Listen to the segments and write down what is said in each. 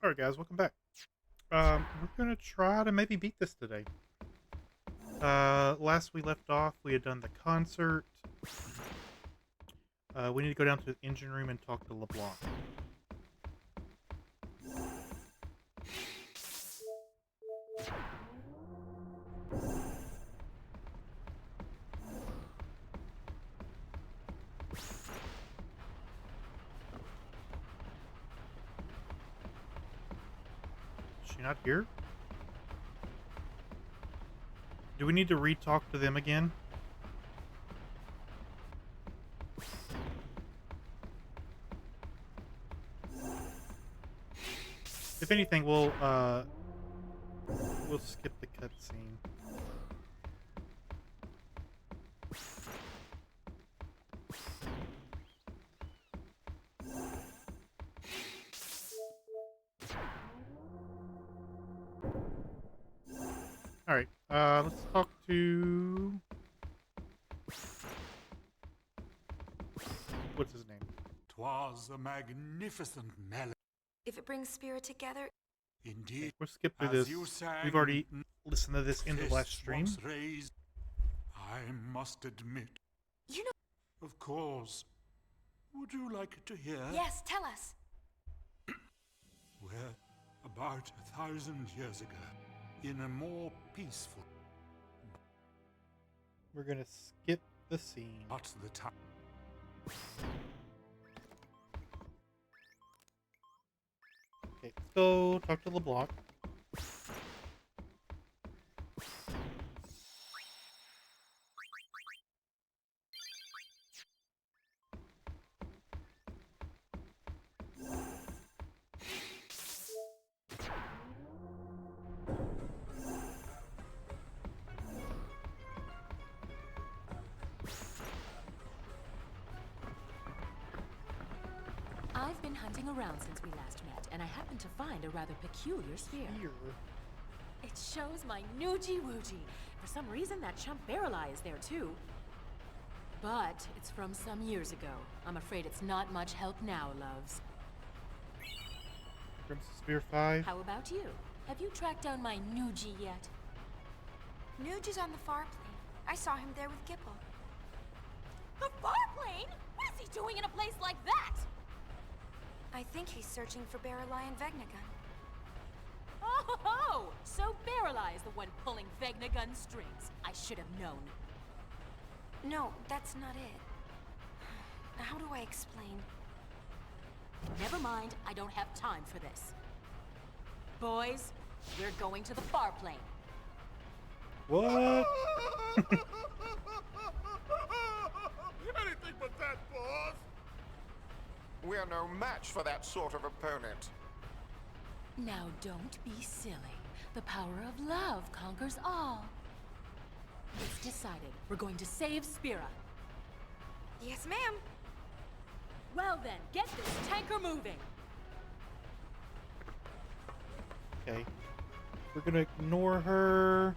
Alright guys, welcome back. We're gonna try to maybe beat this today. Last we left off, we had done the concert. We need to go down to the engine room and talk to LeBlanc. Is she not here? Do we need to re-talk to them again? If anything, we'll skip the cutscene. Alright, let's talk to... What's his name? 'Twas a magnificent melody. If it brings spirit together, Indeed, We'll skip through as this. you sang, We've already listened to this in the last fists stream. once raised, I must admit, you know. of course. Would you like to hear? Yes, tell us. Where, about 1,000 years ago, in a more peaceful, We're gonna skip the scene. but the time. Okay, let's go talk to LeBlanc. I've been hunting around since we last met, and I happened to find a rather peculiar spear. Here. It shows my Nuji Wuji. For some reason, that chump Barreleye is there too. But it's from some years ago. I'm afraid it's not much help now, loves. Crimson Spear 5. How about you? Have you tracked down my Nuji yet? Nuge is on the far plane. I saw him there with Gipple. The Farplane? What is he doing in a place like that? I think he's searching for Barreleye and Vegnagun. Oh, so Barreleye is the one pulling Vegnagun strings. I should have known. No, that's not it. How do I explain? Never mind, I don't have time for this. Boys, we're going to the Farplane. What? Anything but that, boss! We're no match for that sort of opponent. Now don't be silly. The power of love conquers all. It's decided. We're going to save Spira. Yes, ma'am. Well then, get this tanker moving. Okay. We're gonna ignore her.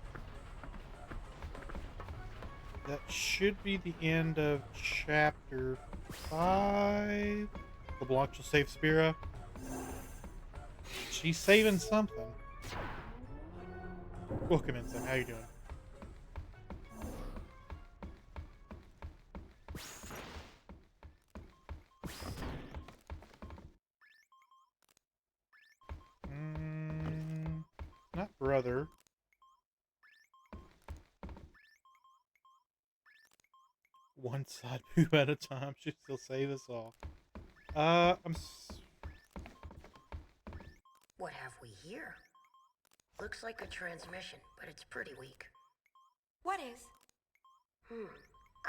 That should be the end of chapter 5. LeBlanc will save Spira. She's saving something. Welcome in, Sam. How you doing? Not brother. One side poo at a time should still save us all. What have we here? Looks like a transmission, but it's pretty weak. What is?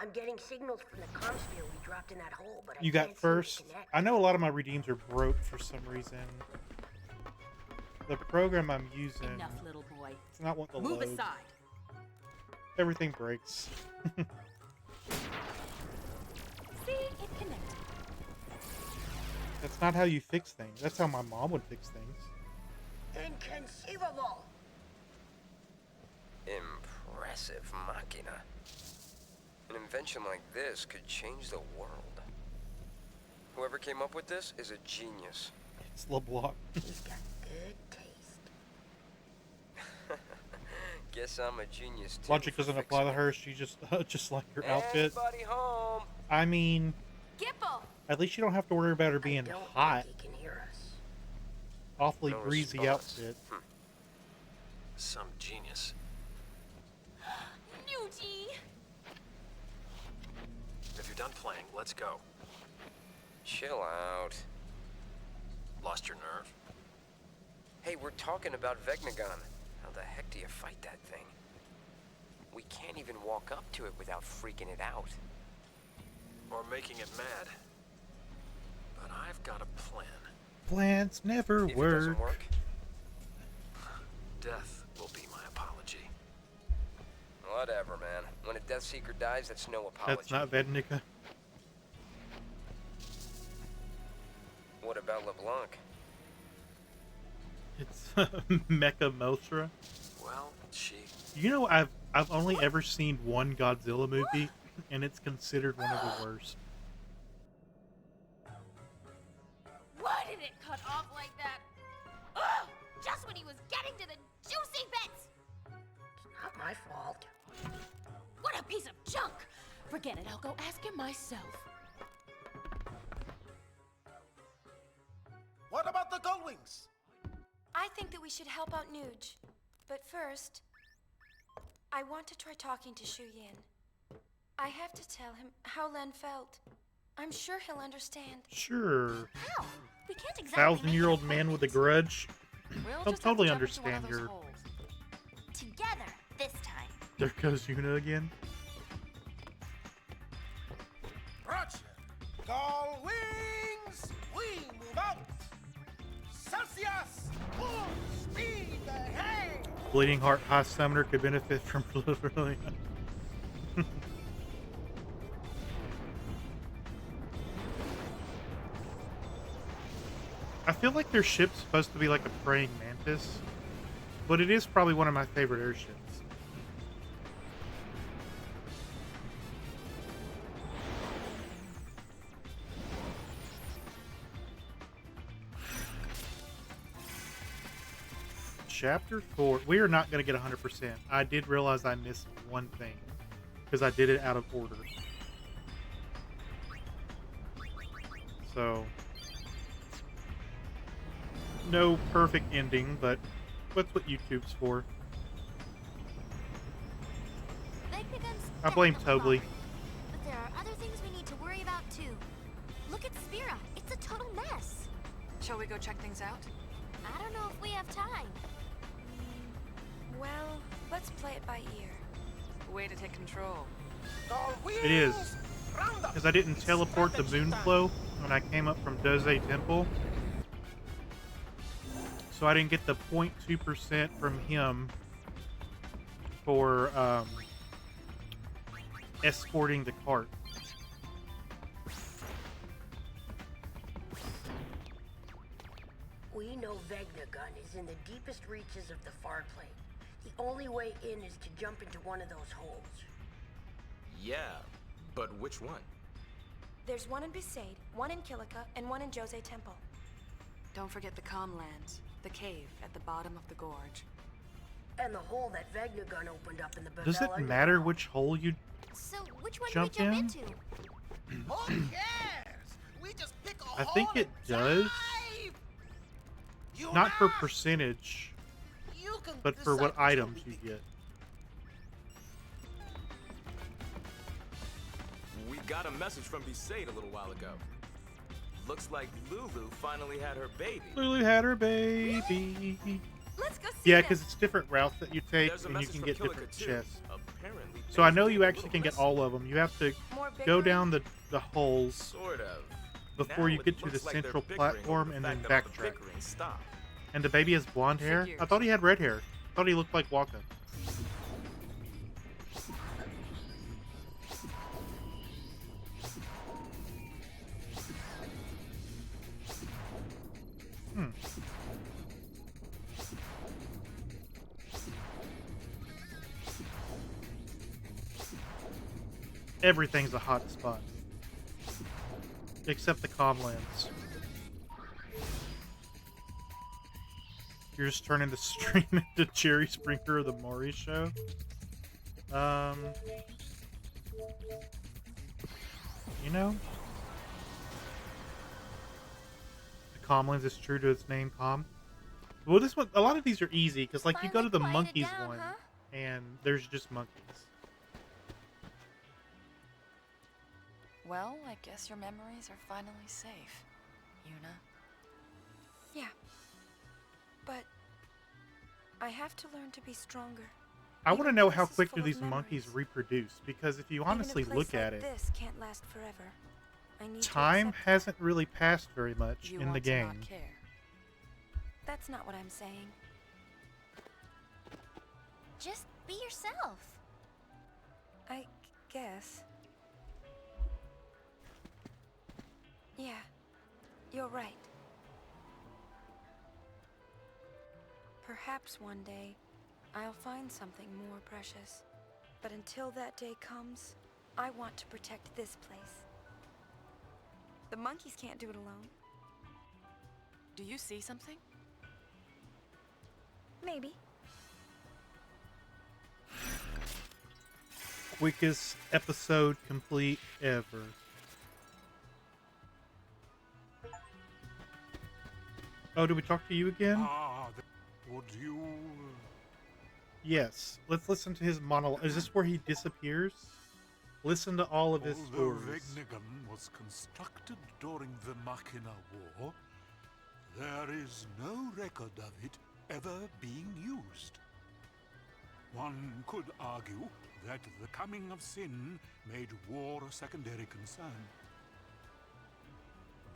I'm getting signals from the comm sphere we dropped in that hole, but I You can't got seem to first. connect. I know a lot of my redeems are broke for some reason. The program I'm using, Enough, little boy. it's not wanting to Move load. aside. Everything breaks. See, it connected. That's not how you fix things. That's how my mom would fix things. Inconceivable! Impressive machina. An invention like this could change the world. Whoever came up with this is a genius. It's LeBlanc. He's got Guess I'm a genius too. Logic doesn't apply to her. She just like her outfit. Anybody home? I mean, Gipple! at least you don't have to worry about her being don't hot. think he can hear us. Awfully No breezy response. outfit. Some genius. Nuji! If you're done playing, let's go. Chill out. Lost your nerve? Hey, we're talking about Vegnagon. How the heck do you fight that thing? We can't even walk up to it without freaking it out. Or making it mad. But I've got a plan. Plans never If it work. doesn't work, Death will be my apology. whatever, man. When a Death Seeker dies, that's no apology. That's not Vednica. What about LeBlanc? It's Mecha Mothra. Well, she... You know, I've only ever seen one Godzilla movie, and it's considered one of the worst. Why did it cut off like that? Ugh! Just when he was getting to the juicy bits! It's not my fault. What a piece of junk! Forget it, I'll go ask him myself. What about the Goldwings? I think that we should help out Nuge. But first, I want to try talking to Shu Yin. I have to tell him how Len felt. I'm sure he'll understand. Sure. How? We can't exactly. 1,000-year-old man with a grudge. We'll He'll just totally have to jump into one understand of those your... holes. Together this time. There goes Yuna again. Roger. Goldwings, we move out. Celsius, full speed ahead. Bleeding Heart High Summoner could benefit from proliferation. I feel like their ship's supposed to be like a praying mantis, but it is probably one of my favorite airships. Chapter 4. We are not going to get 100%. I did realize I missed one thing because I did it out of order. So, no perfect ending, but that's what YouTube's for. I blame Tobly. But there are other things we need to worry about too. Look at Spira. It's a total mess. Shall we go check things out? I don't know if we have time. Well, let's play it by ear. Way to take control. It is. Because I didn't teleport the Moonflow when I came up from Doze Temple. So I didn't get the 0.2% from him for escorting the cart. We know Vegnagun is in the deepest reaches of the far plane. The only way in is to jump into one of those holes. Yeah, but which one? There's one in Besaid, one in Kilika, and one in Jose Temple. Don't forget the Calmlands, the cave at the bottom of the gorge. And the hole that Vegnagun opened up in the Bevel Does it matter which hole you So which one jump do we jump in? into? Who cares? We just pick a I hole think it and does. dive. You Not for ask. percentage, You can but for what decide which items one we you pick. get. We got a message from Besaid a little while ago. Looks like Lulu finally had her baby. Lulu had her baby. Let's go see Yeah, them. because it's different routes that you take, There's a and you message can from get Kilika different too. chests. Apparently, So I things know are you getting a actually can little get all of them. You have to More go bickering? down the holes Sort of. before Now you it get to the looks like they're central bickering platform over and the then fact that all the backtrack. bickering stopped. And the baby has blonde hair? I Figures. thought he had red hair. I thought he looked like Waka. Hmm. Everything's a hot spot. Except the Comlands. You're just turning the stream into Jerry Springer of the Maury Show. You know, the Comlins is true to its name, Com. Well, this one, a lot of these are easy because, like, you go to the monkeys one, and there's just monkeys. Well, I guess your memories are finally safe, Yuna. Yeah. But I have to learn to be stronger. I want to know how This is quick full do of these memories. monkeys reproduce, because if you honestly Even a place look at like it, this can't last forever. I need time to accept hasn't really passed very much You in the want to game. not care. that's not what I'm saying. Just be yourself. I guess. Yeah, you're right. Perhaps one day I'll find something more precious. But until that day comes, I want to protect this place. The monkeys can't do it alone. Do you see something? Maybe. Quickest episode complete ever. Oh, did we talk to you again? Would you... Yes. Let's listen to his monologue. Is this where he disappears? Listen to all of his Although stories. Vegnagun was constructed during the Machina War, there is no record of it ever being used. One could argue that the coming of Sin made war a secondary concern.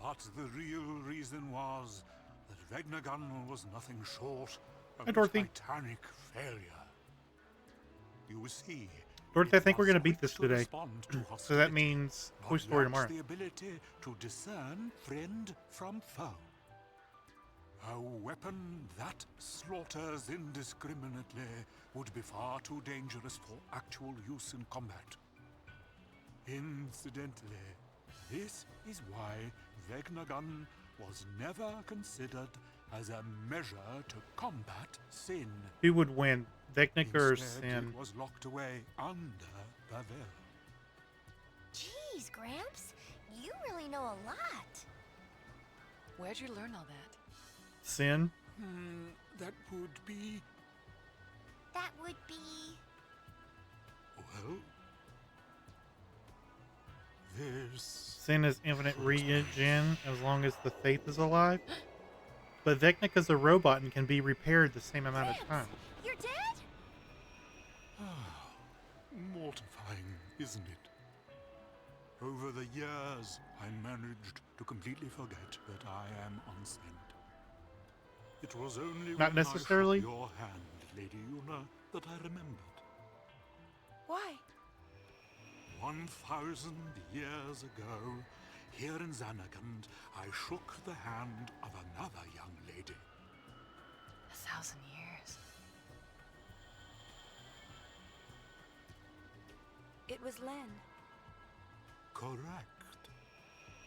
But the real reason was that Vegnagun was nothing short of Hi, a Dorothy. titanic failure. You see, Dorothy, I it think we're was going to beat quick this to today. respond to So that hostility, means but Toy Story lacks tomorrow. the ability to discern friend from foe. A weapon that slaughters indiscriminately would be far too dangerous for actual use in combat. Incidentally, this is why Vegnagun was never considered as a measure to combat Sin. Who would win, Vecnica or Instead, Sin? it was locked away under Bavel. Jeez, Gramps, you really know a lot. Where'd you learn all that? Sin? That would be... That would be... well... there's... Sin is infinite regen as long as the faith is alive. But Vecnica's a robot and can be repaired the same amount of time. You're dead? mortifying, isn't it? Over the years, I managed to completely forget that I am unsent. It was only Not when necessarily. I shook your hand, Lady Yuna, that I remembered. Why? 1,000 years ago, here in Xanarkand, I shook the hand of another young lady. 1,000 years. It was Len. Correct.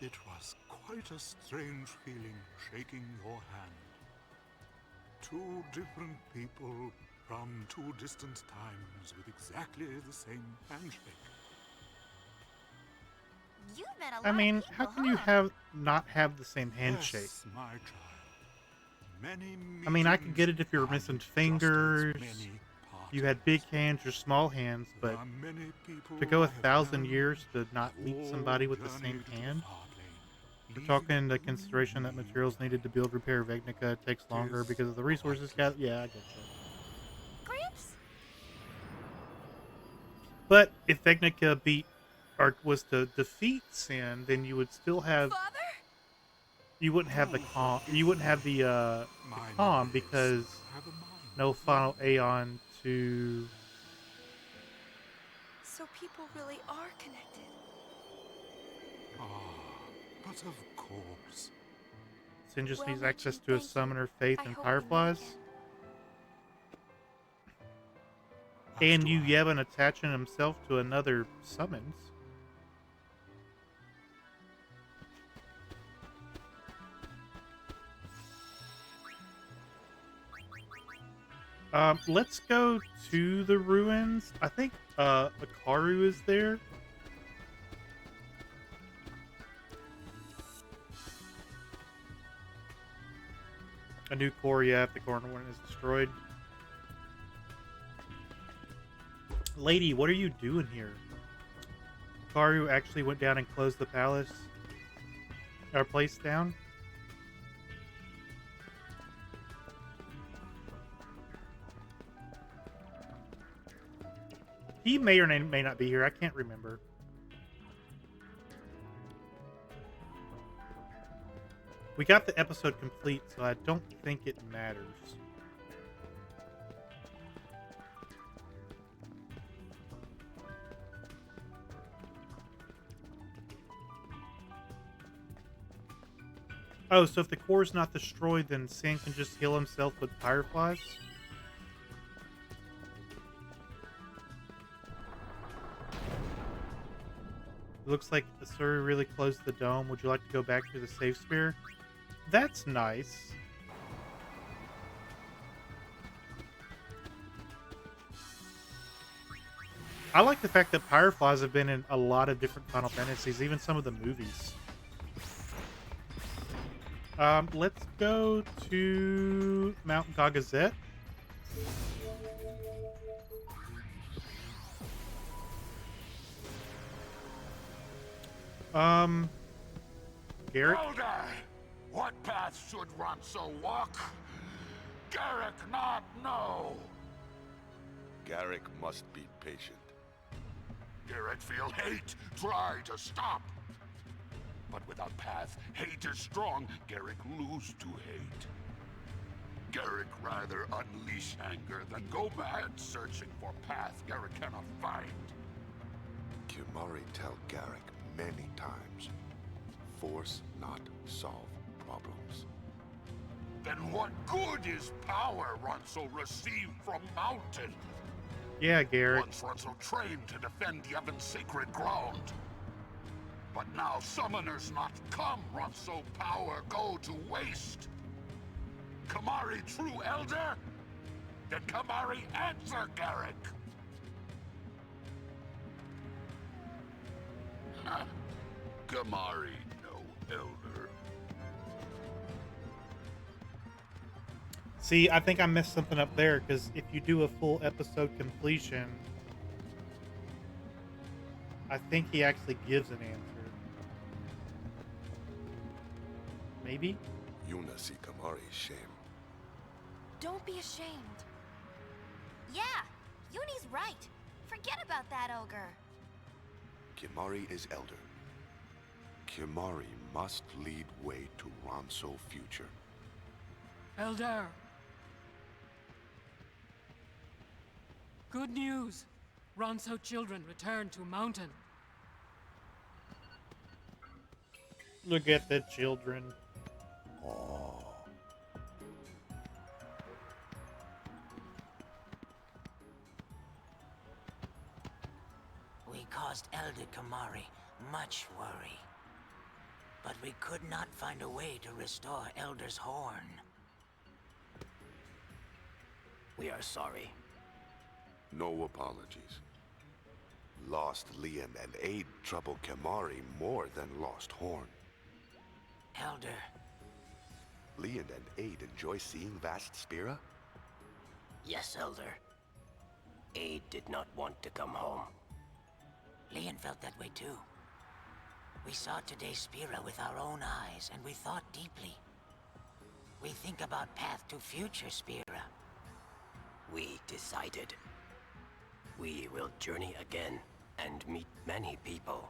It was quite a strange feeling shaking your hand. Two different people from two distant times with exactly the same handshake. You've met a lot I mean, of people, how can you not have the same handshake? Yes, my child. Many I mean, I could meetings get it if you were and missing just as fingers, many you had big hands or small hands, There but are many people to go I have 1,000 known years to not meet who somebody with the all same journeyed to the hand? far plane, We're talking leaving the consideration that materials needed to build repair Vegnica takes longer because of the resources got. Yeah, I get that. Gramps? But if Vegnica beat or was to defeat Sin, then you would still have. Father? You wouldn't have the calm. You wouldn't have the calm because have a mind. no final Aeon to. So people really are connected. Ah, but of course. Sin just Well, needs Legend, access to a thank you. summoner, faith, I and hope we meet fireflies. again. And you Yevon attaching himself to another summons. Let's go to the ruins. I think Akaru is there. A new core, yeah, if the corner one is destroyed. Lady, what are you doing here? Akaru actually went down and closed the palace. Our place down. He may or may not be here. I can't remember. We got the episode complete, so I don't think it matters. Oh, so if the core is not destroyed, then Sam can just heal himself with fireflies? Looks like Asuri really closed the dome. Would you like to go back to the safe sphere? That's nice. I like the fact that fireflies have been in a lot of different Final Fantasies, even some of the movies. Let's go to Mount Gagazet. Garrick? Elder! What path should Ronso walk? Garrick not know. Garrick must be patient. Garrick feel hate, try to stop. But without path, hate is strong. Garrick lose to hate. Garrick rather unleash anger than go mad searching for path Garrick cannot find. Kimari tell Garrick many times, force not solve problems. Then what good is power Ronso received from Mountain? Yeah, Garrick. Once Ronso trained to defend Yevon's sacred ground. But now summoners not come, Ronso power go to waste. Kamari true elder? Then Kamari answer Garrick. Ha. Kamari no elder. See, I think I messed something up there, because if you do a full episode completion, I think he actually gives an answer. Maybe? Yuna see Kamari's shame. Don't be ashamed. Yeah, Yuni's right. Forget about that ogre. Kimari is elder. Kimari must lead way to Ronso future. Elder! Good news! Ronso children return to Mountain. Look at the children. Oh. We caused Elder Kamari much worry. But we could not find a way to restore Elder's horn. We are sorry. No apologies. Lost Lian and Aid trouble Kamari more than lost Horn. Elder. Lian and Aid enjoy seeing vast Spira? Yes, Elder. Aid did not want to come home. Lian felt that way too. We saw today's Spira with our own eyes, and we thought deeply. We think about path to future Spira. We decided. We will journey again and meet many people.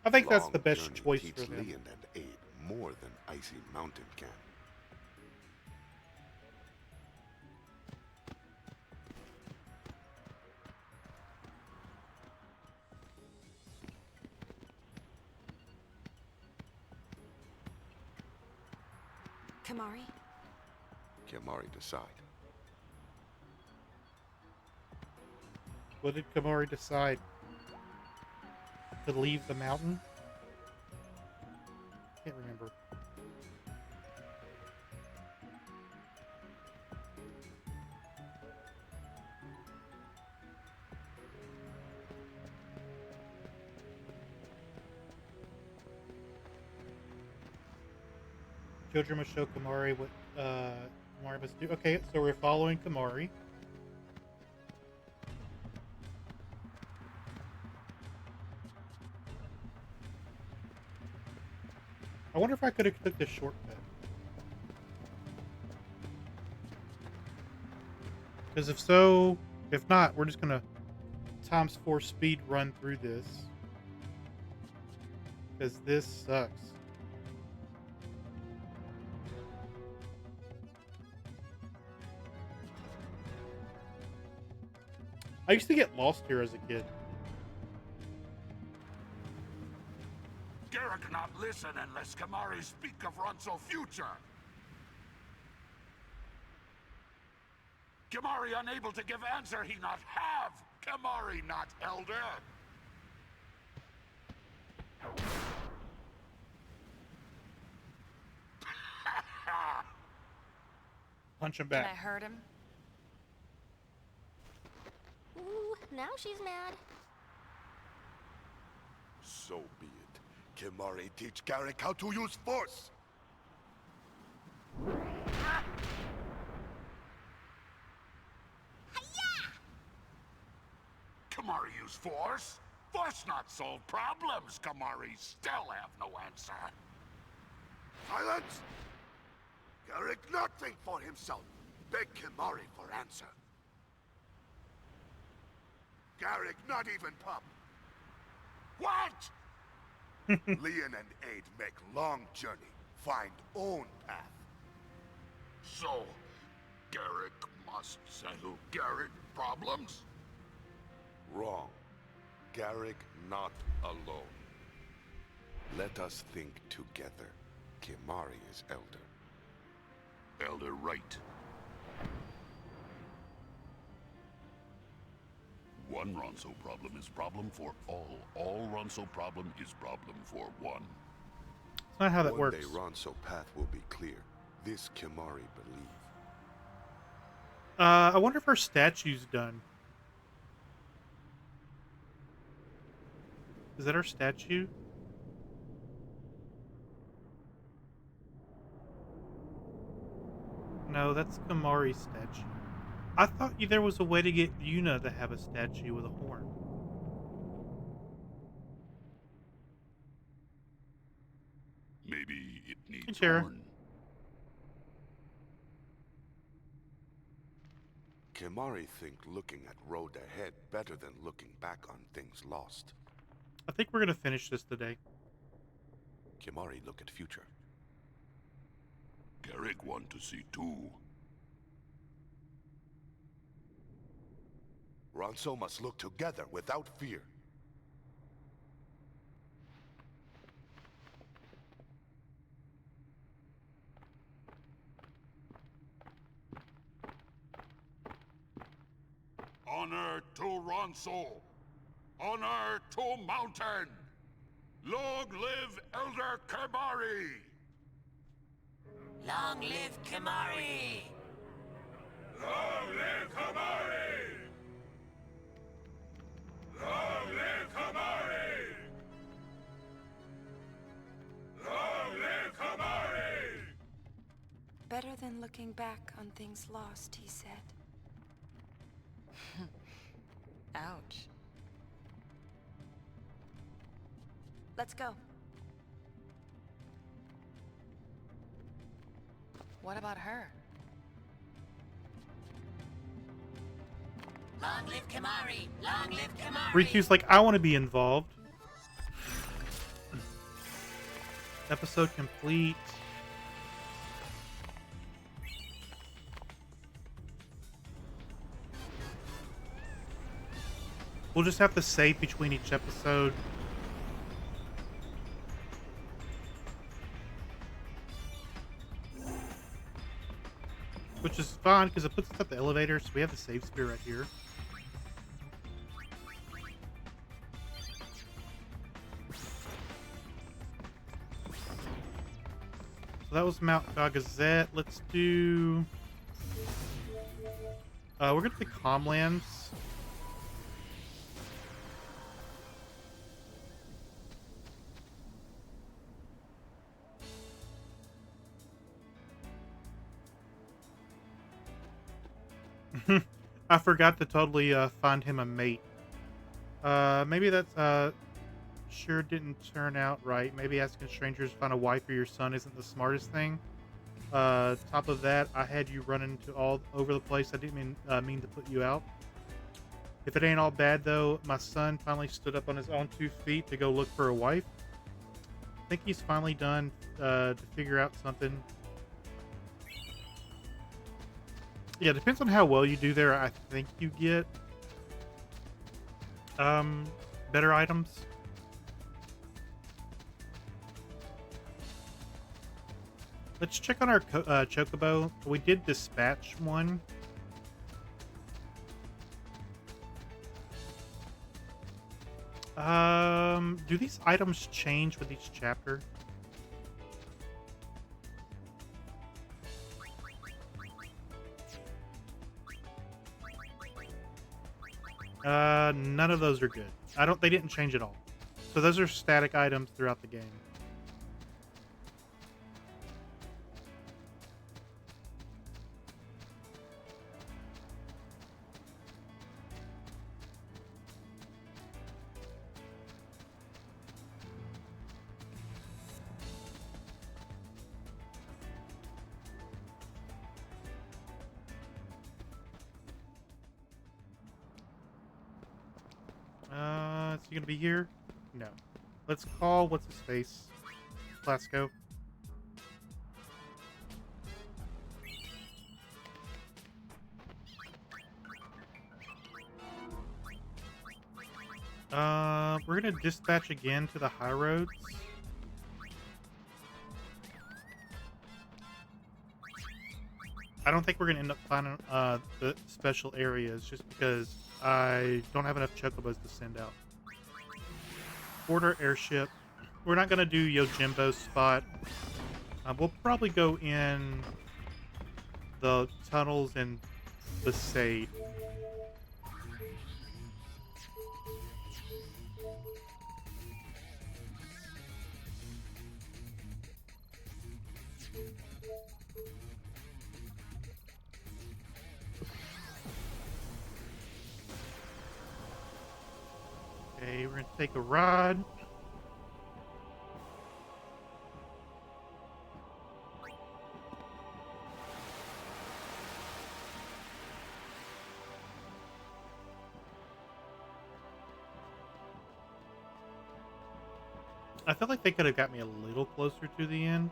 I think that's the Long best journey choice teach for them. Lian and Aid more than Icy Mountain can. Kamari? Kimari decide. What did Kamari decide? To leave the mountain? Can't remember. Children must show Kamari what Kamari must do. Okay, so we're following Kamari. I wonder if I could have took this shortcut. Because if not, we're just gonna ×4 speed run through this. Because this sucks. I used to get lost here as a kid. Garrick not listen unless Kamari speak of Ronso future. Kamari unable to give answer, he not have. Kamari not elder. Punch him Can back. I hurt him? Ooh, now she's mad. So be it. Kimari teach Garrick how to use force! Kamari use force? Force not solve problems. Kamari still have no answer. Silence! Garrick not think for himself. Beg Kimari for answer. Garrick not even pup. What? Leon and Aid make long journey, find own path. So, Garrick must settle Garrick problems? Wrong. Garrick not alone. Let us think together. Kimari is elder. Elder right. One Ronso problem is problem for all. All Ronso problem is problem for one. It's not how that works. One day Ronso path will be clear. This Kimari believe. I wonder if our statue's done. Is that our statue? No, that's Kamari's statue. I thought there was a way to get Yuna to have a statue with a horn. Maybe it needs Hey, Tara. horn. Kimari think looking at road ahead better than looking back on things lost. I think we're gonna finish this today. Kimari look at future. Garrick want to see too. Ronso must look together without fear. Honor to Ronso. Honor to Mountain. Long live Elder Kamari. Long live Kimari! Long live Kamari! Long live Kamari! Long live Kamari! Better than looking back on things lost, he said. Ouch. Let's go. What about her? Long live Kimari! Long live Kimari! Riku's like, I want to be involved. Episode complete. We'll just have to save between each episode. Which is fine, because it puts us at the elevator, so we have the save spear right here. So that was Mount Gagazette. Let's do... we're going to pick Comlands. I forgot to totally find him a mate. Maybe that's sure didn't turn out right. Maybe asking strangers to find a wife for your son isn't the smartest thing. Top of that, I had you running into all over the place. I didn't mean to put you out. If it ain't all bad though, my son finally stood up on his own 2 feet to go look for a wife. I think he's finally done to figure out something. Yeah, depends on how well you do there. I think you get better items. Let's check on our chocobo. We did dispatch one. Do these items change with each chapter? None of those are good. They didn't change at all. So those are static items throughout the game. Is he gonna be here? No. Let's call what's his face? Plasco. We're gonna dispatch again to the high roads. I don't think we're gonna end up finding the special areas just because I don't have enough chocobos to send out. Order airship. We're not gonna do Yojimbo's spot. We'll probably go in the tunnels in Besaid. Okay, we're gonna take a ride. I feel like they could have got me a little closer to the end.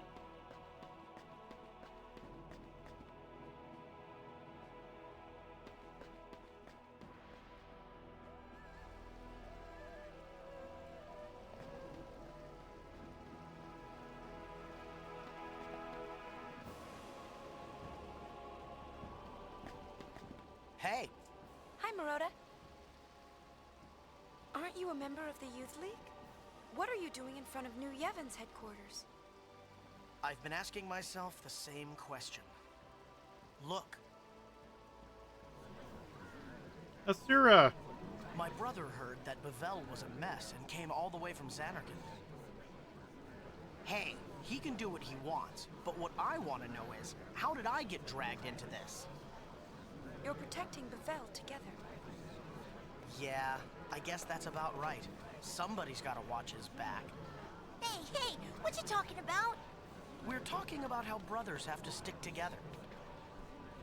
Hey. Hi, Maroda. Aren't you a member of the Youth League? What are you doing in front of New Yevon's headquarters? I've been asking myself the same question. Look. Asura! My brother heard that Bavel was a mess and came all the way from Xanarkand. Hey, he can do what he wants, but what I want to know is, how did I get dragged into this? You're protecting Bavel together. Yeah, I guess that's about right. Somebody's got to watch his back. Hey, what you talking about? We're talking about how brothers have to stick together.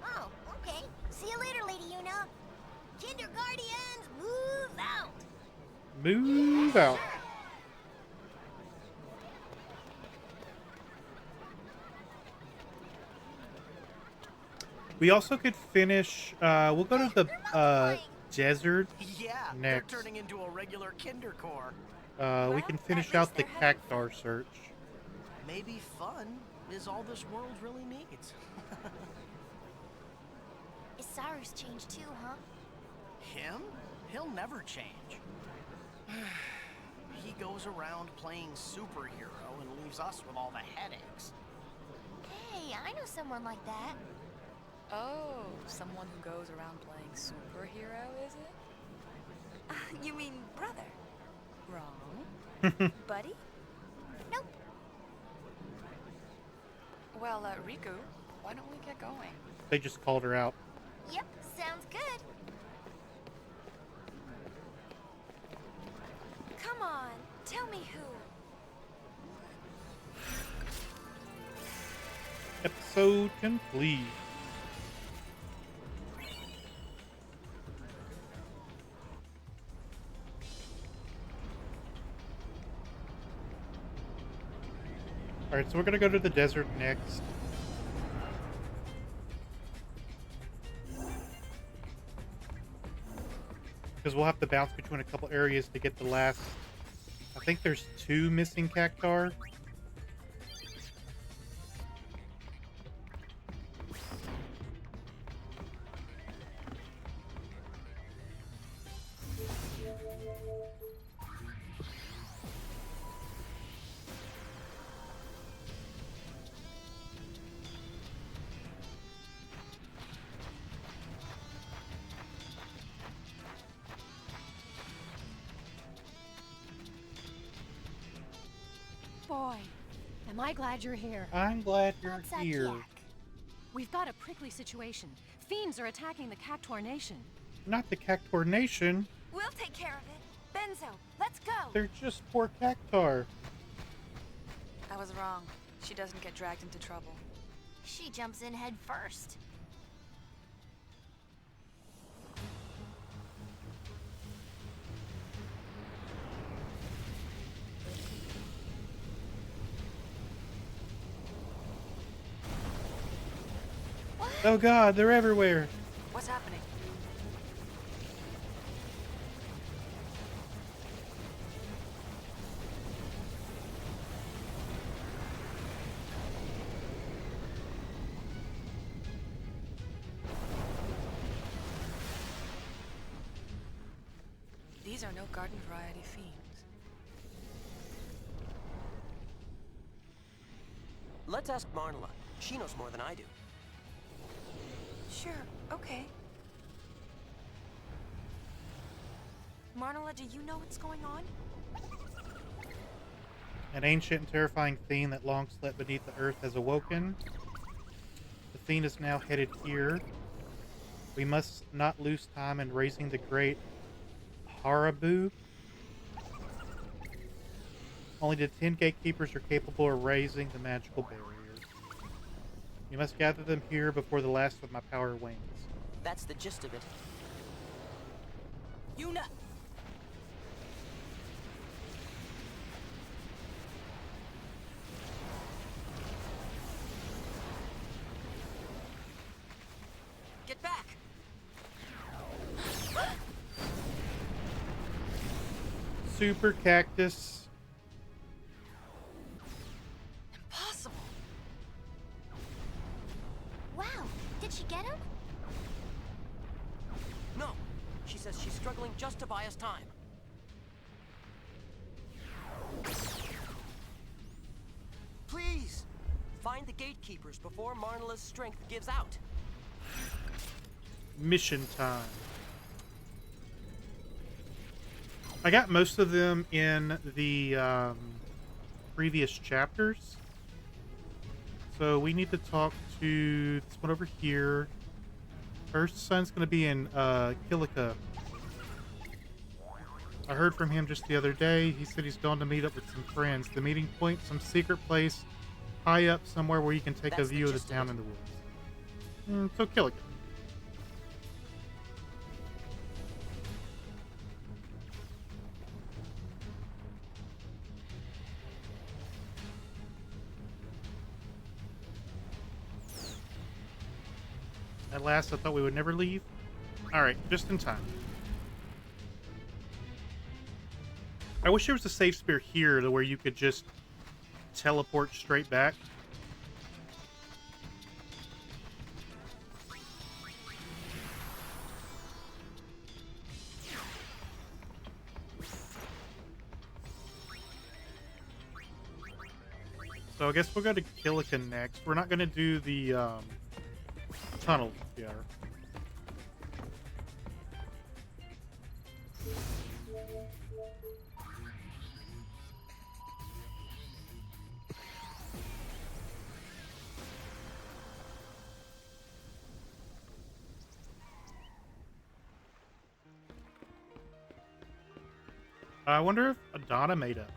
Oh, okay. See you later, Lady Yuna. Kindergartians, move out! Move out. We also could finish, we'll go to the, desert Yeah, next. they're turning into a regular kinder corps. We can finish out the Cactar search. Maybe fun is all this world really needs. Is Cyrus changed too, huh? Him? He'll never change. He goes around playing superhero and leaves us with all the headaches. Hey, I know someone like that. Oh, someone who goes around playing superhero, is it? You mean brother? Wrong. Buddy? Nope. Well, Riku, why don't we get going? They just called her out. Yep, sounds good. Come on, tell me who. Episode complete. Alright, so we're gonna go to the desert next. Because we'll have to bounce between a couple areas to get the last... I think there's 2 missing cactar. Boy, am I glad you're here. I'm glad you're What's that, here. Jack? We've got a prickly situation. Fiends are attacking the Cactuar Nation. Not the Cactuar Nation. We'll take care of it. Benzo, let's go. They're just poor cactar. I was wrong. She doesn't get dragged into trouble. She jumps in head first. Oh god, they're everywhere. What's happening? These are no garden variety fiends. Let's ask Marnela. She knows more than I do. Sure, okay. Marnela, do you know what's going on? An ancient and terrifying fiend that long slept beneath the earth has awoken. The fiend is now headed here. We must not lose time in raising the great Harabu. Only the 10 gatekeepers are capable of raising the magical barriers. You must gather them here before the last of my power wanes. That's the gist of it. Yuna! Get back! Super cactus. Impossible! Wow, did she get him? No! She says she's struggling just to buy us time. Please! Find the gatekeepers before Marnela's strength gives out. Mission time. I got most of them in the previous chapters. So we need to talk to this one over here. First son's going to be in Kilika. I heard from him just the other day. He said he's going to meet up with some friends. The meeting point, some secret place high up somewhere where you can take a view of the town in the woods. So Kilika. At last, I thought we would never leave. Alright, just in time. I wish there was a safe spear here to where you could just teleport straight back. So I guess we'll go to Kilika next. We're not going to do the tunnel here. I wonder if Adana made up.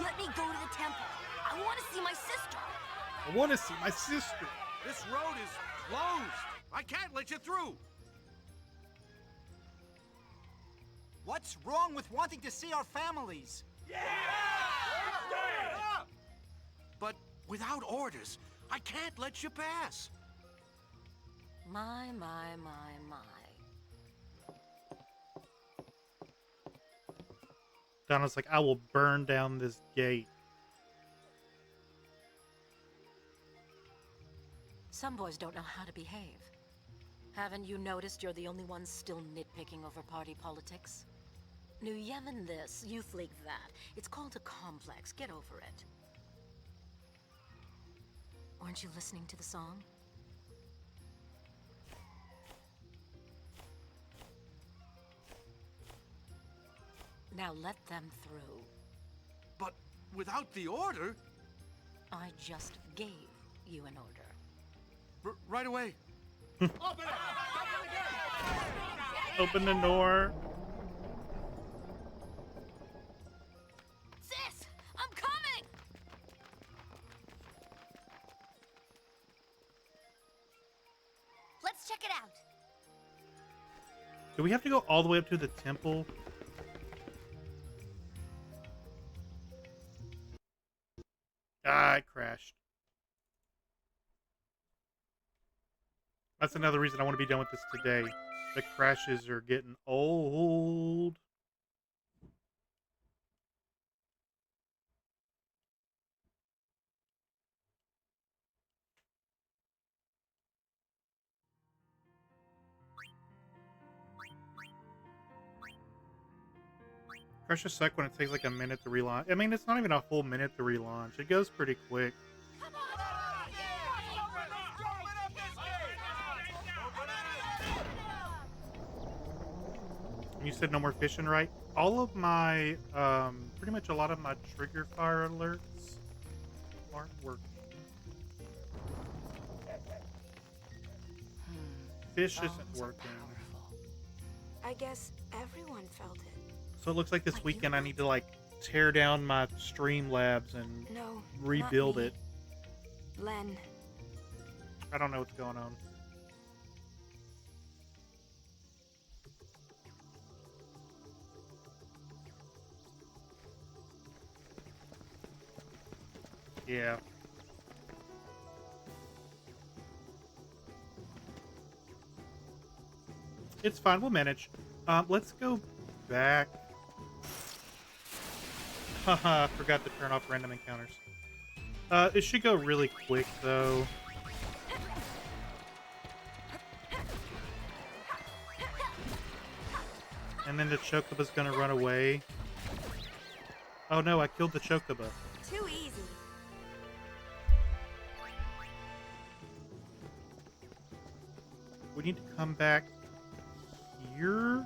Let me go to the temple. I want to see my sister. I want to see my sister. This road is closed. I can't let you through. What's wrong with wanting to see our families? Yeah! But without orders, I can't let you pass. My. Donna's like, I will burn down this gate. Some boys don't know how to behave. Haven't you noticed you're the only ones still nitpicking over party politics? New Yemen this, Youth League that. It's called a complex. Get over it. Weren't you listening to the song? Now let them through. But without the order... I just gave you an order. Right away. Open the door. Sis, I'm coming! Let's check it out. Do we have to go all the way up to the temple? Ah, I crashed. That's another reason I want to be done with this today. The crashes are getting old. Crashes suck when it takes like a minute to relaunch. I mean, it's not even a full minute to relaunch. It goes pretty quick. You said no more fishing, right? All of my, pretty much a lot of my trigger fire alerts aren't working. Fish isn't working. I guess everyone felt it. So it looks like this weekend I need to like tear down my Streamlabs and No, rebuild not me. it. Len. I don't know what's going on. Yeah. It's fine. We'll manage. Let's go back. Haha, forgot to turn off random encounters. It should go really quick, though. And then the Chocoba's gonna run away. Oh no, I killed the Chocoba. Too easy. We need to come back here.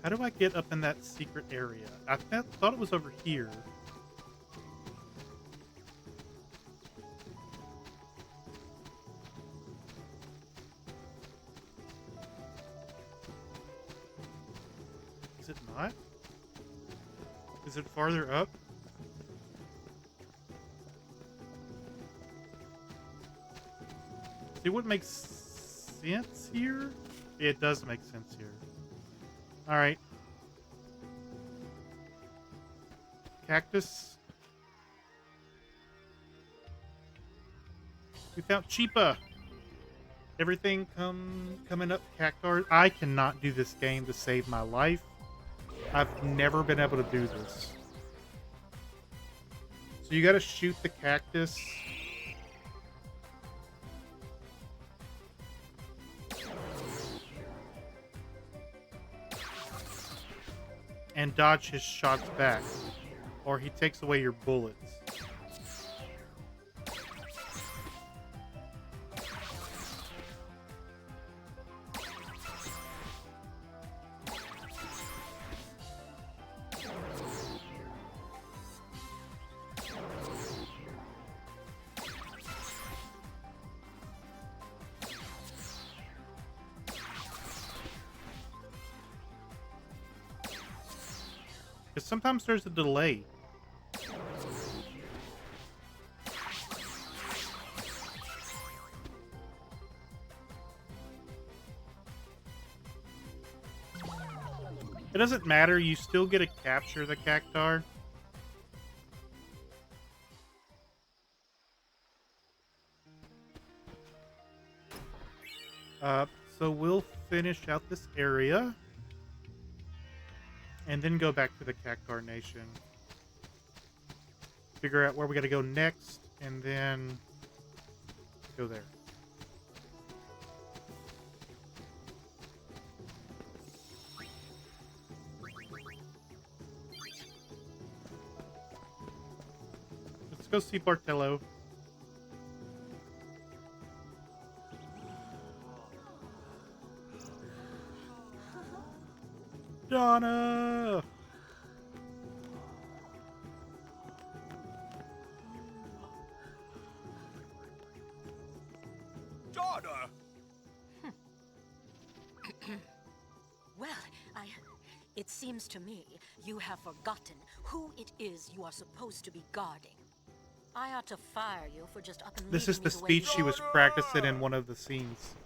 How do I get up in that secret area? I thought it was over here. Is it not? Is it farther up? See what makes sense here? It does make sense here. Alright. Cactus. We found Cheapa. Everything coming up Cactar. I cannot do this game to save my life. I've never been able to do this. So you gotta shoot the cactus. dodge his shots back, or he takes away your bullets. Because sometimes there's a delay. It doesn't matter, you still get to capture the cactar. So we'll finish out this area. And then go back to the Cactar Nation. Figure out where we gotta go next, and then go there. Let's go see Bartello. Donna! Donna! Well, it seems to me you have forgotten who it is you are supposed to be guarding. I ought to fire you for just up and This is leaving the me the way speech you she was practicing in one of the scenes.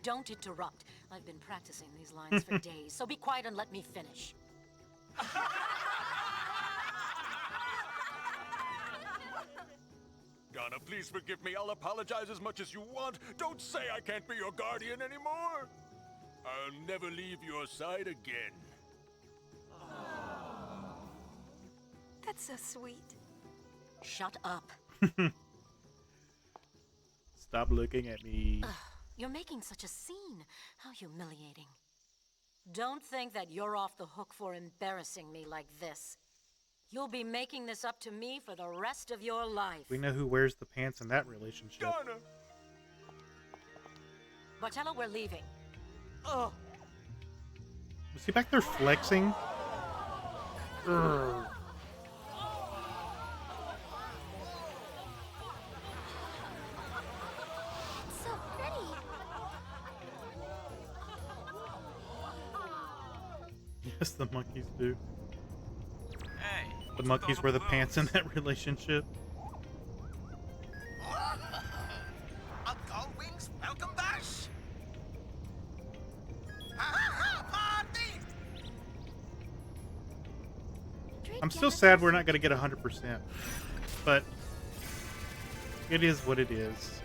Don't interrupt. I've been practicing these lines for days, so be quiet and let me finish. Donna, please forgive me. I'll apologize as much as you want. Don't say I can't be your guardian anymore. I'll never leave your side again. That's so sweet. Shut up. Stop looking at me. Ugh, you're making such a scene. How humiliating. Don't think that you're off the hook for embarrassing me like this. You'll be making this up to me for the rest of your life. We know who wears the pants in that relationship. Donna! Bartello, we're leaving. Ugh. Was he back there flexing? Urgh. So pretty. Yes, the monkeys do. Hey, The monkeys wear the pants in that relationship. A Gullwings welcome bash? I'm still sad we're not going to get 100%. But it is what it is.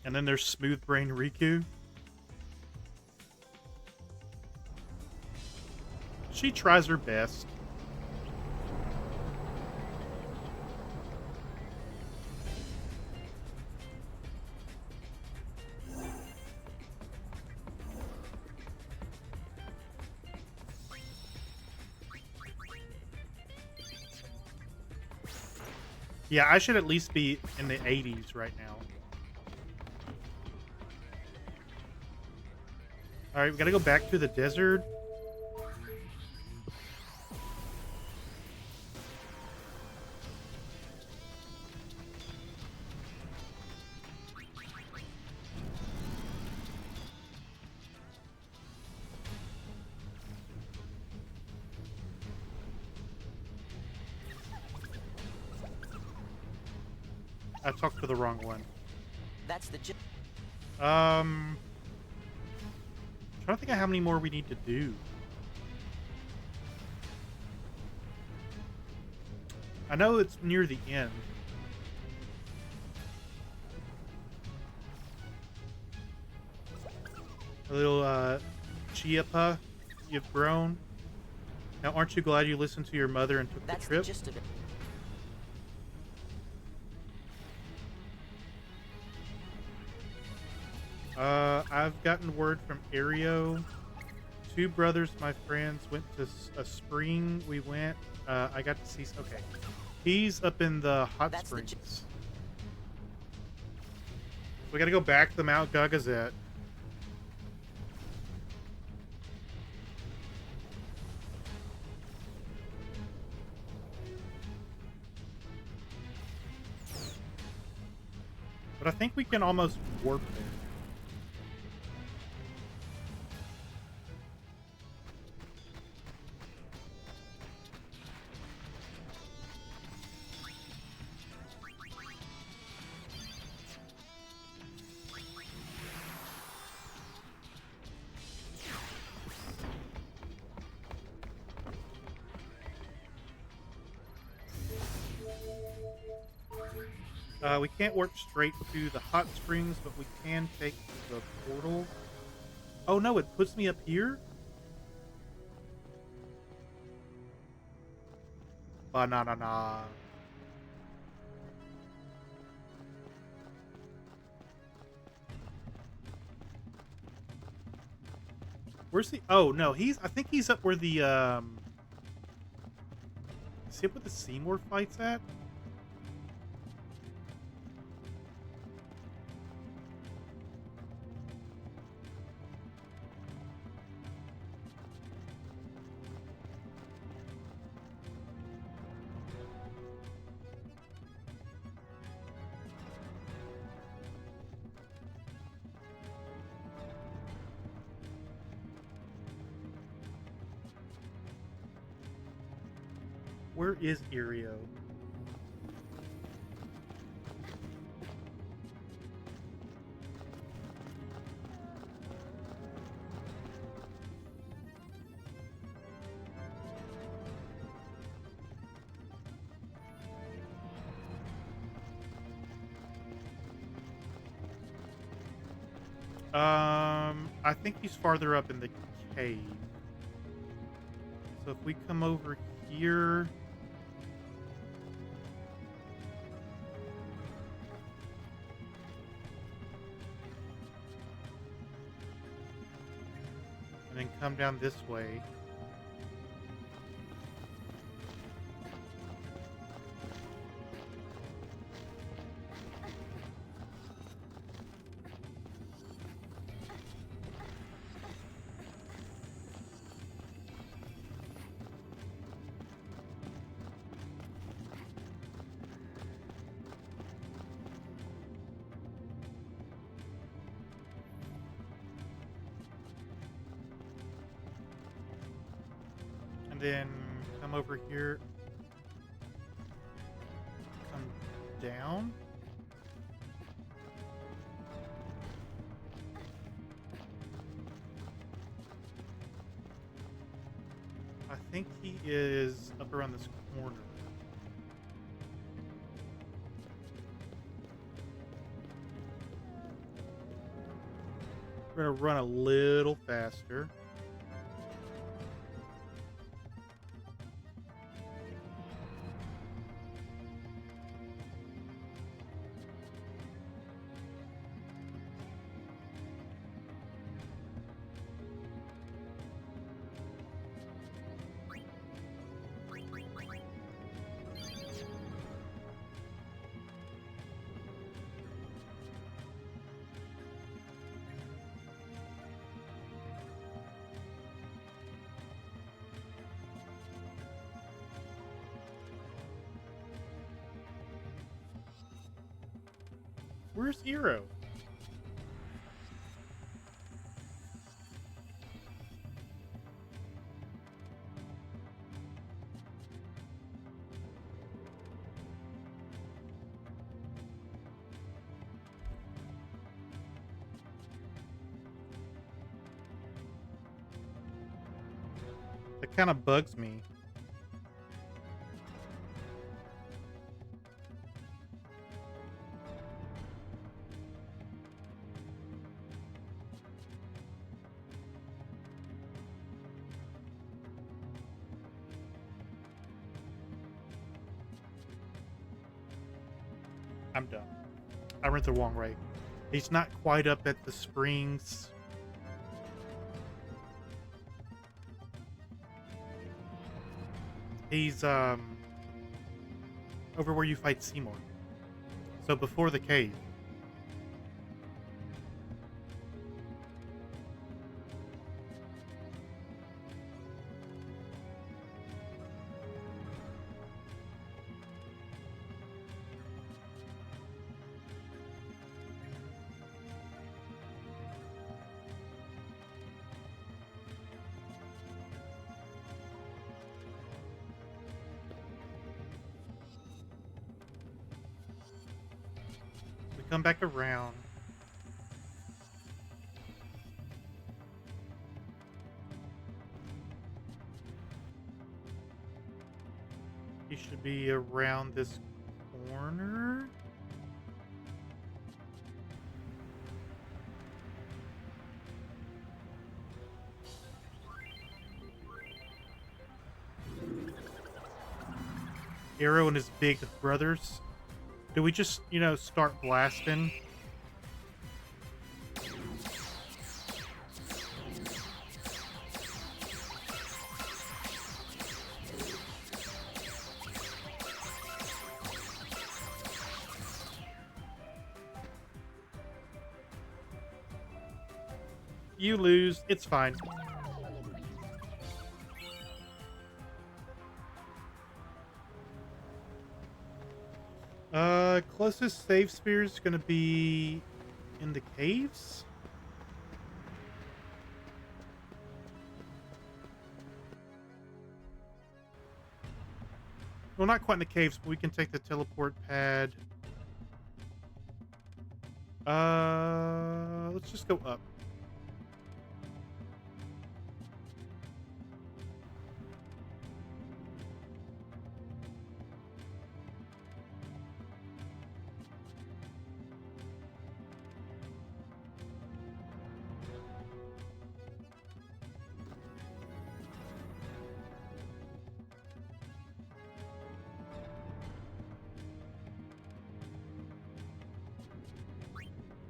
And then there's Smooth Brain Riku. She tries her best. Yeah, I should at least be in the 80s right now. Alright, we gotta go back to the desert. I talked to the wrong one. That's the I'm trying to think of how many more we need to do. I know it's near the end. A little, Chiappa, you've grown. Now, aren't you glad you listened to your mother and took the trip? That's the gist of it. I've gotten word from Ario. Two brothers, my friends, went to a spring. We went. I got to see. Okay, he's up in the hot That's the springs. We got to go back to the Mount Gagazet. But I think we can almost warp there. We can't warp straight to the hot springs, but we can take the portal. Oh no, it puts me up here? Banana. Where's the... Oh, no, I think he's up where the, Is he up where the Seymour fight's at? Where is Irio? I think he's farther up in the cave. So if we come over here... and then come down this way. And then come over here. Come down. I think he is up around this corner. We're gonna run a little faster. Where's Eero? That kind of bugs me. I'm done. I went the wrong way. He's not quite up at the springs. He's over where you fight Seymour. So before the cave. We come back around. He should be around this corner. Arrow and his big brothers. Do we just, start blasting? You lose. It's fine. Closest save spear is going to be in the caves. Well, not quite in the caves, but we can take the teleport pad. Let's just go up.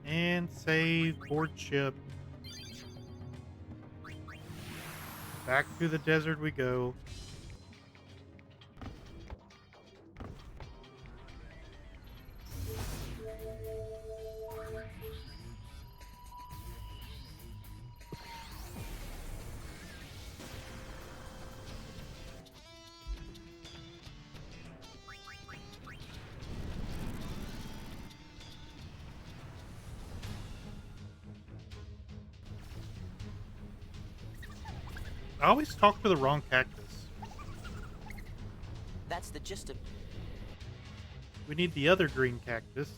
And save board ship. Back through the desert we go. I always talk to the wrong cactus. That's the gist of... We need the other green cactus.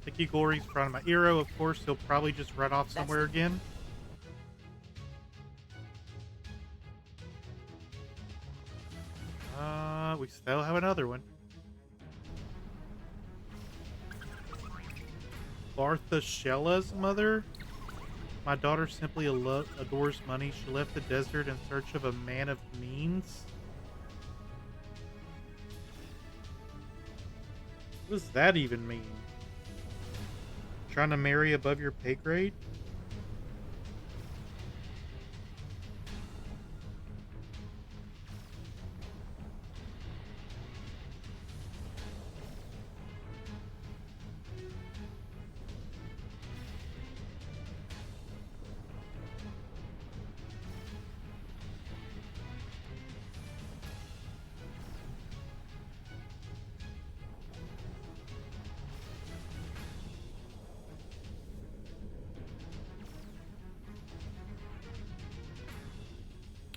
Picky Gory's in front of my arrow. Of course, he'll probably just run off somewhere again. We still have another one. Bartha Shella's mother? My daughter simply adores money. She left the desert in search of a man of means. What does that even mean? Trying to marry above your pay grade?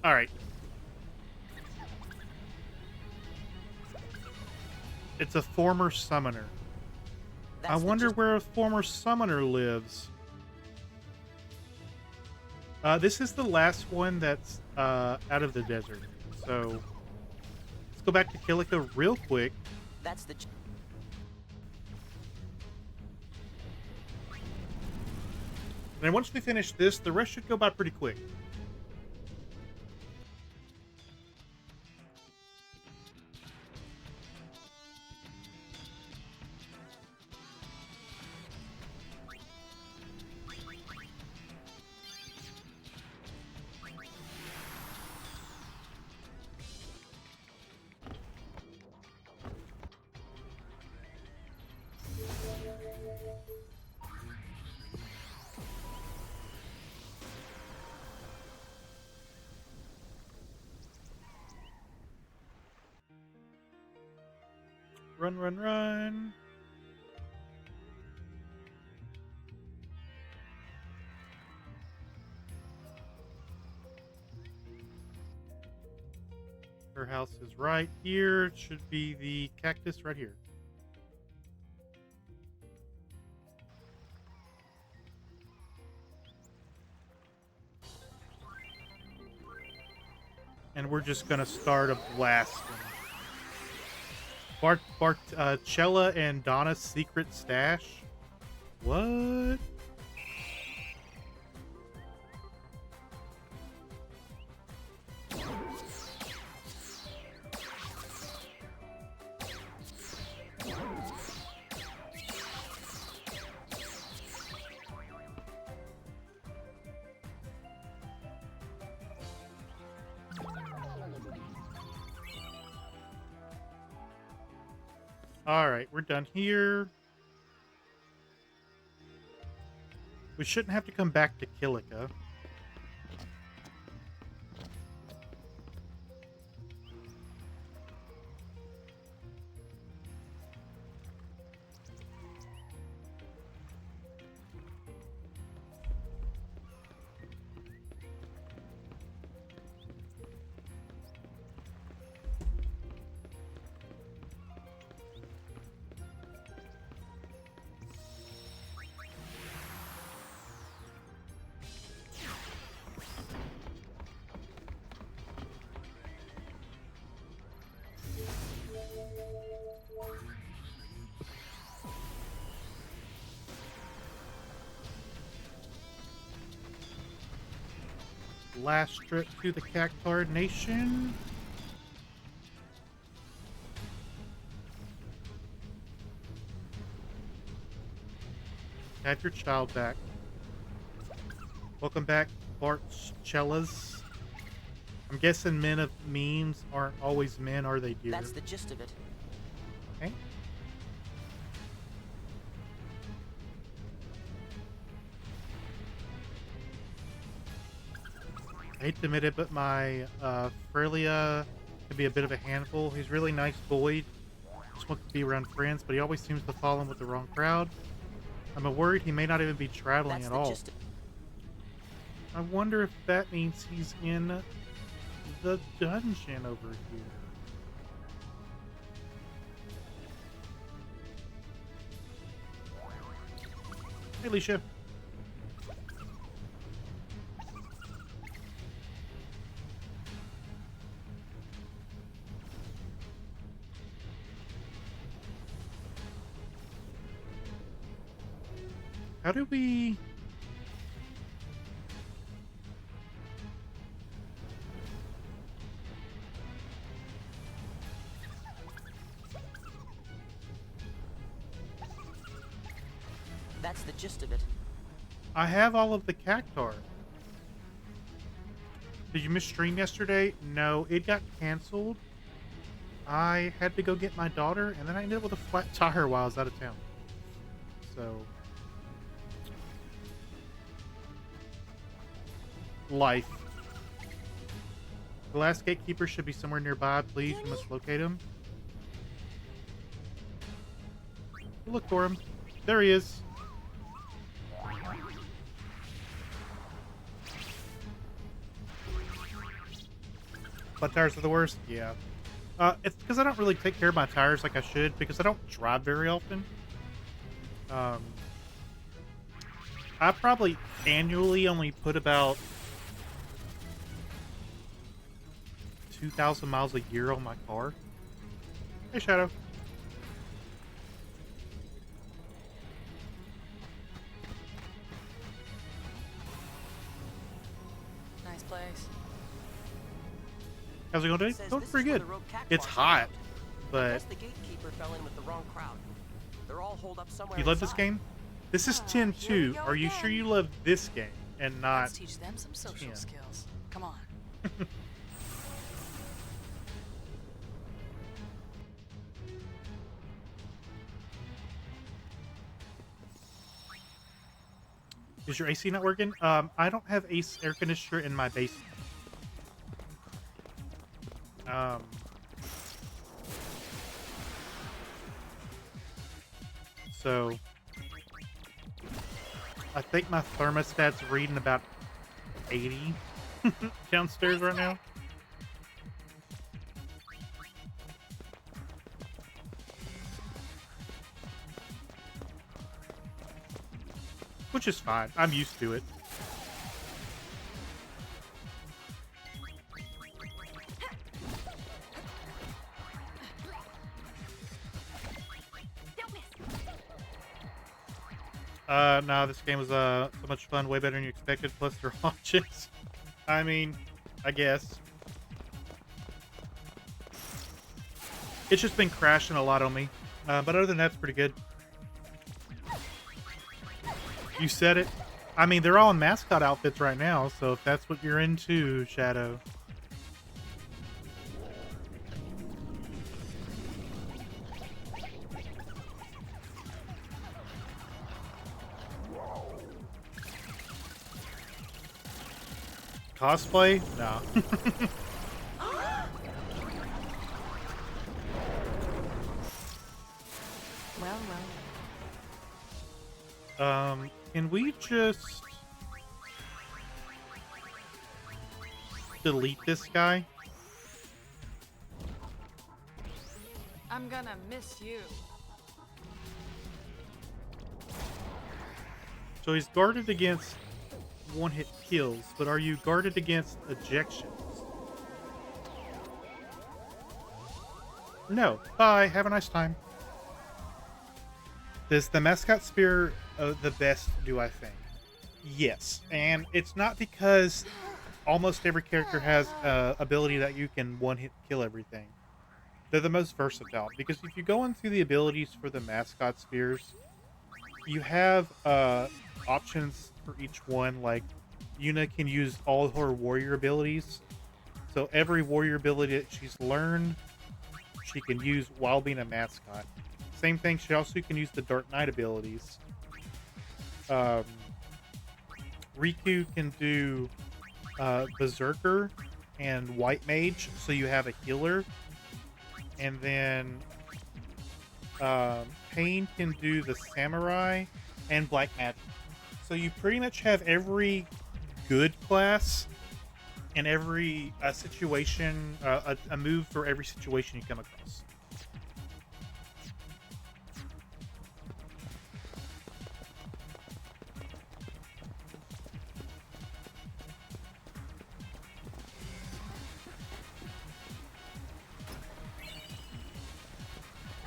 All right. It's a former summoner. I wonder where a former summoner lives. This is the last one that's out of the desert. So let's go back to Kilika real quick. That's the... And then once we finish this, the rest should go by pretty quick. Run, run, run. Her house is right here. It should be the cactus right here. And we're just gonna start a blast. Chella and Donna's secret stash? What? Alright, we're done here. We shouldn't have to come back to Kilika. Last trip to the Cactar Nation. Have your child back. Welcome back, Cellas. I'm guessing men of memes aren't always men, are they, dear? That's the gist of it. Okay. I hate to admit it, but my Frelia can be a bit of a handful. He's a really nice boy. Just wants to be around friends, but he always seems to fall in with the wrong crowd. I'm worried he may not even be traveling at all. I wonder if that means he's in the dungeon over here. Hey, Alicia. How do we... That's the gist of it. I have all of the Cactar. Did you miss stream yesterday? No, it got canceled. I had to go get my daughter, and then I ended up with a flat tire while I was out of town. So... life. The last gatekeeper should be somewhere nearby. Please, we must locate him. Look for him. There he is. Flat tires are the worst? Yeah. It's because I don't really take care of my tires like I should, because I don't drive very often. I probably annually only put about 2,000 miles a year on my car. Hey, Shadow. Nice place. How's it going today? Going pretty good. It's hot, but... the gatekeeper fell in with the wrong crowd. They're all holed up somewhere. You love this game? This is 10-2. Are you sure you love this game and not... Let's teach them some social 10? skills. Come on. Is your AC not working? I don't have air conditioner in my basement. So I think my thermostat's reading about 80 downstairs right now. Which is fine. I'm used to it. No, this game was so much fun, way better than you expected, plus they're all chicks. I mean, I guess. It's just been crashing a lot on me. But other than that, it's pretty good. You said it. I mean, they're all in mascot outfits right now, so if that's what you're into, Shadow. Cosplay? No. Well. Can we just delete this guy? I'm gonna miss you. So he's guarded against one-hit kills, but are you guarded against ejections? No. Bye. Have a nice time. Is the mascot spear the best, do I think? Yes. And it's not because almost every character has ability that you can one-hit kill everything. They're the most versatile, because if you go into the abilities for the mascot spears, you have options for each one. Like, Yuna can use all her warrior abilities. So every warrior ability that she's learned, she can use while being a mascot. Same thing, she also can use the Dark Knight abilities. Riku can do Berserker and White Mage, so you have a healer. And then Pain can do the Samurai and Black Magic. So you pretty much have every good class and every situation, a move for every situation you come across.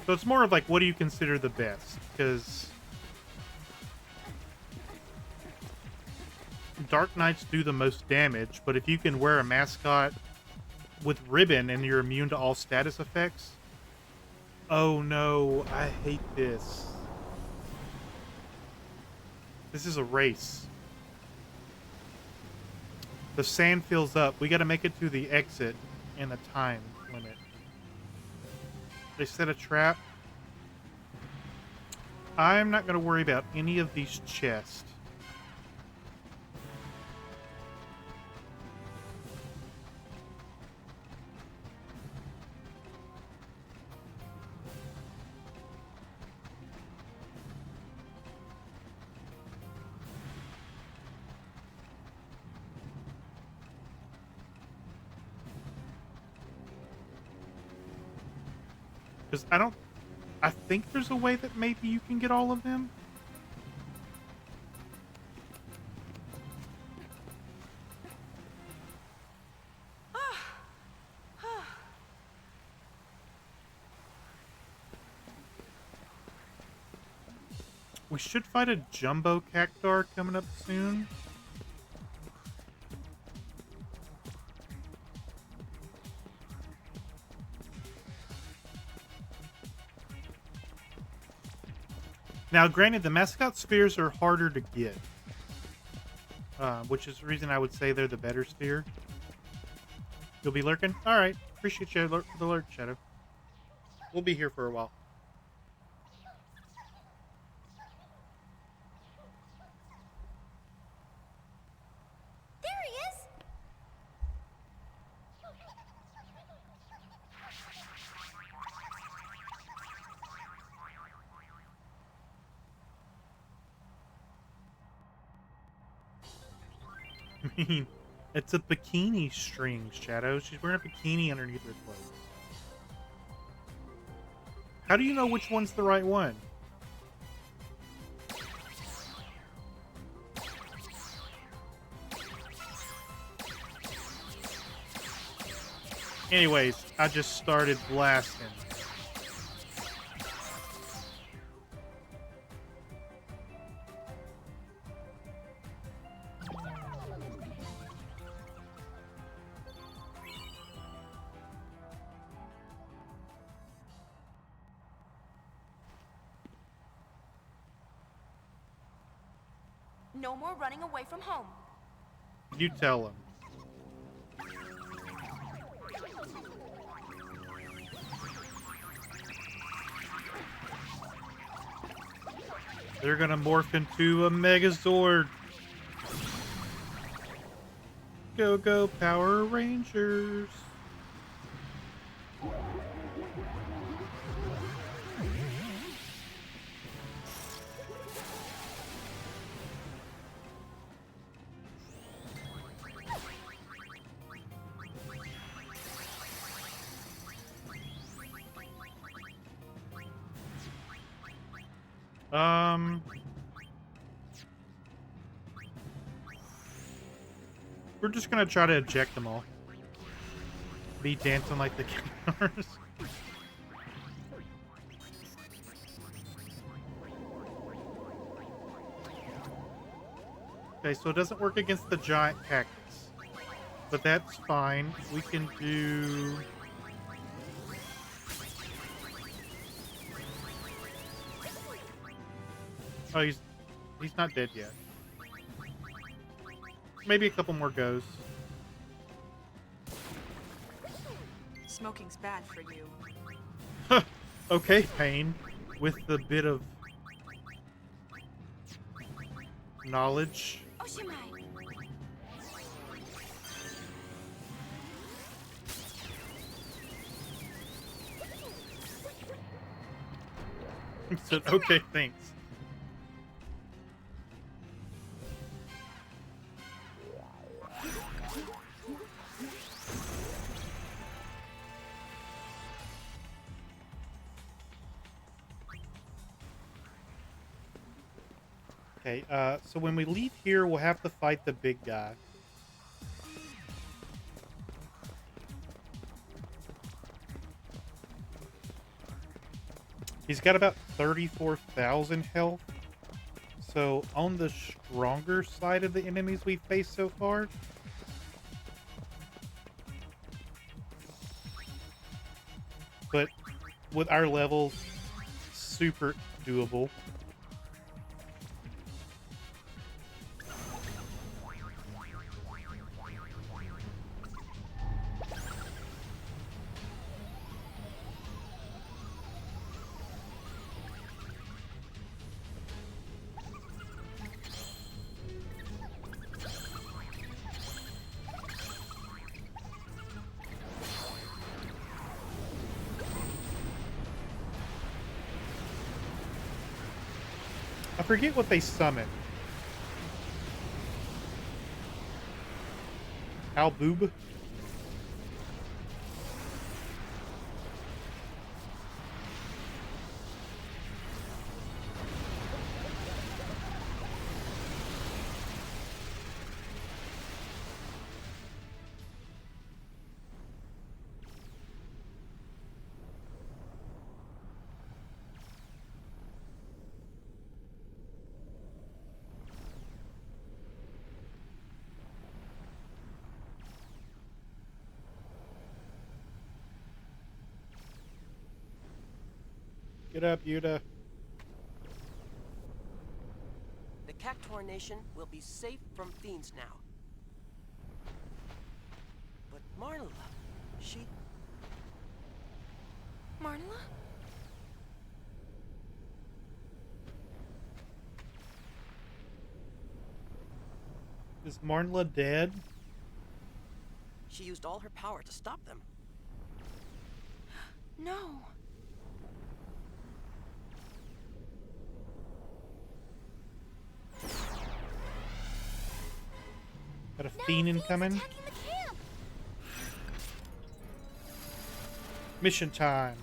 So it's more of like, what do you consider the best? Because Dark Knights do the most damage, but if you can wear a mascot with ribbon and you're immune to all status effects... Oh no, I hate this. This is a race. The sand fills up. We gotta make it to the exit in the time limit. They set a trap. I'm not going to worry about any of these chests. Because I think there's a way that maybe you can get all of them. We should fight a jumbo cactar coming up soon. Now, granted, the mascot spears are harder to get, which is the reason I would say they're the better spear. You'll be lurking? All right. Appreciate you for the lurk, Shadow. We'll be here for a while. I mean, it's a bikini string, Shadow. She's wearing a bikini underneath her clothes. How do you know which one's the right one? Anyways, I just started blasting. No more running away from home. You tell him. They're gonna morph into a Megazord. Go, go, Power Rangers. We're just gonna try to eject them all. Be dancing like the killers. Okay, so it doesn't work against the giant cactus. But that's fine. We can do... Oh, he's not dead yet. Maybe a couple more goes. Smoking's bad for you. Okay, Pain. With the bit of knowledge. Oshimai. He said, okay, thanks. Okay, so when we leave here, we'll have to fight the big guy. He's got about 34,000 health. So, on the stronger side of the enemies we've faced so far. But with our levels, super doable. I forget what they summon. Alboob? Get up, Yuta. The Cactuar Nation will be safe from fiends now. But Marla, she... Marla? Is Marnla dead? She used all her power to stop them. No. Got a fiend incoming. Mission time.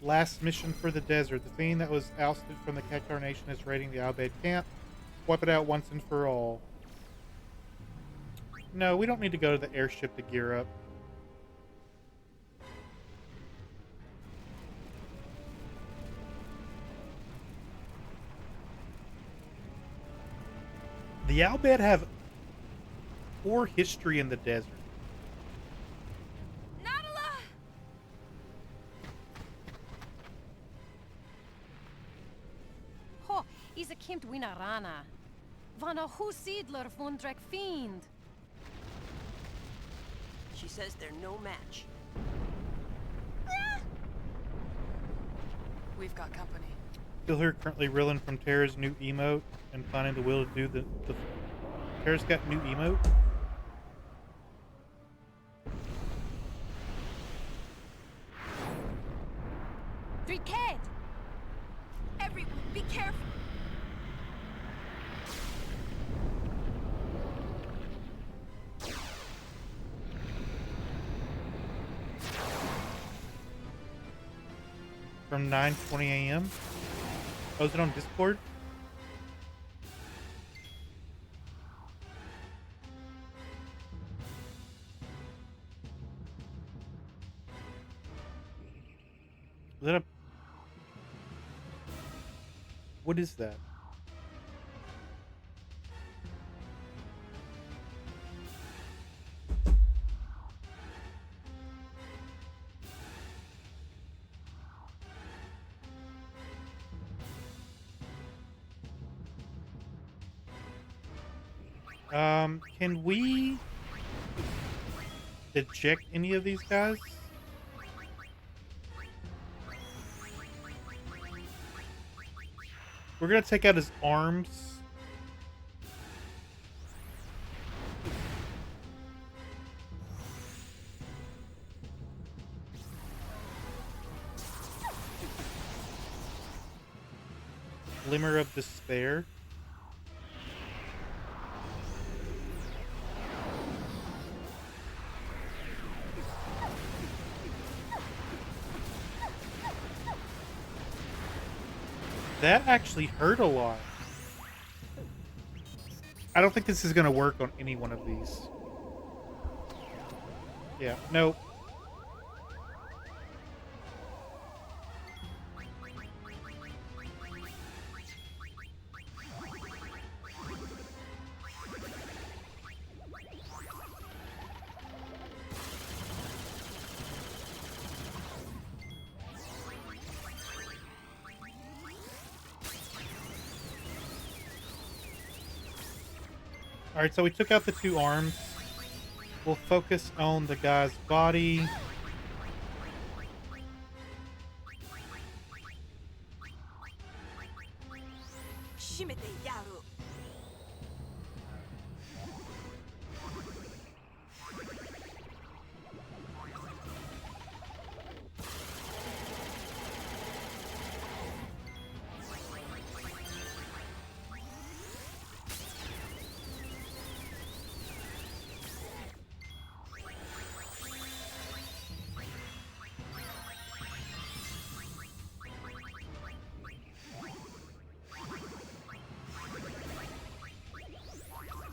Last mission for the desert. The fiend that was ousted from the Cactar Nation is raiding the Albed camp. Wipe it out once and for all. No, we don't need to go to the airship to gear up. The Albed have poor history in the desert. Ho, is a kimt winarana. Vana husidler vundrek fiend. She says they're no match. We've got company. Still here currently reeling from Tara's new emote and finding the will to do the Tara's got new emote? Driket! Everyone, be careful. From 9:20 a.m. Oh, is it on Discord? Is that a... What is that? Can we eject any of these guys? We're gonna take out his arms. Glimmer of Despair. That actually hurt a lot. I don't think this is going to work on any one of these. Yeah, nope. Alright, so we took out the two arms. We'll focus on the guy's body.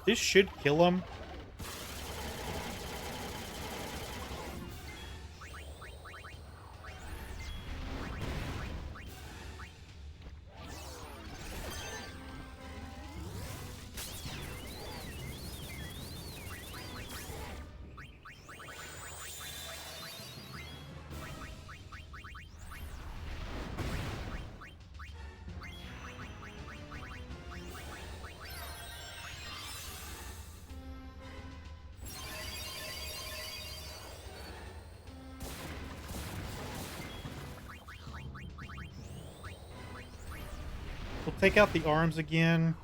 This should kill him. We'll take out the arms again.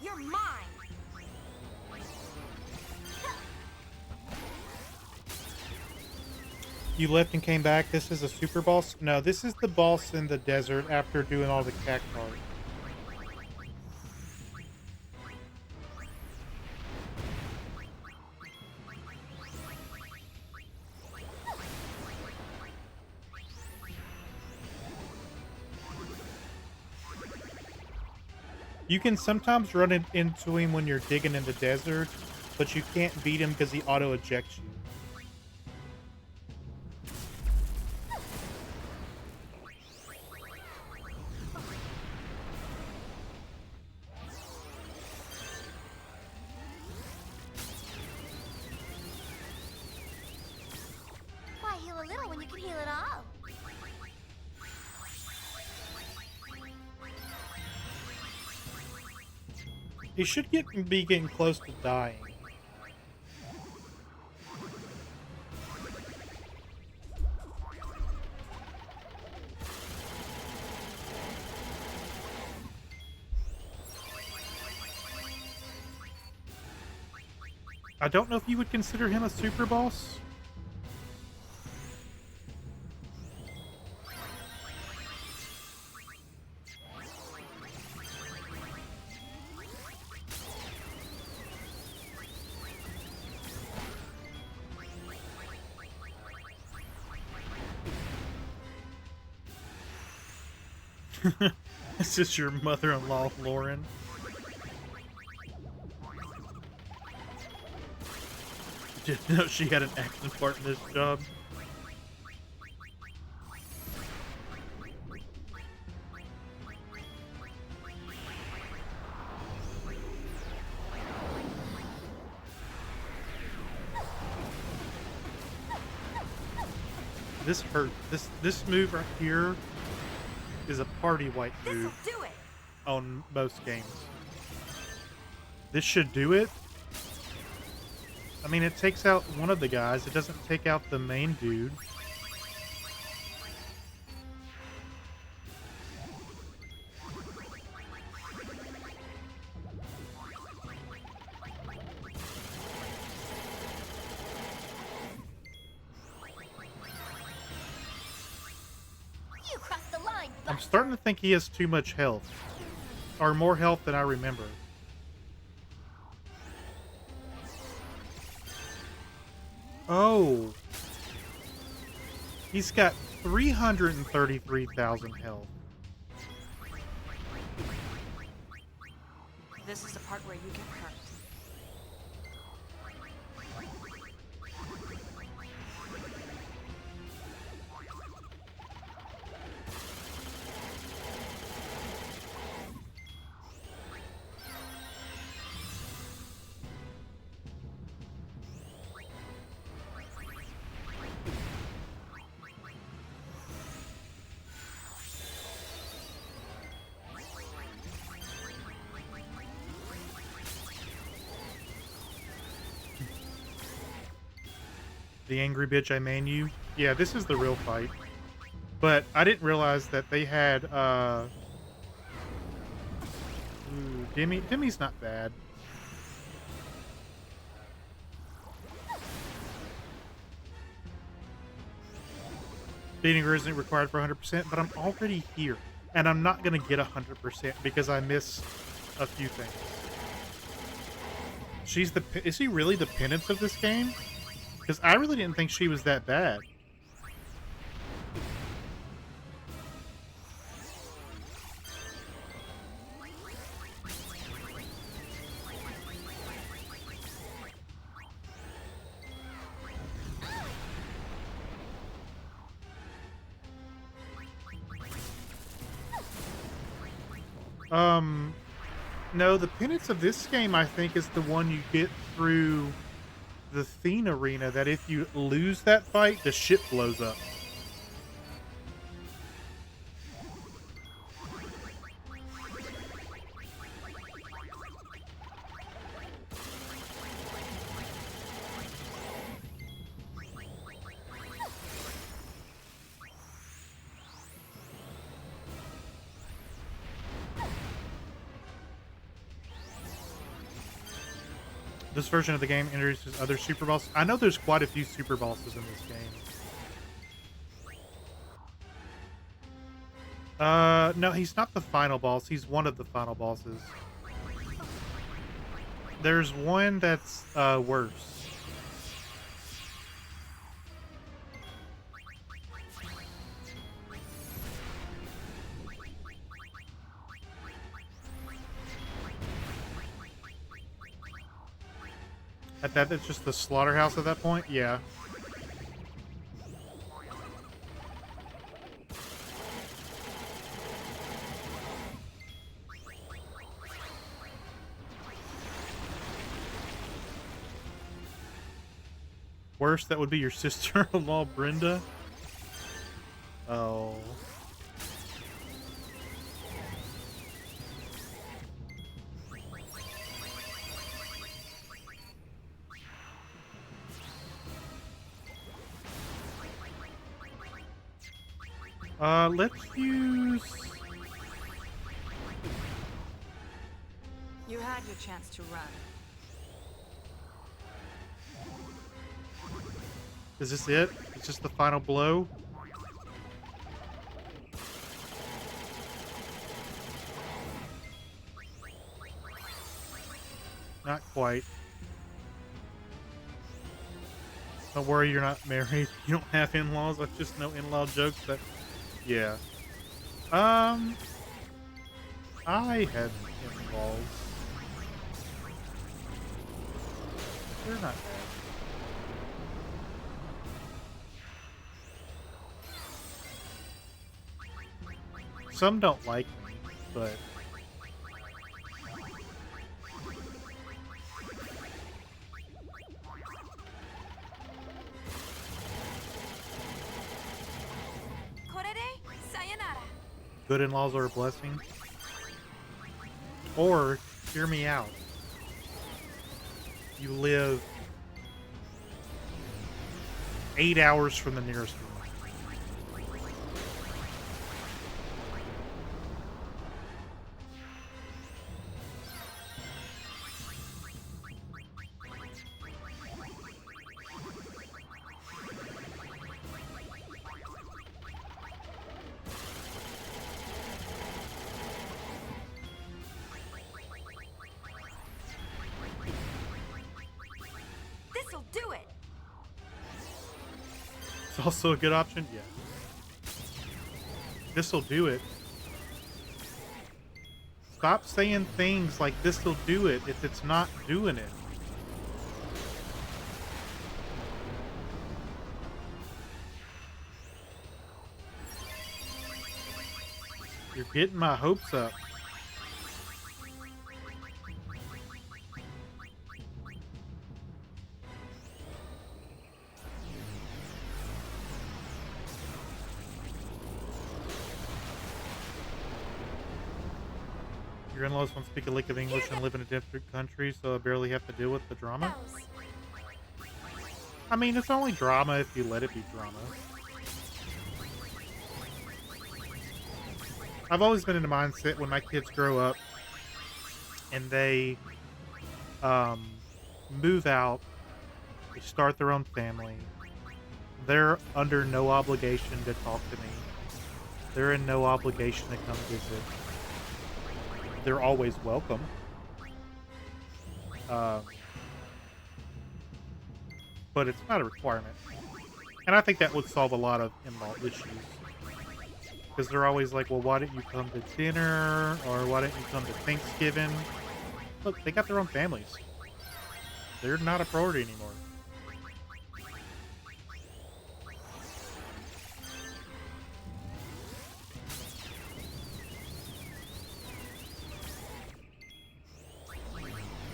You're mine. You left and came back. This is a super boss? No, this is the boss in the desert after doing all the cacti. You can sometimes run into him when you're digging in the desert, but you can't beat him because he auto ejects you. Why heal a little when you can heal it all? He should be getting close to dying. I don't know if you would consider him a super boss. This is your mother-in-law, Lauren. Didn't know she had an acting part in this job. This hurt. This move right here is a party wipe move on most games. This should do it. I mean, it takes out one of the guys. It doesn't take out the main dude. You crossed the line. I'm starting to think he has too much health. Or more health than I remember. Oh. He's got 333,000 health. This is the part where you get hurt. The angry bitch I man you. Yeah, this is the real fight. But I didn't realize that they had, Demi's not bad. Beating her isn't required for 100%, but I'm already here. And I'm not going to get 100% because I miss a few things. Is she really the penance of this game? Because I really didn't think she was that bad. No, the penance of this game, I think, is the one you get through the Thene arena, that if you lose that fight, the ship blows up. This version of the game introduces other super bosses. I know there's quite a few super bosses in this game. No, he's not the final boss. He's one of the final bosses. There's one that's worse. At that, it's just the slaughterhouse at that point? Yeah. Worse, that would be your sister-in-law, Brenda. Oh. Let's use... You had your chance to run. Is this it? Is this the final blow? Not quite. Don't worry, you're not married. You don't have in-laws. I just know in-law jokes, but yeah. I have in-laws. They're not bad. Some don't like me, but good in-laws are a blessing. Or, hear me out. You live 8 hours from the nearest one. This'll do it. It's also a good option, yeah. This'll do it. Stop saying things like this'll do it if it's not doing it. You're getting my hopes up. Your in-laws don't speak a lick of English and live in a different country, so I barely have to deal with the drama. I mean, it's only drama if you let it be drama. I've always been in the mindset when my kids grow up and they move out, they start their own family, they're under no obligation to talk to me. They're in no obligation to come visit. They're always welcome. But it's not a requirement. And I think that would solve a lot of in-law issues. Because they're always like, well, why didn't you come to dinner? Or why didn't you come to Thanksgiving? Look, they got their own families. They're not a priority anymore.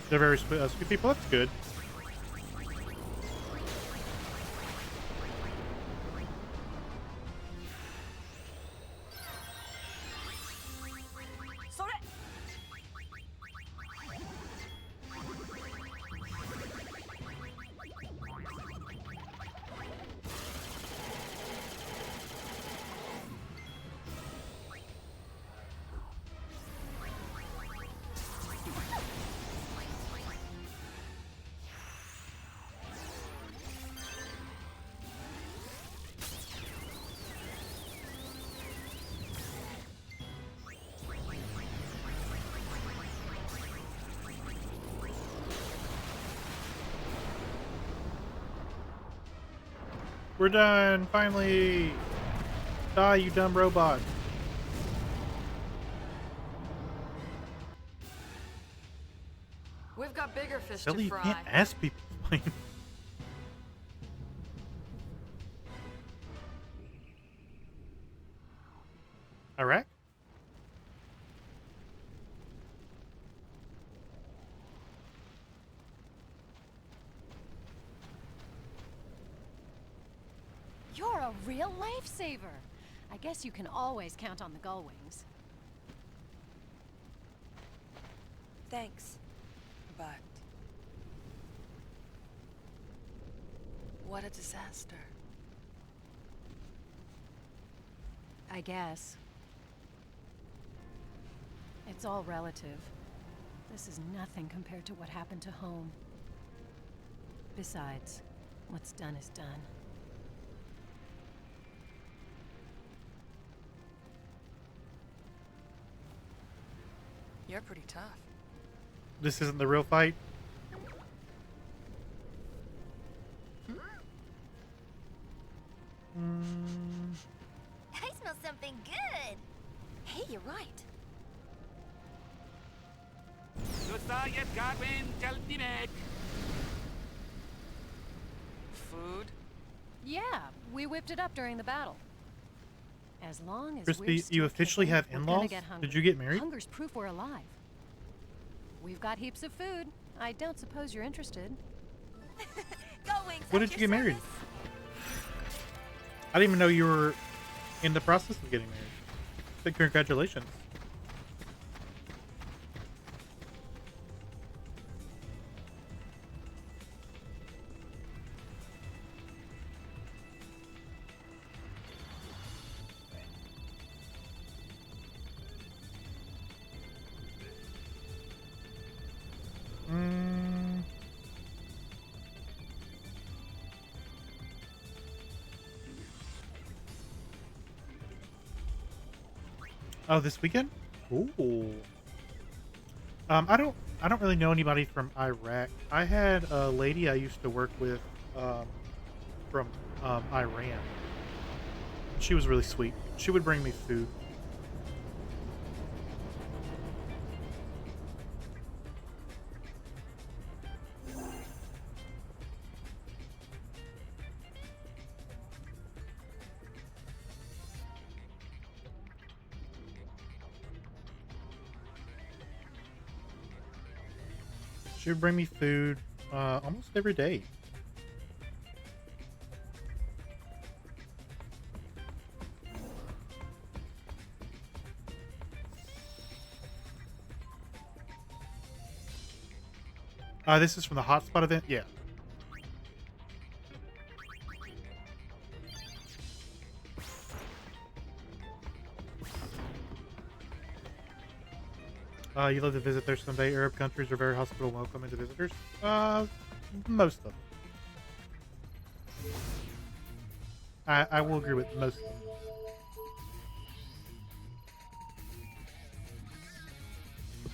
They're very sweet people. That's good. We're done, finally! Die, you dumb robot. We've got bigger fish Silly, to you fry. can't ask people plane. Iraq? You're a real lifesaver. I guess you can always count on the gull wings. Thanks. But... what a disaster. I guess. It's all relative. This is nothing compared to what happened to home. Besides, what's done is done. You're pretty tough. This isn't the real fight? I smell something good. Hey, you're right. Food? Yeah, we whipped it up during the battle. As long as we're Krispy, still you officially kicking, have we're gonna in-laws? get hungry. Did you get married? Hunger's proof we're alive. We've got heaps of food. I don't suppose you're interested. When did you get married? I didn't even know you were in the process of getting married. Big congratulations. Oh, this weekend? Ooh. I don't really know anybody from Iraq. I had a lady I used to work with from Iran. She was really sweet. She would bring me food. She would bring me food almost every day. This is from the hotspot event? Yeah. You'd love to visit there someday. Arab countries are very hospitable, welcoming to visitors. Most of them. I will agree with most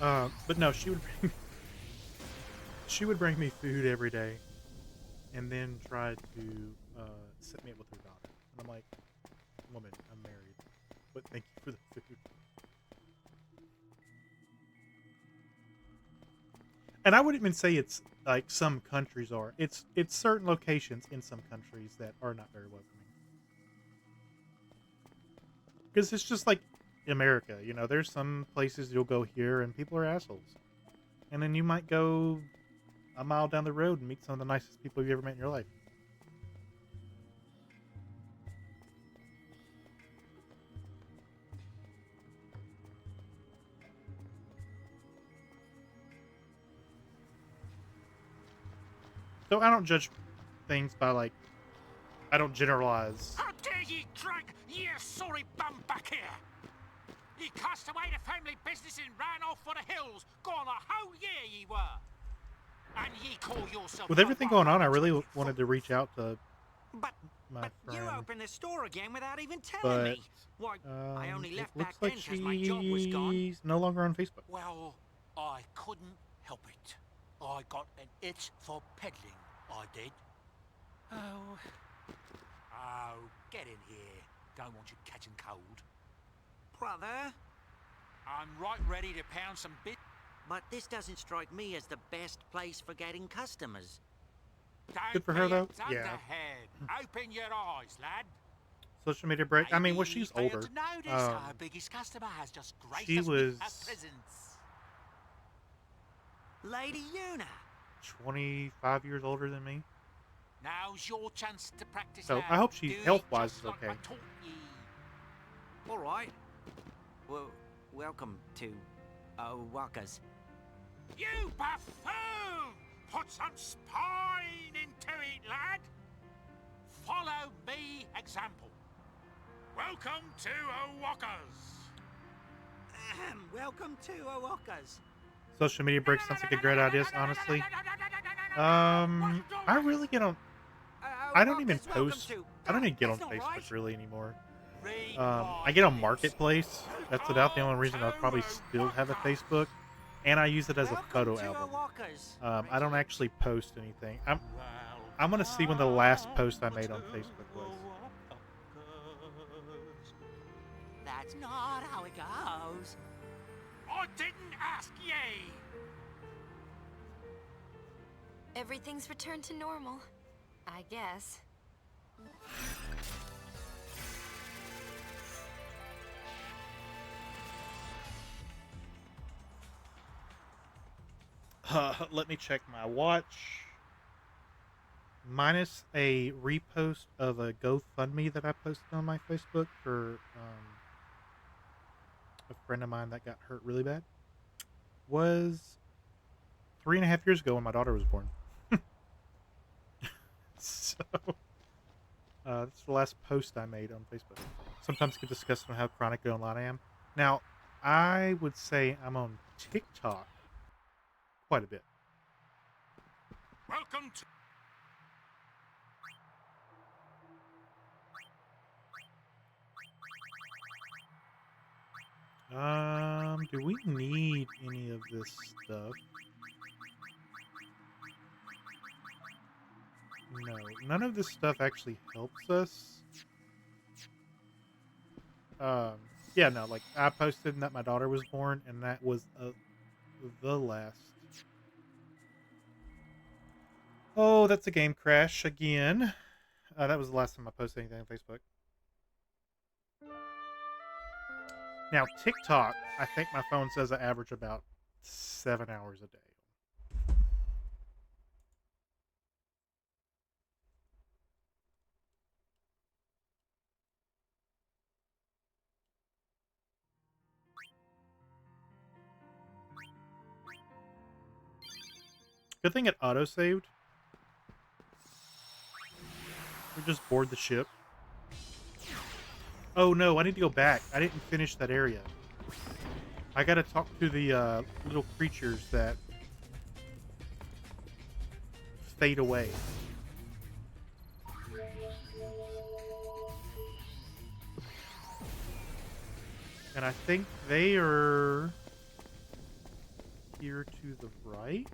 of them. But no, she would bring me food every day, and then try to set me up with her daughter. And I'm like, woman, I'm married, but thank you for the food. And I wouldn't even say it's like some countries are. It's certain locations in some countries that are not very welcoming. Because it's just like in America, you know, there's some places you'll go here and people are assholes. And then you might go a mile down the road and meet some of the nicest people you've ever met in your life. So I don't judge things by like, I don't generalize. How dare ye drag ye sorry bum back here? Ye cast away the family business and ran off for the hills, gone a whole year ye were. And ye call yourself... With everything going on, I really wanted to reach out to but my friend. You opened the store again without even telling me. Why, I only left it looks back like then because my job was gone. she's no longer on Facebook. Well, I couldn't help it. I got an itch for peddling, I did. Oh, get in here. Don't want you catching cold. Brother? I'm right ready to pound some bit. But this doesn't strike me as the best place for getting customers. Good for her, though. Don't be a Yeah. dunderhead. Open your eyes, lad. Social media break. I mean, well, Maybe she's failed older. to notice our biggest customer has just graced She us with her was presence. Lady Una. 25 years older than me. Now's your chance to practice. So lad. I hope she Do it health-wise just is like okay. I taught ye. All right. Well, welcome to Walker's. You buffoon! Put some spine into it, lad. Follow me example. Welcome to Walker's. Welcome to Walker's. Social media break sounds like a great idea, honestly. I really get on. I don't even post. I don't even get on Facebook really anymore. I get on Marketplace. That's about the only reason I'll probably still have a Facebook, and I use it as a photo album. I don't actually post anything. I'm gonna see when the last post I made on Facebook was. That's not how it goes. I didn't ask ye. Everything's returned to normal, I guess. Let me check my watch. Minus a repost of a GoFundMe that I posted on my Facebook for a friend of mine that got hurt really bad. Was 3.5 years ago when my daughter was born. So, that's the last post I made on Facebook. Sometimes get discussed on how chronically online I am. Now, I would say I'm on TikTok quite a bit. Welcome to. Do we need any of this stuff? No, none of this stuff actually helps us. Yeah, no, like, I posted that my daughter was born, and that was the last. Oh, that's a game crash again. That was the last time I posted anything on Facebook. Now, TikTok, I think my phone says I average about 7 hours a day. Good thing it auto-saved. We just board the ship. Oh no, I need to go back. I didn't finish that area. I gotta talk to the little creatures that fade away. And I think they are here to the right.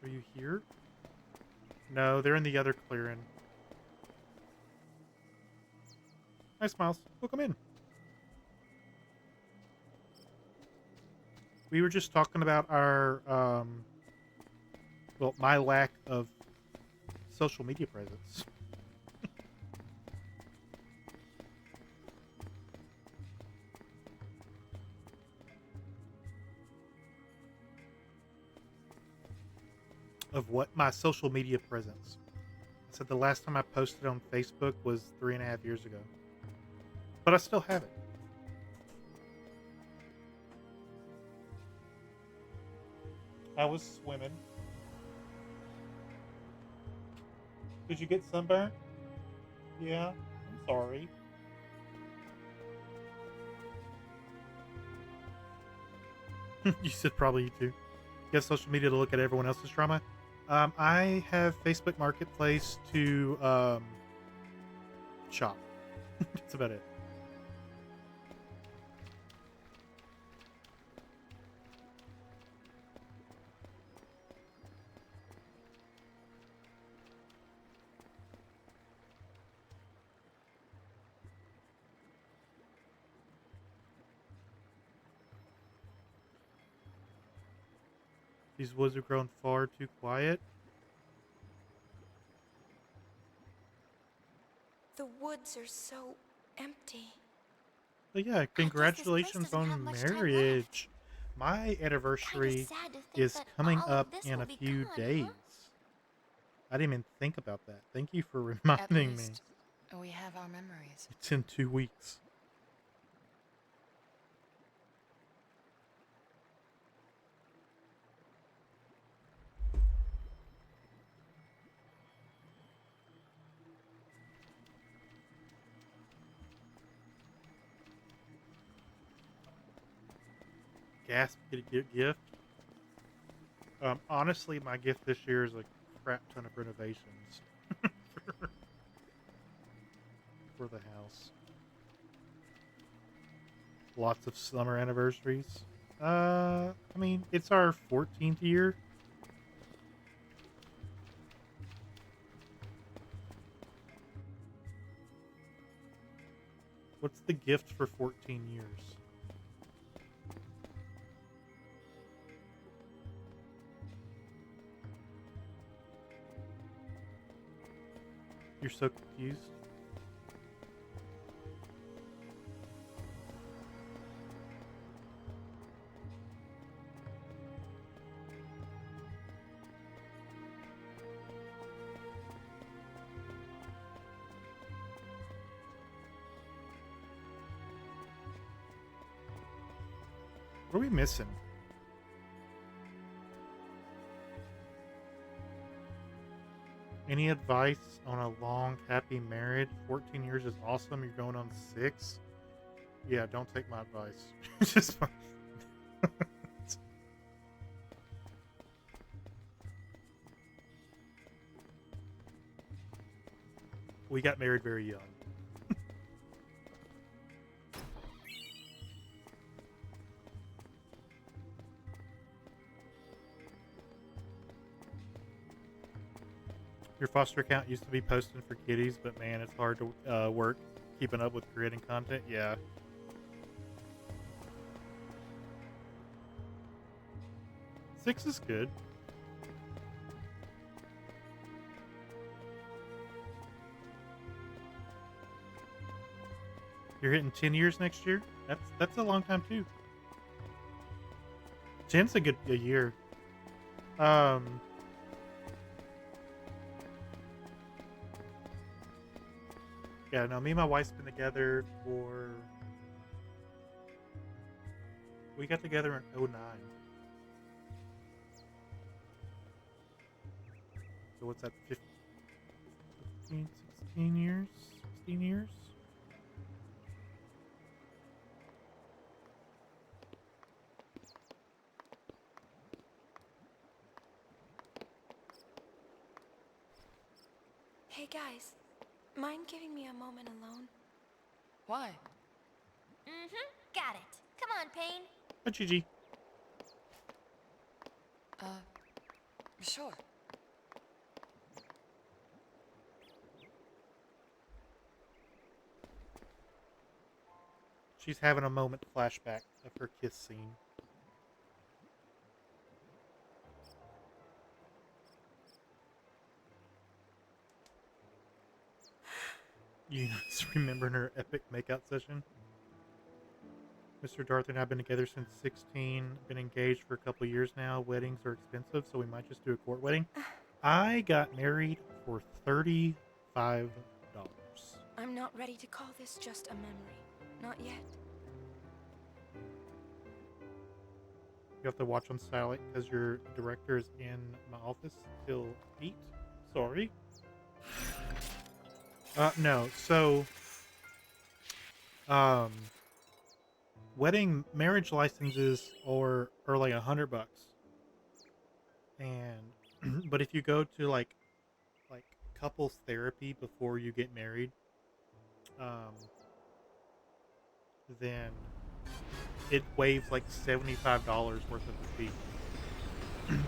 Are you here? No, they're in the other clearing. Hi, Smiles. Welcome in. We were just talking about our, well, my lack of social media presence. Of what? My social media presence. I said the last time I posted on Facebook was 3.5 years ago. But I still have it. I was swimming. Did you get sunburned? Yeah, I'm sorry. You said probably you too. You have social media to look at everyone else's drama. I have Facebook Marketplace to shop. That's about it. These woods have grown far too quiet. The woods are so empty. But yeah, congratulations doesn't have on much time marriage. My anniversary sad to think is that coming all of up this in will a be few gone, days. huh? I didn't even think about that. Thank you for At reminding me. least we have our memories. It's in 2 weeks. Gasp, get a gift. Honestly, my gift this year is a crap ton of renovations for the house. Lots of summer anniversaries. I mean, it's our 14th year. What's the gift for 14 years? You're so confused. What are we missing? Any advice on a long, happy marriage? 14 years is awesome. You're going on 6. Yeah, don't take my advice. It's just fine. We got married very young. Your foster account used to be posting for kitties, but man, it's hard to work keeping up with creating content. Yeah. Six is good. You're hitting 10 years next year? That's a long time too. 10's a year. Yeah, no, me and my wife's been together for... We got together in 09. So what's that, 15, 16 years? 16 years? Hey guys, mind giving me a moment alone? Why? Mm-hmm. Got it. Come on, Payne. Hi, Gigi. Sure. She's having a moment flashback of her kiss scene. You just remembering her epic makeout session? Mr. Darth and I have been together since 16. Been engaged for a couple years now. Weddings are expensive, so we might just do a court wedding. I got married for $35. I'm not ready to call this just a memory. Not yet. You have to watch on silent because your director is in my office till 8. Sorry. No. So, wedding marriage licenses are like $100, and but if you go to like couples therapy before you get married, then it waives like $75 worth of the fee.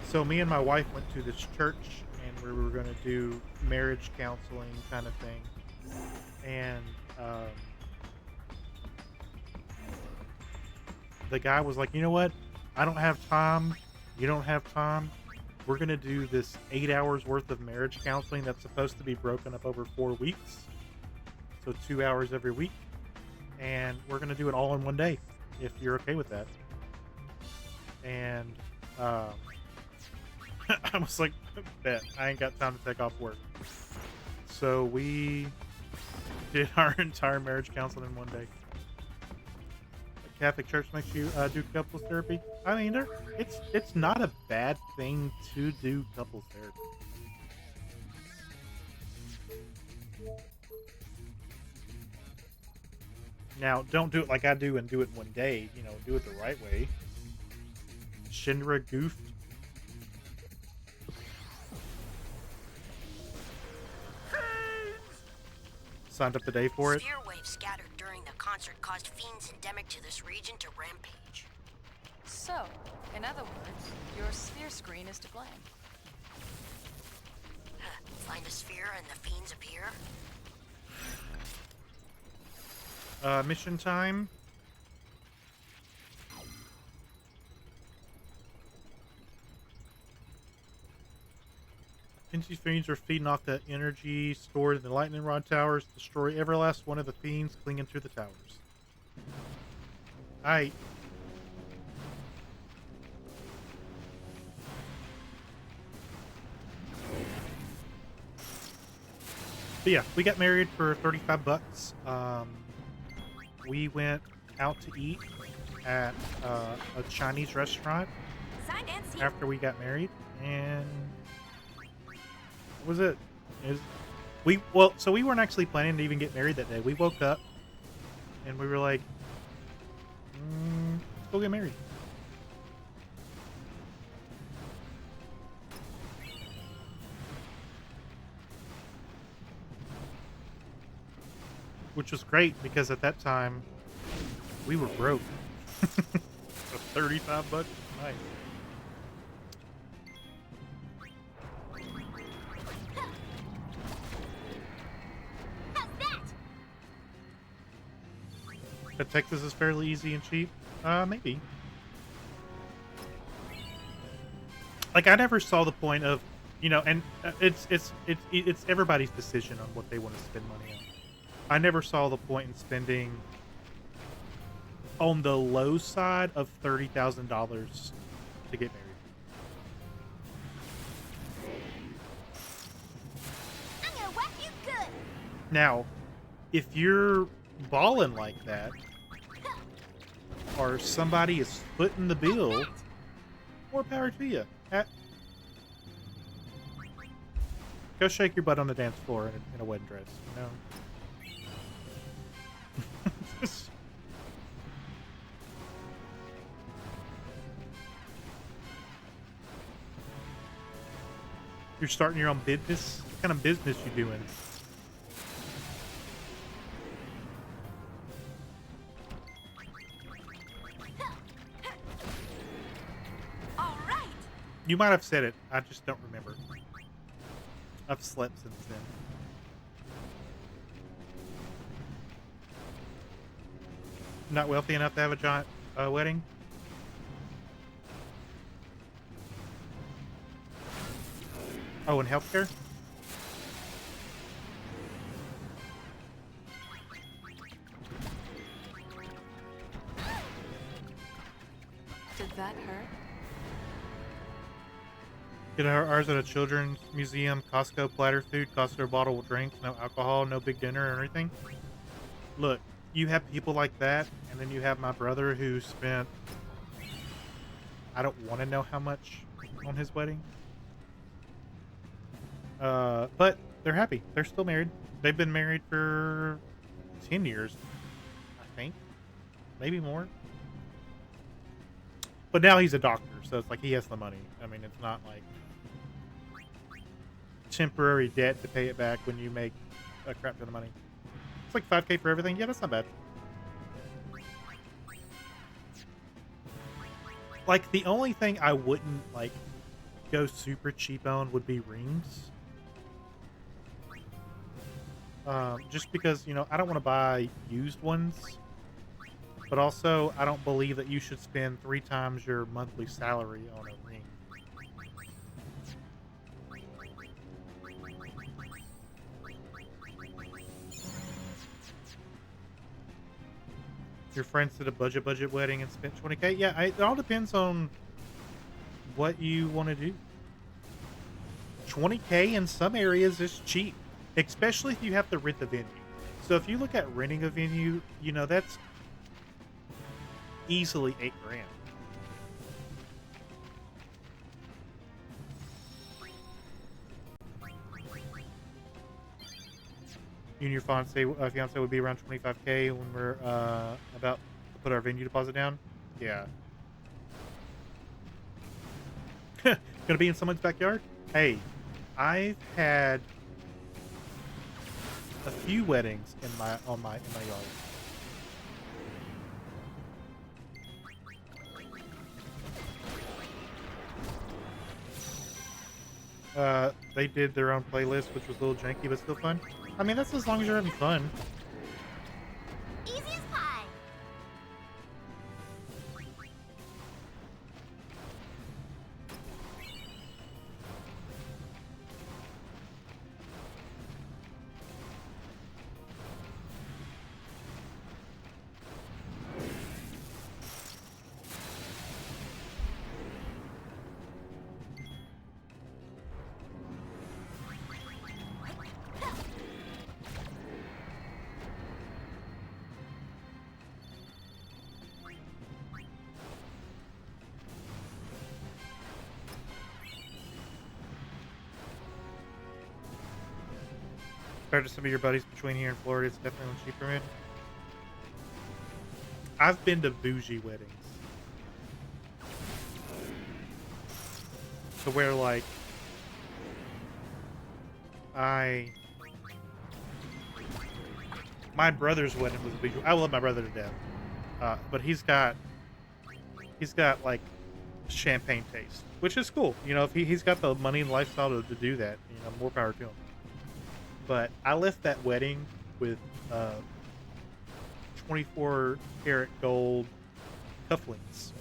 So me and my wife went to this church and we were going to do marriage counseling kind of thing, and the guy was like, you know what, I don't have time you don't have time, we're going to do this 8 hours worth of marriage counseling that's supposed to be broken up over 4 weeks. So 2 hours every week. And we're going to do it all in one day, if you're okay with that. And I was like, bet, I ain't got time to take off work. So we did our entire marriage counseling in one day. The Catholic Church makes you do couples therapy. I mean, it's not a bad thing to do couples therapy. Now, don't do it like I do and do it in one day. You know, do it the right way. Shinra goofed. Signed up today for it. Sphere waves scattered during the concert caused fiends endemic to this region to rampage. So, in other words, your sphere screen is to blame. Find a sphere and the fiends appear? Mission time. Fiend's fiends are feeding off the energy stored in the lightning rod towers. Destroy every last one of the fiends clinging to the towers. Aight. But yeah, we got married for $35. We went out to eat at a Chinese restaurant after we got married, and what was it? So we weren't actually planning to even get married that day. We woke up and we were like, let's go get married. Which was great because at that time we were broke. So $35 is nice. But Texas is fairly easy and cheap. Maybe. Like I never saw the point of, you know, and it's everybody's decision on what they want to spend money on. I never saw the point in spending on the low side of $30,000 to get married. I'm gonna whack you good. Now, if you're balling like that, or somebody is footing the bill, more power to you. Go shake your butt on the dance floor in a wedding dress, you know? You're starting your own business? What kind of business you doing? All right. You might have said it. I just don't remember. I've slept since then. Not wealthy enough to have a giant wedding? Oh, and healthcare? Did that hurt? Get ours at a children's museum, Costco platter food, Costco bottle of drinks, no alcohol, no big dinner or anything. Look, you have people like that, and then you have my brother who spent, I don't want to know how much on his wedding. But they're happy. They're still married. They've been married for 10 years, I think. Maybe more. But now he's a doctor, so it's like he has the money. I mean, it's not like temporary debt to pay it back when you make a crap ton of money. It's like $5K for everything. Yeah, that's not bad. Like, the only thing I wouldn't, like, go super cheap on would be rings. Just because, you know, I don't want to buy used ones. But also, I don't believe that you should spend 3 times your monthly salary on a ring. Your friends did a budget wedding and spent 20K? Yeah, it all depends on what you want to do. 20K in some areas is cheap, especially if you have to rent the venue. So if you look at renting a venue, you know, that's easily 8 grand. You and your fiance would be around 25K when we're about to put our venue deposit down. Yeah. Gonna be in someone's backyard? Hey, I've had a few weddings in my yard. They did their own playlist, which was a little janky, but still fun. I mean, that's as long as you're having fun. Easy as pie. Compared to some of your buddies between here and Florida, it's definitely cheaper, man. I've been to bougie weddings. To where, like, my brother's wedding was a bougie. I love my brother to death. But he's got like champagne taste, which is cool. You know, if he's got the money and lifestyle to do that, you know, more power to him. But I left that wedding with 24 karat gold cufflinks.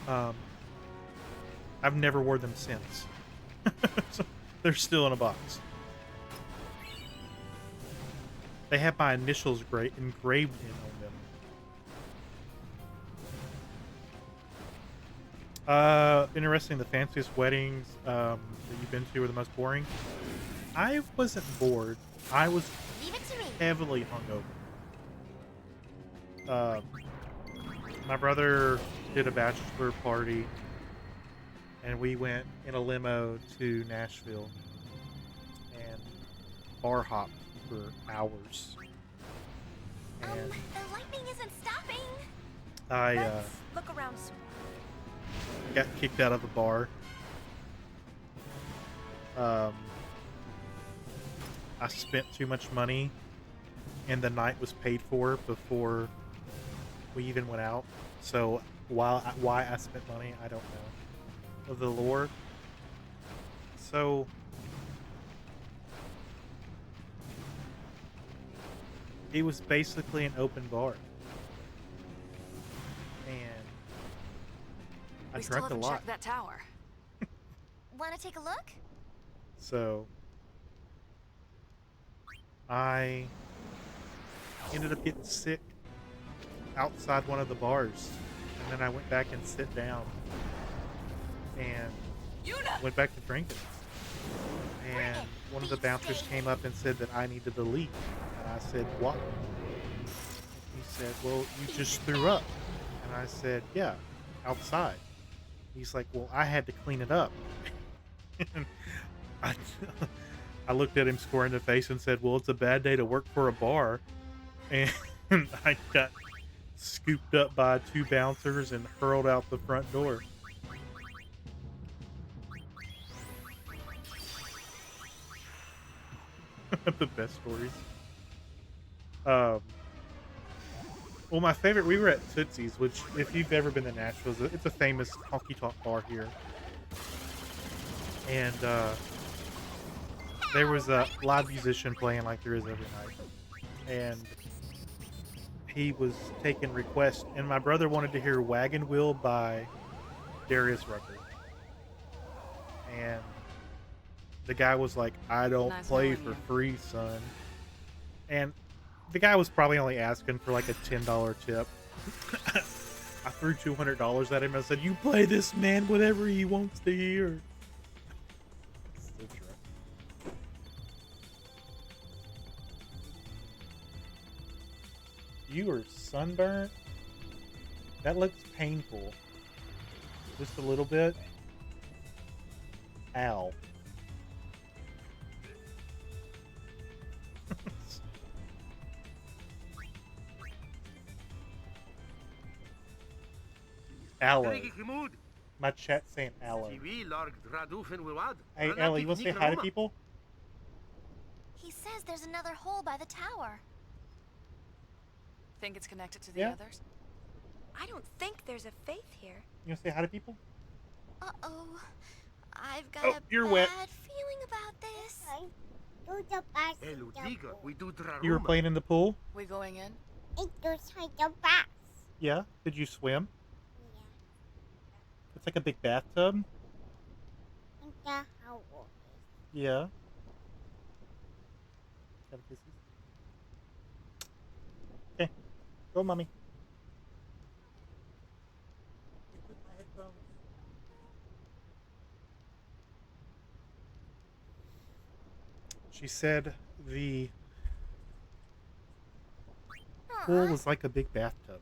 I've never worn them since. So they're still in a box. They have my initials engraved in on them. Interesting. The fanciest weddings that you've been to are the most boring. I wasn't bored. I was heavily hungover. My brother did a bachelor party, and we went in a limo to Nashville and bar hopped for hours. And the lightning isn't stopping. I Look around some more. got kicked out of the bar. I spent too much money, and the night was paid for before we even went out. So why I spent money, I don't know. Of the lore. So it was basically an open bar, and I We still drank a haven't lot. checked that tower. Want to take a look? So I ended up getting sick outside one of the bars, and then I went back and sit down and went back to drinking. And one of the bouncers came up and said that I needed to leave, and I said, "What?" He said, "Well, you just threw up." And I said, "Yeah, outside." He's like, "Well, I had to clean it up." And I looked at him square in the face and said, "Well, it's a bad day to work for a bar." And I got scooped up by 2 bouncers and hurled out the front door. The best stories. Well, my favorite, we were at Tootsie's, which, if you've ever been to Nashville, it's a famous honky-tonk bar here. And there was a live musician playing like there is every night. And he was taking requests, and my brother wanted to hear Wagon Wheel by Darius Rucker. And the guy was like, I don't Nice play knowing for you. free, son. And the guy was probably only asking for like a $10 tip. I threw $200 at him and said, you play this man whatever he wants to hear. So true. You are sunburnt? That looks painful. Just a little bit. Ow. Aloe. My chat's saying aloe. Hey, Ellie, you want to say hi to people? He says there's another hole by the tower. Think it's connected to the Yeah. others? I don't think there's a faith here. You want to say hi to people? Uh-oh. I've got Oh, a you're bad wet. feeling about this. You were playing in the pool? We going in? Yeah. Did you swim? It's like a big bathtub. Yeah. Have kisses. Okay. Go, mommy. She said the pool was like a big bathtub.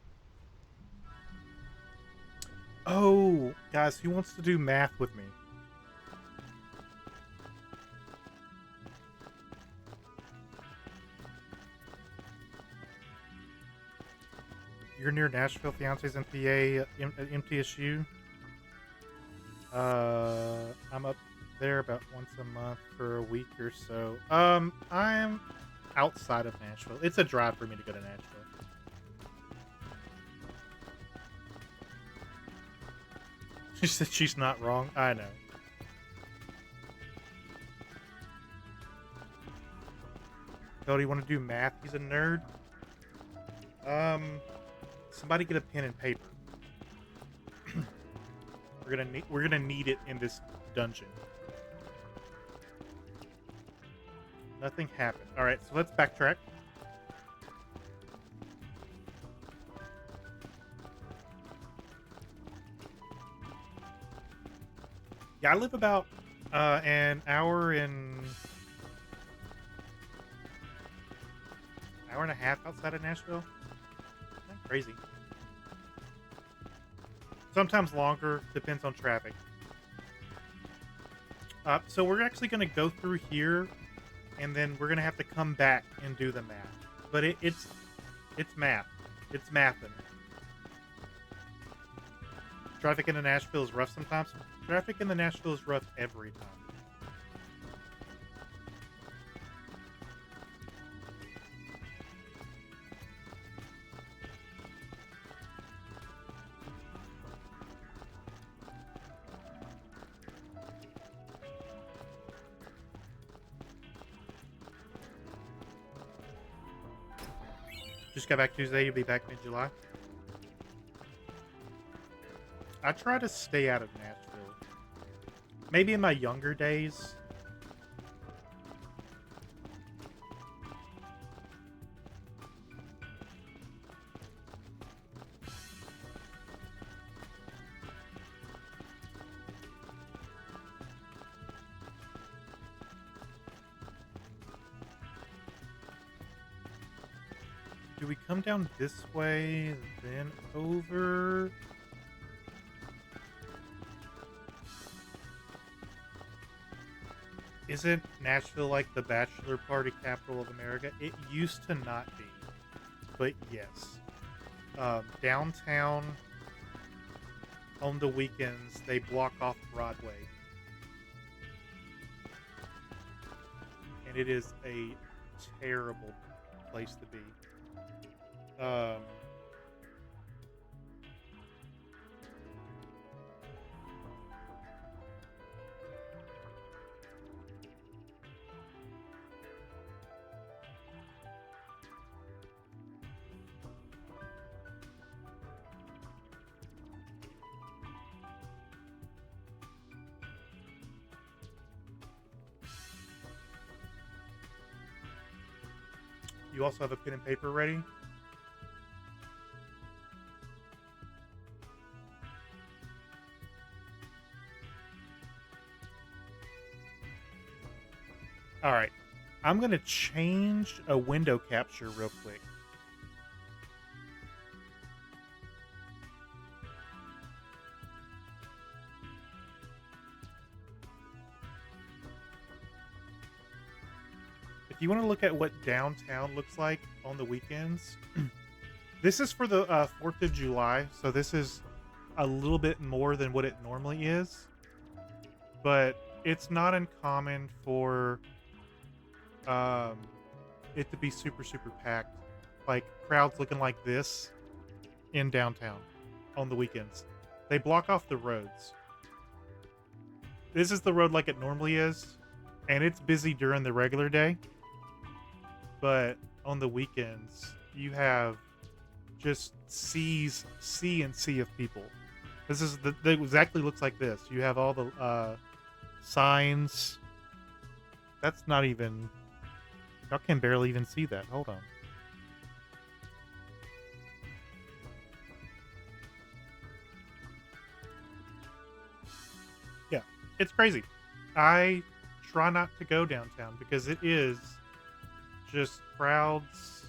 Oh, guys, who wants to do math with me? You're near Nashville, fiance's in PA at MTSU. I'm up there about once a month for a week or so. I'm outside of Nashville. It's a drive for me to go to Nashville. She said she's not wrong. I know. Cody, want to do math? He's a nerd. Somebody get a pen and paper. We're gonna need it in this dungeon. Nothing happened. All right, so let's backtrack. Yeah, I live about an hour and a half outside of Nashville. Not crazy. Sometimes longer, depends on traffic. So we're actually going to go through here, and then we're going to have to come back and do the math. But it's math. It's mathing. Traffic in Nashville is rough sometimes. Traffic in Nashville is rough every time. Just got back Tuesday. You'll be back mid-July. I try to stay out of Nashville. Maybe in my younger days. Do we come down this way, then over? Isn't Nashville like the bachelor party capital of America? It used to not be, but yes. Downtown on the weekends, they block off Broadway. And it is a terrible place to be. you also have a pen and paper ready. All right. I'm going to change a window capture real quick. If you want to look at what downtown looks like on the weekends, this is for the 4th of July, so this is a little bit more than what it normally is. But it's not uncommon for it to be super, super packed. Like, crowds looking like this in downtown on the weekends. They block off the roads. This is the road like it normally is, and it's busy during the regular day. But on the weekends, you have just sea of people. This is it exactly looks like this. You have all the signs. That's not even. Y'all can barely even see that. Hold on. Yeah, it's crazy. I try not to go downtown because it is just crowds,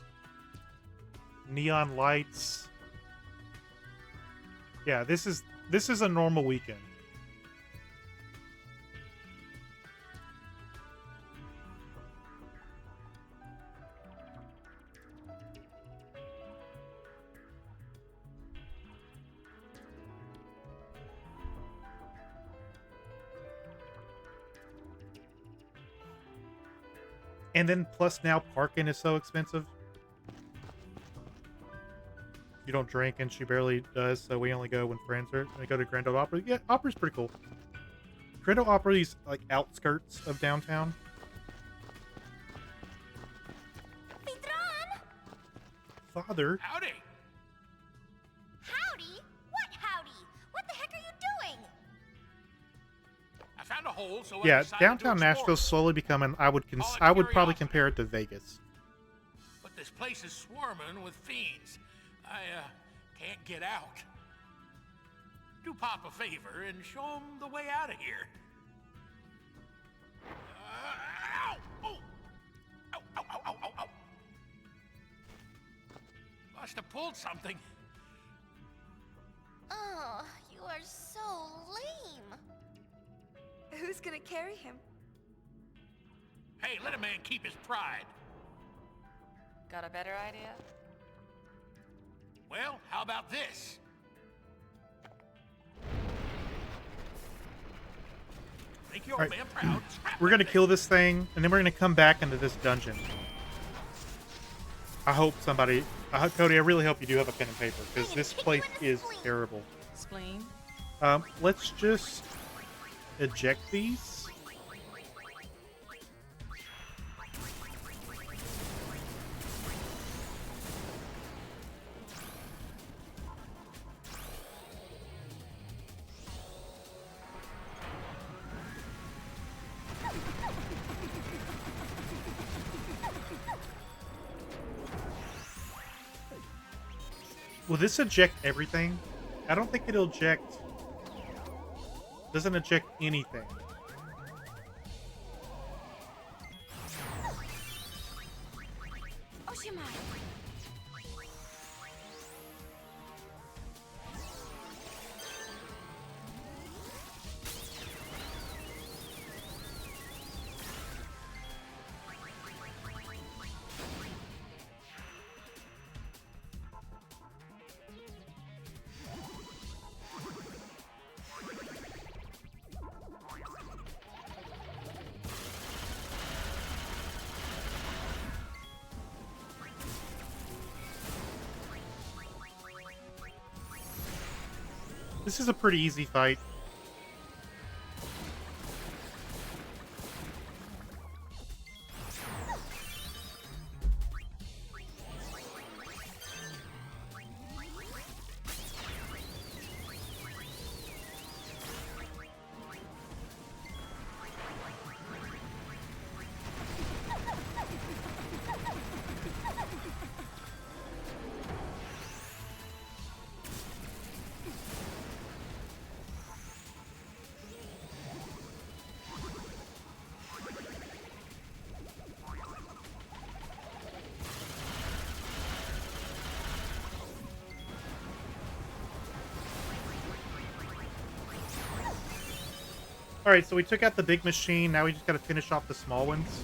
neon lights. Yeah, this is a normal weekend. And then plus now parking is so expensive. You don't drink, and she barely does, so we only go when friends are. We go to Grand Ole Opry. Yeah, Opry's pretty cool. Grand Ole Opry's like outskirts of downtown. Father. Howdy. Howdy? What howdy? What the heck are you doing? I found a hole, so Yeah, I decided downtown to explore. Nashville's slowly becoming. I would probably compare it to Vegas. But this place is swarming with fiends. I can't get out. Do Pop a favor and show him the way out of here. Ow! Oh! Ow, ow, ow, ow, ow, ow. Must have pulled something. Oh, you are so lame. Who's gonna carry him? Hey, let a man keep his pride. Got a better idea? Well, how about this? Make your All right. man proud. We're gonna kill this thing, and then we're gonna come back into this dungeon. I hope Cody, I really hope you do have a pen and paper, because this place is terrible. Spleen? Let's just eject these. Will this eject everything? I don't think it'll eject. Doesn't eject anything. Oshima! This is a pretty easy fight. All right, so we took out the big machine. Now we just got to finish off the small ones.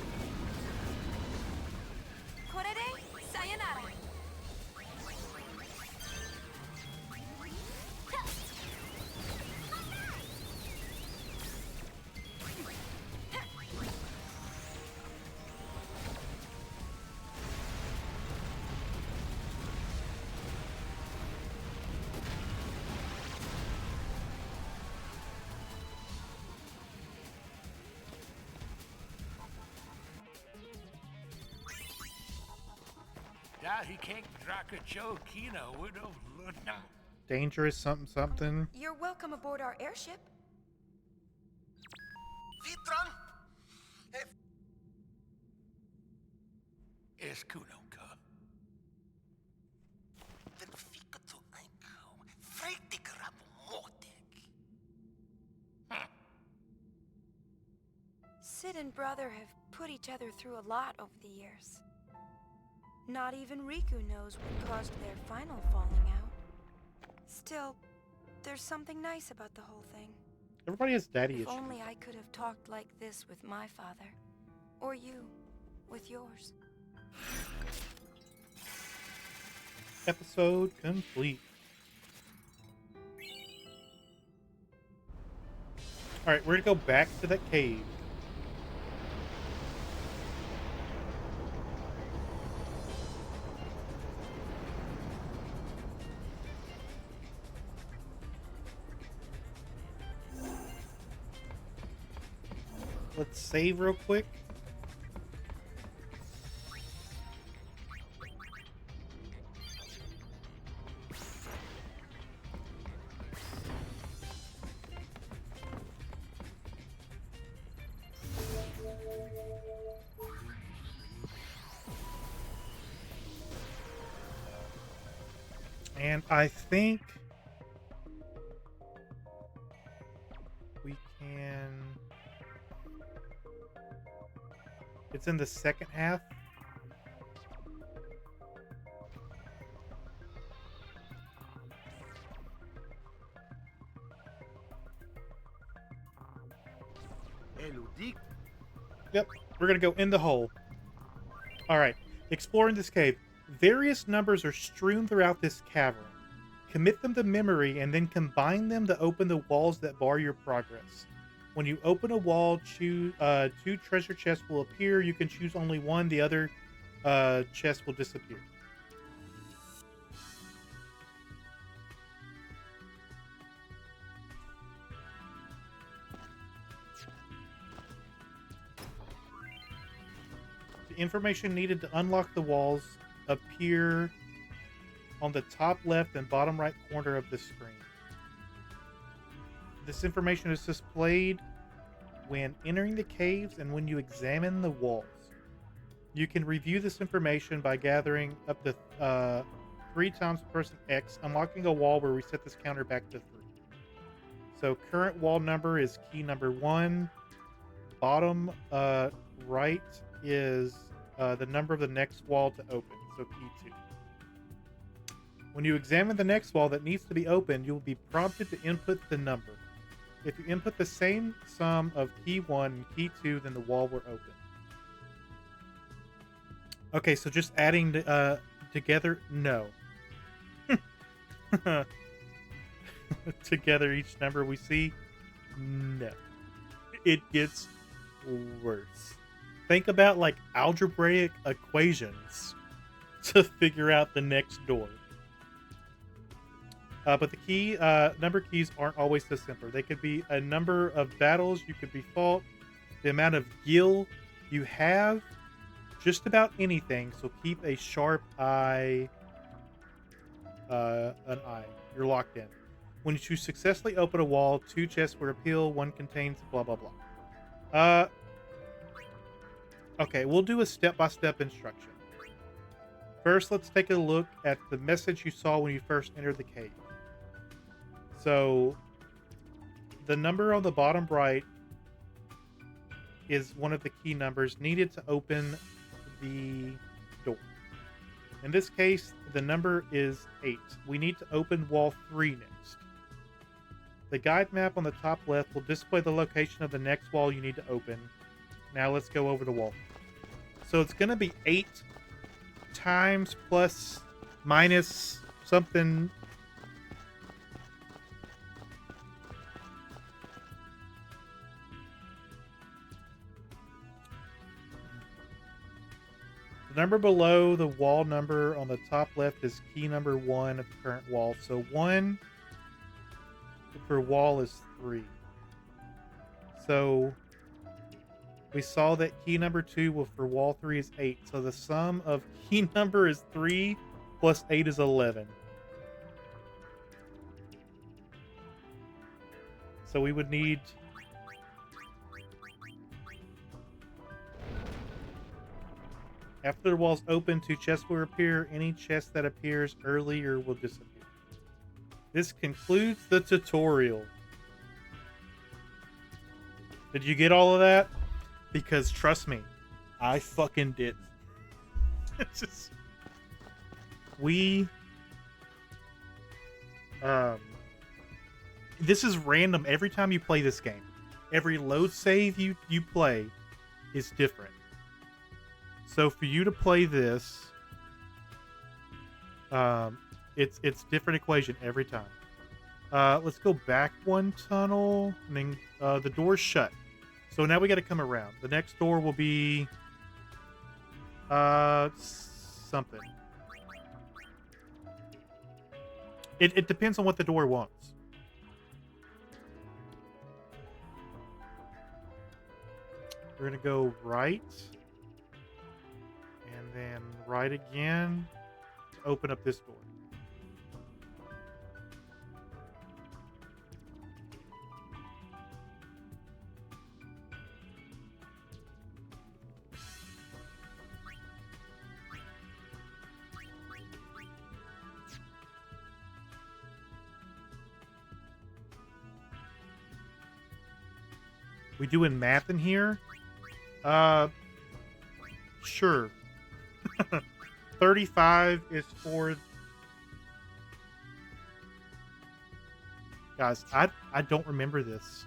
Korede, sayonara. Da he can't draka Joe Kino would have now. Dangerous something something. You're welcome aboard our airship. Vitron! Es Kunonka. Den fika to Aiko. Freak grab motek. Sid and brother have put each other through a lot over the years. Not even Riku knows what caused their final falling out. Still, there's something nice about the whole thing. Everybody has daddy If issues. only I could have talked like this with my father. Or you, with yours. Episode complete. All right, we're gonna go back to that cave. Let's save real quick. And I think we can... It's in the second half. Yep, we're gonna go in the hole. All right, exploring this cave. Various numbers are strewn throughout this cavern. Commit them to memory and then combine them to open the walls that bar your progress. When you open a wall, choose 2 treasure chests will appear. You can choose only one. The other chest will disappear. The information needed to unlock the walls appear on the top left and bottom right corner of the screen. This information is displayed when entering the caves and when you examine the walls. You can review this information by gathering up to 3 times person X, unlocking a wall where we set this counter back to 3. So current wall number is key number 1. Bottom right is the number of the next wall to open, so key 2. When you examine the next wall that needs to be opened, you will be prompted to input the number. If you input the same sum of key 1 and key 2, then the wall will open. Okay, so just adding together? No. Together each number we see? No. It gets worse. Think about like algebraic equations to figure out the next door. But the key number keys aren't always so simple. They could be a number of battles you could be fought, the amount of gil you have, just about anything. So keep a sharp eye. An eye. You're locked in. When you successfully open a wall, 2 chests will appeal. 1 contains blah blah blah. Okay, we'll do a step-by-step instruction. First, let's take a look at the message you saw when you first entered the cave. So, the number on the bottom right is one of the key numbers needed to open the door. In this case, the number is 8. We need to open wall 3 next. The guide map on the top left will display the location of the next wall you need to open. Now let's go over the wall. So it's going to be 8 times plus minus something. The number below the wall number on the top left is key number 1 of the current wall. So 1 per wall is 3. So we saw that key number 2 for wall 3 is 8. So the sum of key number is 3 plus 8 is 11. So we would need... After the wall's open, 2 chests will appear. Any chest that appears earlier will disappear. This concludes the tutorial. Did you get all of that? Because trust me, I fucking didn't. It's just... This is random every time you play this game. Every load save you play is different. So for you to play this, it's different equation every time. Let's go back 1 tunnel, and then the door's shut. So now we got to come around. The next door will be something. It depends on what the door wants. We're gonna go right. And then right again to open up this door. We doing math in here? Sure. 35 is for... Guys, I don't remember this.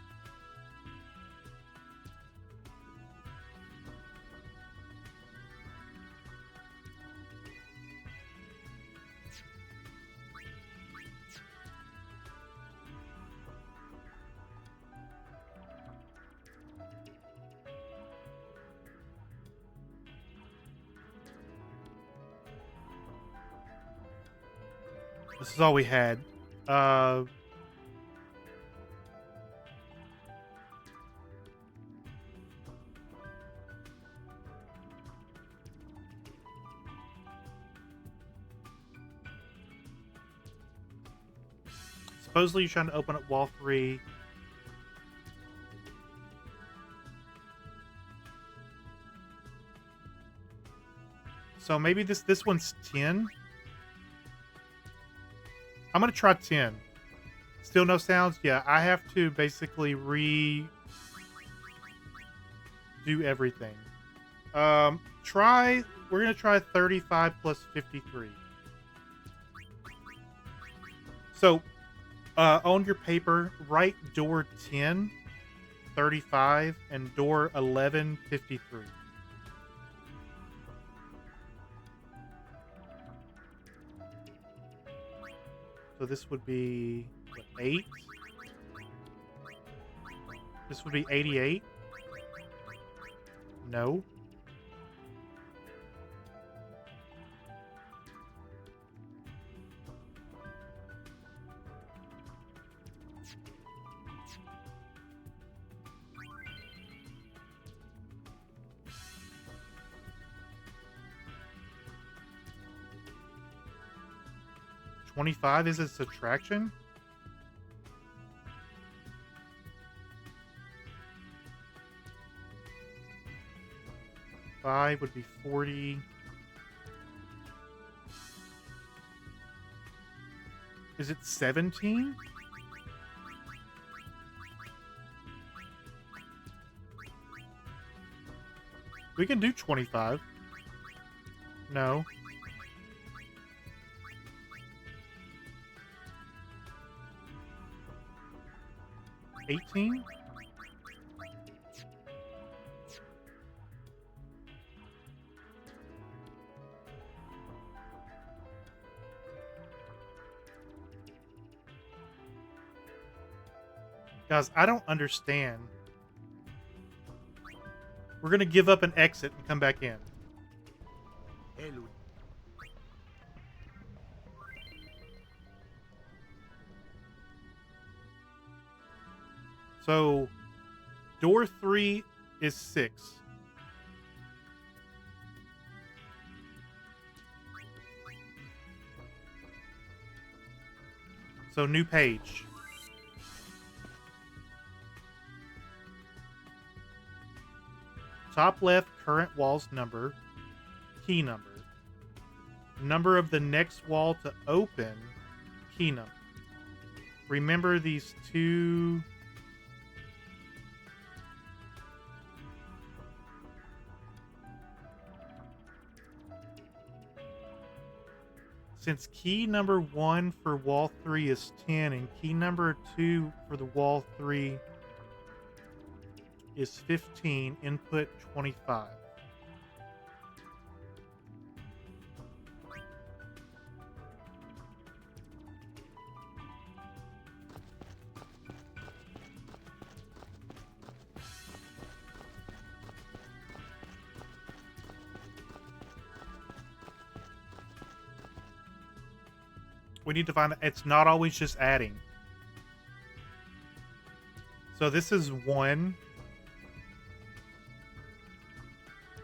This is all we had. Supposedly you're trying to open up wall 3. So maybe this one's 10. I'm going to try 10. Still no sounds? Yeah, I have to basically do everything. We're going to try 35 plus 53. So, on your paper, write door 10, 35, and door 11, 53. So this would be, what, 8? This would be 88? No. $25 is a subtraction? $5 would be 40. Is it 17? We can do 25. No. 18? Guys, I don't understand. We're gonna give up an exit and come back in. Hello. So, door 3 is 6. So, new page. Top left, current wall's number, key number. Number of the next wall to open, key number. Remember these two... Since key number 1 for wall 3 is 10 and key number 2 for the wall 3 is 15, input 25. We need to find it's not always just adding. So this is 1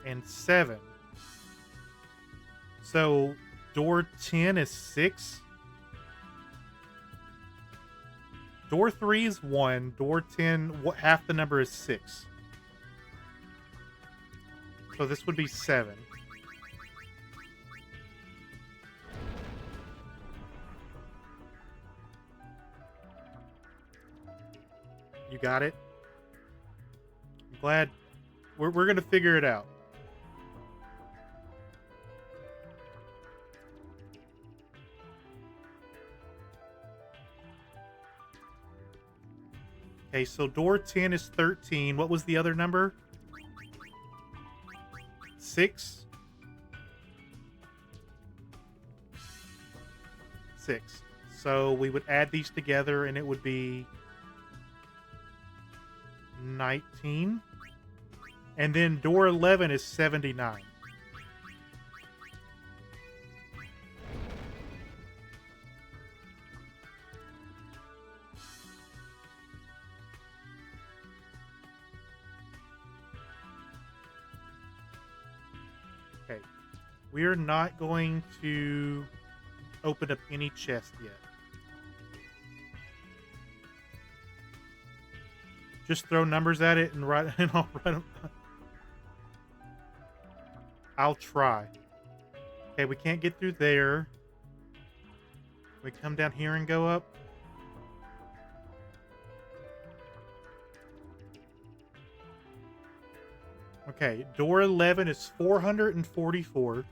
and 7. So door 10 is 6. Door 3 is 1. Door 10, half the number is 6. So this would be 7. You got it? I'm glad. We're going to figure it out. Okay, so door 10 is 13. What was the other number? 6? 6. So we would add these together and it would be 19. And then door 11 is 79. Okay. We're not going to open up any chest yet. Just throw numbers at it and write and I'll write them. I'll try. Okay, we can't get through there. We come down here and go up. Okay, door 11 is 444.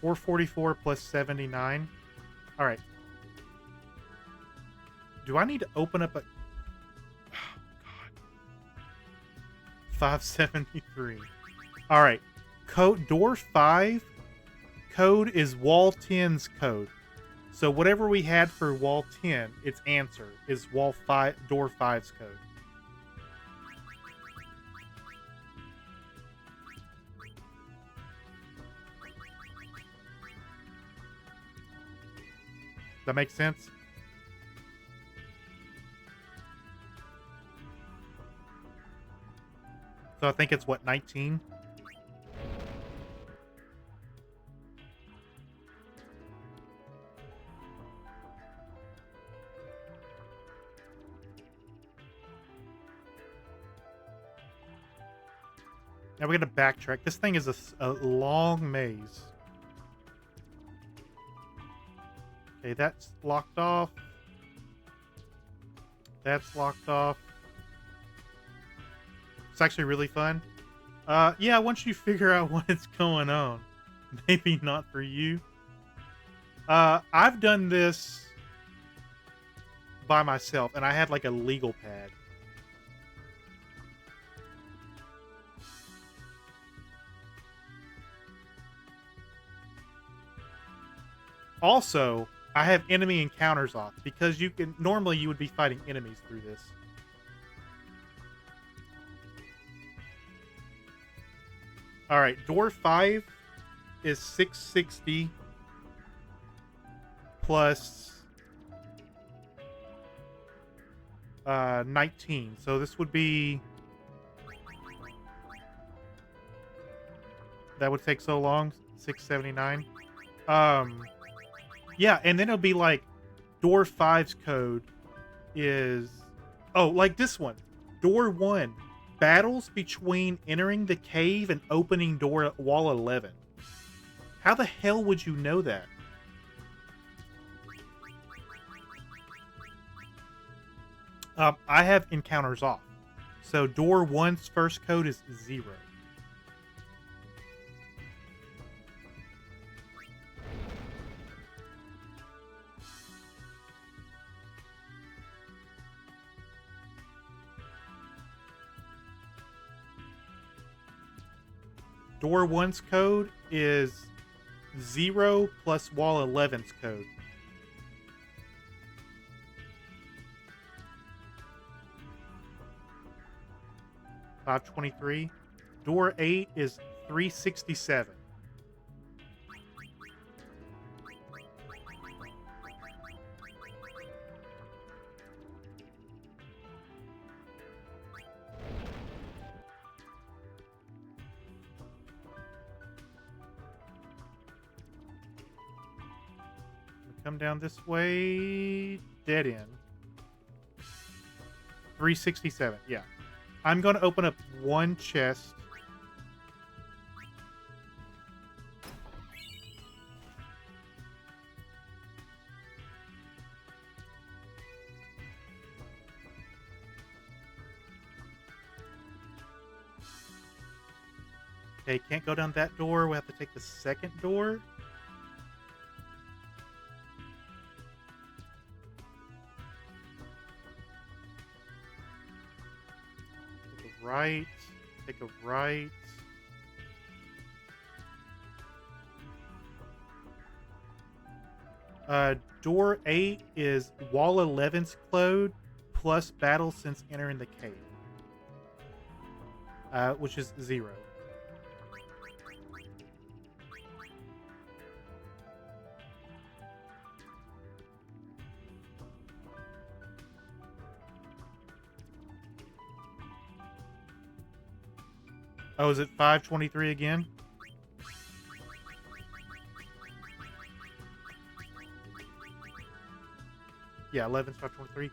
$444 plus 79. All right. Do I need to open up a... Oh, God. 573. All right. Code door 5 code is wall 10's code. So whatever we had for wall 10, its answer is wall 5 door 5's code. That makes sense? So I think it's what, 19? Now we're going to backtrack. This thing is a long maze. Okay, that's locked off. That's locked off. It's actually really fun. Yeah, once you figure out what's going on. Maybe not for you. I've done this by myself, and I had like a legal pad. Also, I have enemy encounters off because normally you would be fighting enemies through this. All right, door 5 is 660 plus 19. So this would be, that would take so long, 679. Yeah, and then it'll be like door 5's code is, oh, like this one. Door 1, battles between entering the cave and opening door at wall 11. How the hell would you know that? I have encounters off. So door 1's first code is 0. Door 1's code is 0 plus wall 11's code. $523. Door 8 is 367. Come down this way. Dead end. 367. Yeah. I'm going to open up one chest. Okay, can't go down that door. We have to take the second door. Right, take a right. Door 8 is wall 11's code plus battle since entering the cave, which is 0. Oh, is it 523 again? Yeah, 11's 523.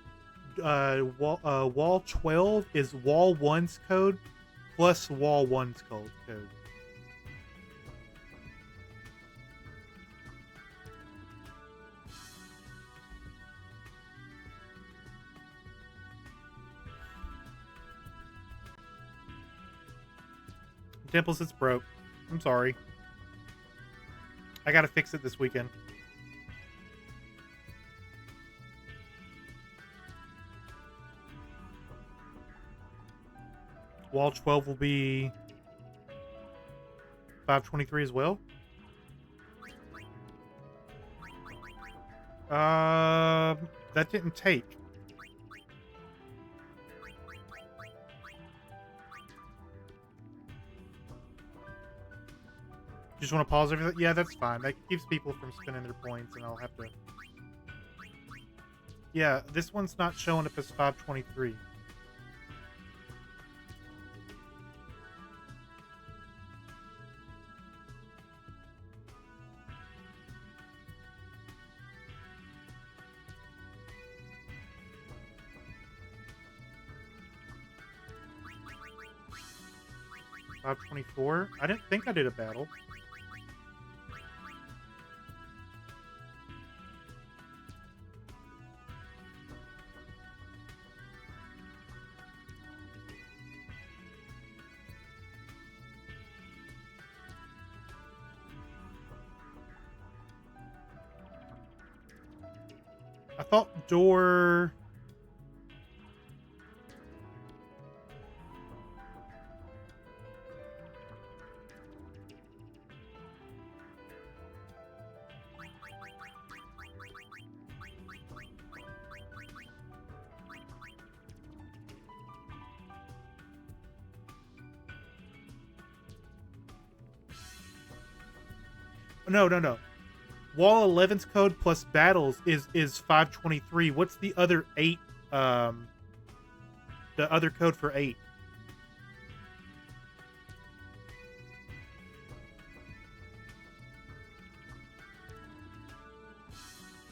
Wall 12 is wall 1's code plus wall 1's code. Temples, it's broke. I'm sorry. I gotta fix it this weekend. Wall 12 will be 523 as well. That didn't take. Just want to pause everything? Yeah, that's fine. That keeps people from spending their points, and I'll have to... Yeah, this one's not showing up as 523. $524? I didn't think I did a battle. I thought door... No, no, no. Wall 11's code plus battles is 523. What's the other 8? The other code for 8?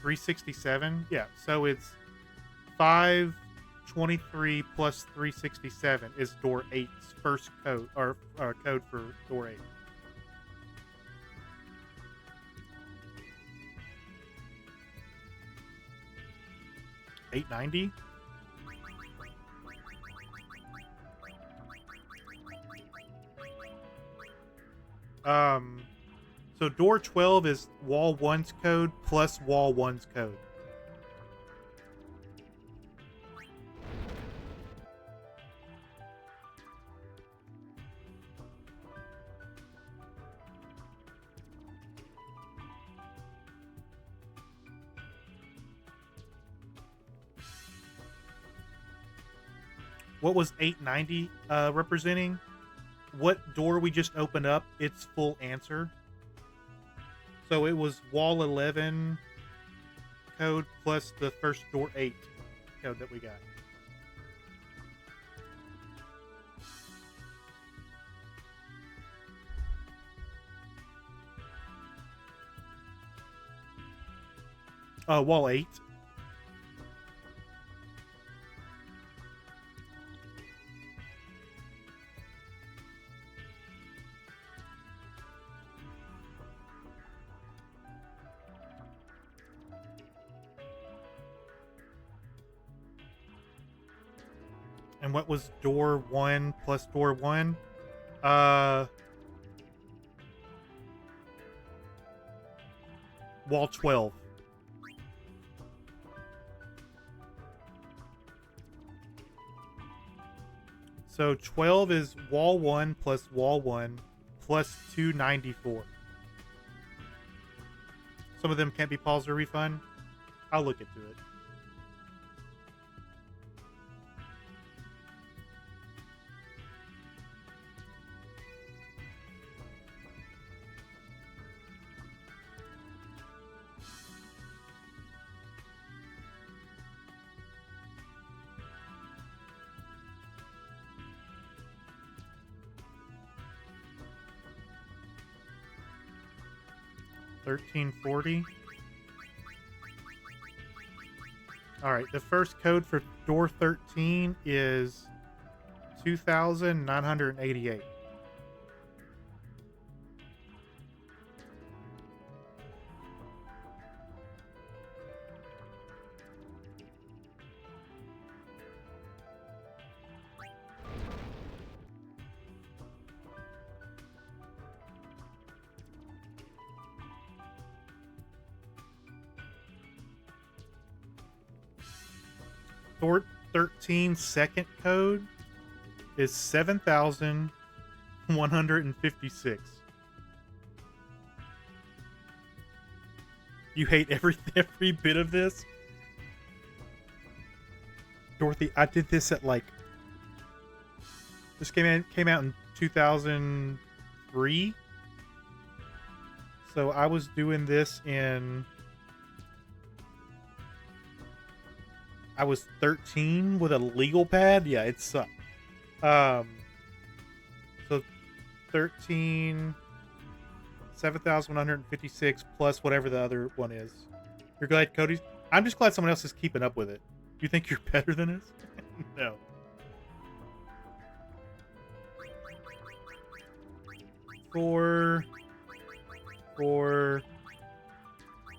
$367? Yeah, so it's 523 plus 367 is door 8's first code, or code for door 8. $890? So door 12 is wall 1's code plus wall 1's code. What was 890 representing? What door we just opened up, its full answer. So it was wall 11 code plus the first door 8 code that we got. Wall 8. And what was door 1 plus door 1? Wall 12. So 12 is wall 1 plus wall 1 plus 294. Some of them can't be paused or refund. I'll look into it. $13.40. All right, the first code for door 13 is 2,988. Door 13 second code is 7,156. You hate every bit of this? Dorothy, I did this at like... This came out in 2003. So I was doing this in... I was 13 with a legal pad. Yeah, it sucked. So 13, 7,156 plus whatever the other one is. You're glad Cody's... I'm just glad someone else is keeping up with it. You think you're better than us? No. Four,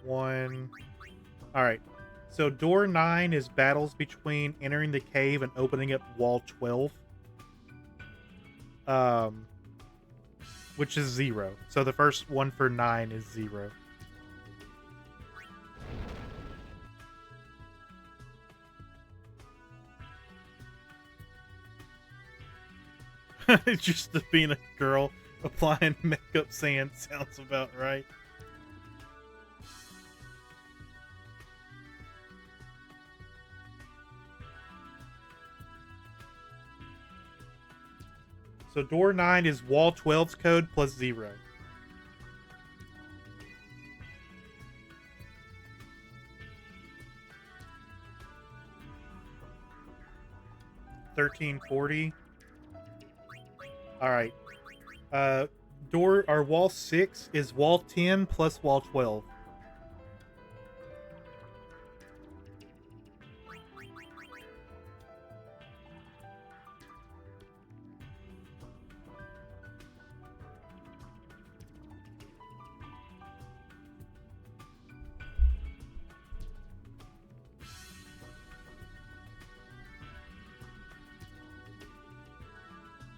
1. All right. So door 9 is battles between entering the cave and opening up wall 12. Which is 0. So the first one for 9 is 0. Just being a girl applying makeup sand sounds about right. So door 9 is wall 12's code plus 0. $13.40. All right. Door or wall 6 is wall 10 plus wall 12.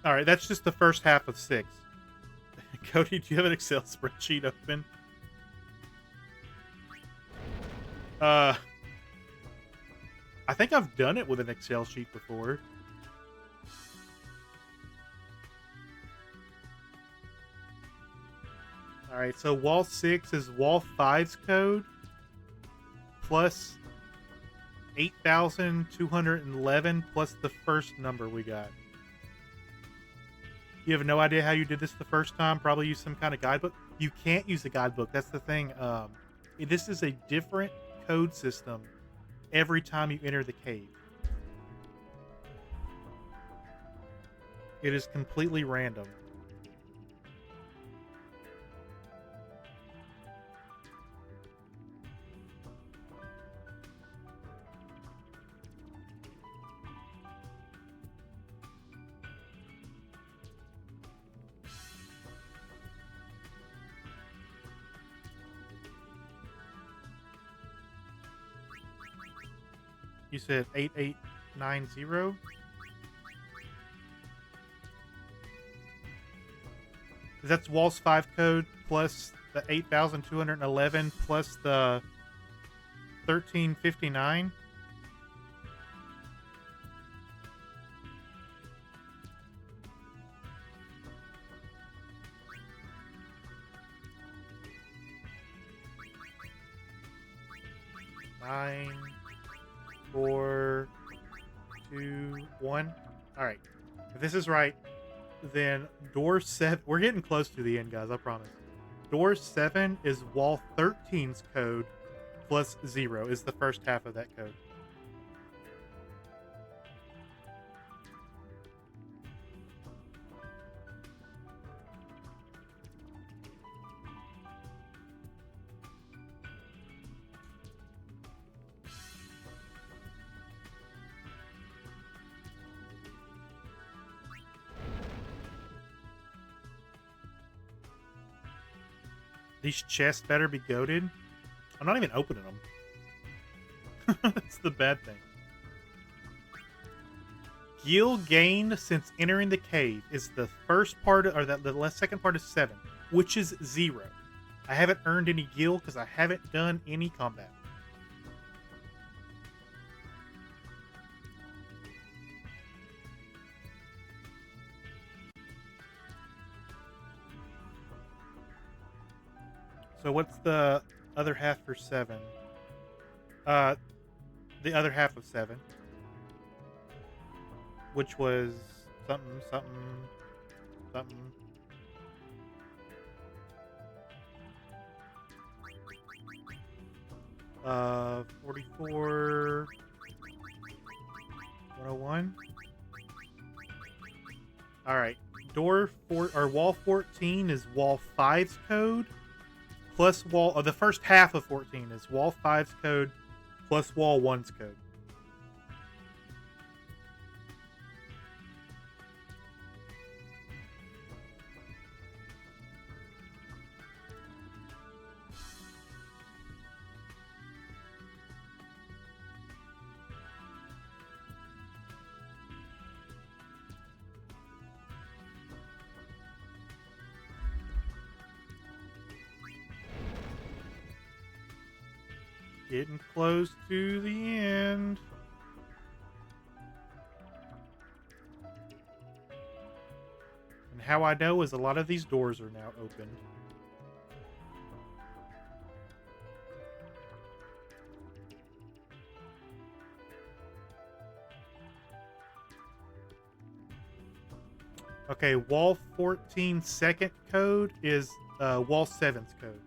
All right, that's just the first half of 6. Cody, do you have an Excel spreadsheet open? I think I've done it with an Excel sheet before. All right, so wall 6 is wall 5's code plus 8,211 plus the first number we got. You have no idea how you did this the first time? Probably use some kind of guidebook. You can't use a guidebook. That's the thing. This is a different code system every time you enter the cave. It is completely random. You said 8890? That's Walls 5 code plus the 8,211 plus the 1359. Nine, 4, 2, 1. All right. If this is right, then door 7. We're getting close to the end, guys. I promise. Door 7 is wall 13's code plus 0 is the first half of that code. These chests better be goated. I'm not even opening them. That's the bad thing. Gil gained since entering the cave is the first part, or the second part is 7, which is 0. I haven't earned any gil because I haven't done any combat. So what's the other half for 7? The other half of 7, which was something, something, something. Uh, 44, 101. All right, door 4 or wall 14 is wall 5's code. Plus wall, the first half of 14 is wall 5's code plus wall 1's code. Getting close to the end. how I know is a lot of these doors are now open. Okay, wall 14 second code is wall 7's code.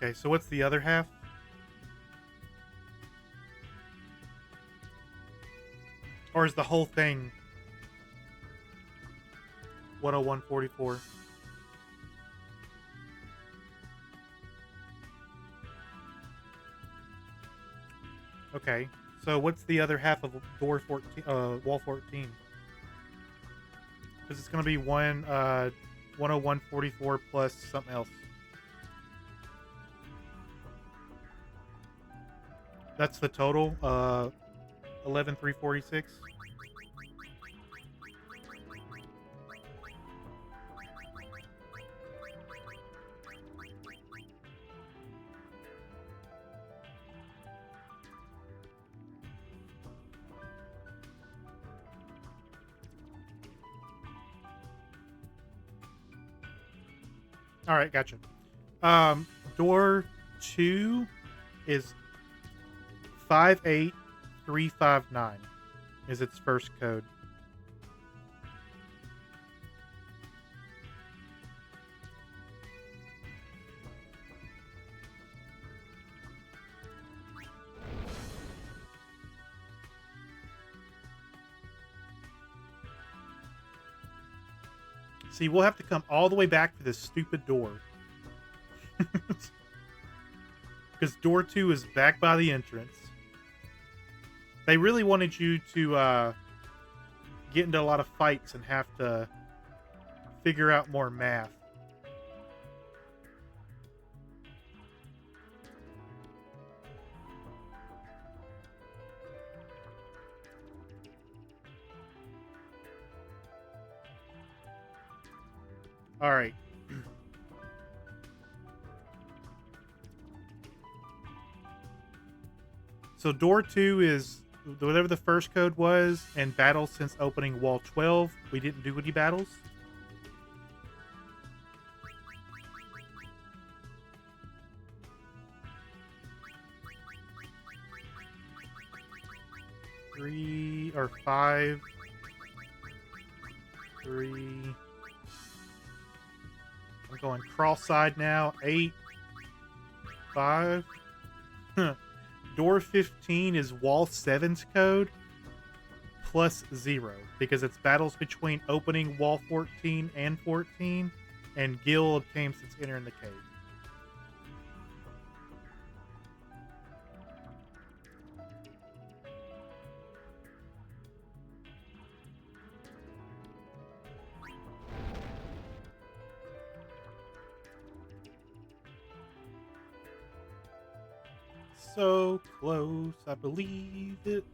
Okay, so what's the other half? Or is the whole thing 10144? Okay, so what's the other half of door 14, wall 14? Because it's going to be 10144 plus something else. That's the total, 11346. All right, gotcha. Door 2 is 58359 is its first code. See, we'll have to come all the way back to this stupid door. Because door 2 is back by the entrance. They really wanted you to get into a lot of fights and have to figure out more math. All right. So door 2 is whatever the first code was, and battles since opening wall 12. We didn't do any battles. Three or 5. 3. I'm going cross-side now. 8. 5. Door 15 is wall 7's code plus 0 because it's battles between opening wall 14 and 14, and Gil obtains since entering the cave. So close, I believe it.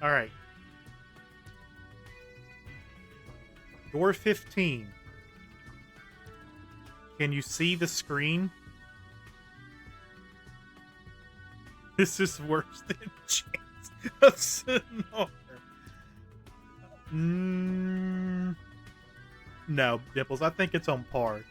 All right. Door 15. Can you see the screen? This is worse than Chance of Sonora. No, Dimples. I think it's on par.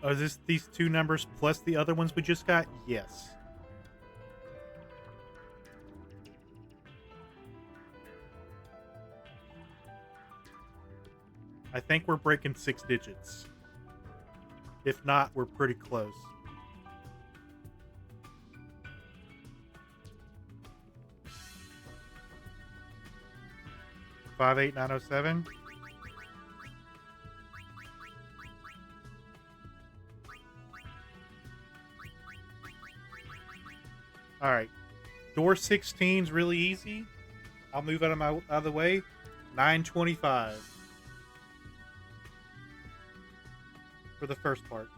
Are these two numbers plus the other ones we just got? Yes. I think we're breaking 6 digits. If not, we're pretty close. Five eight 907. All right. Door 16 is really easy. I'll move out of the way. 925 for the first part.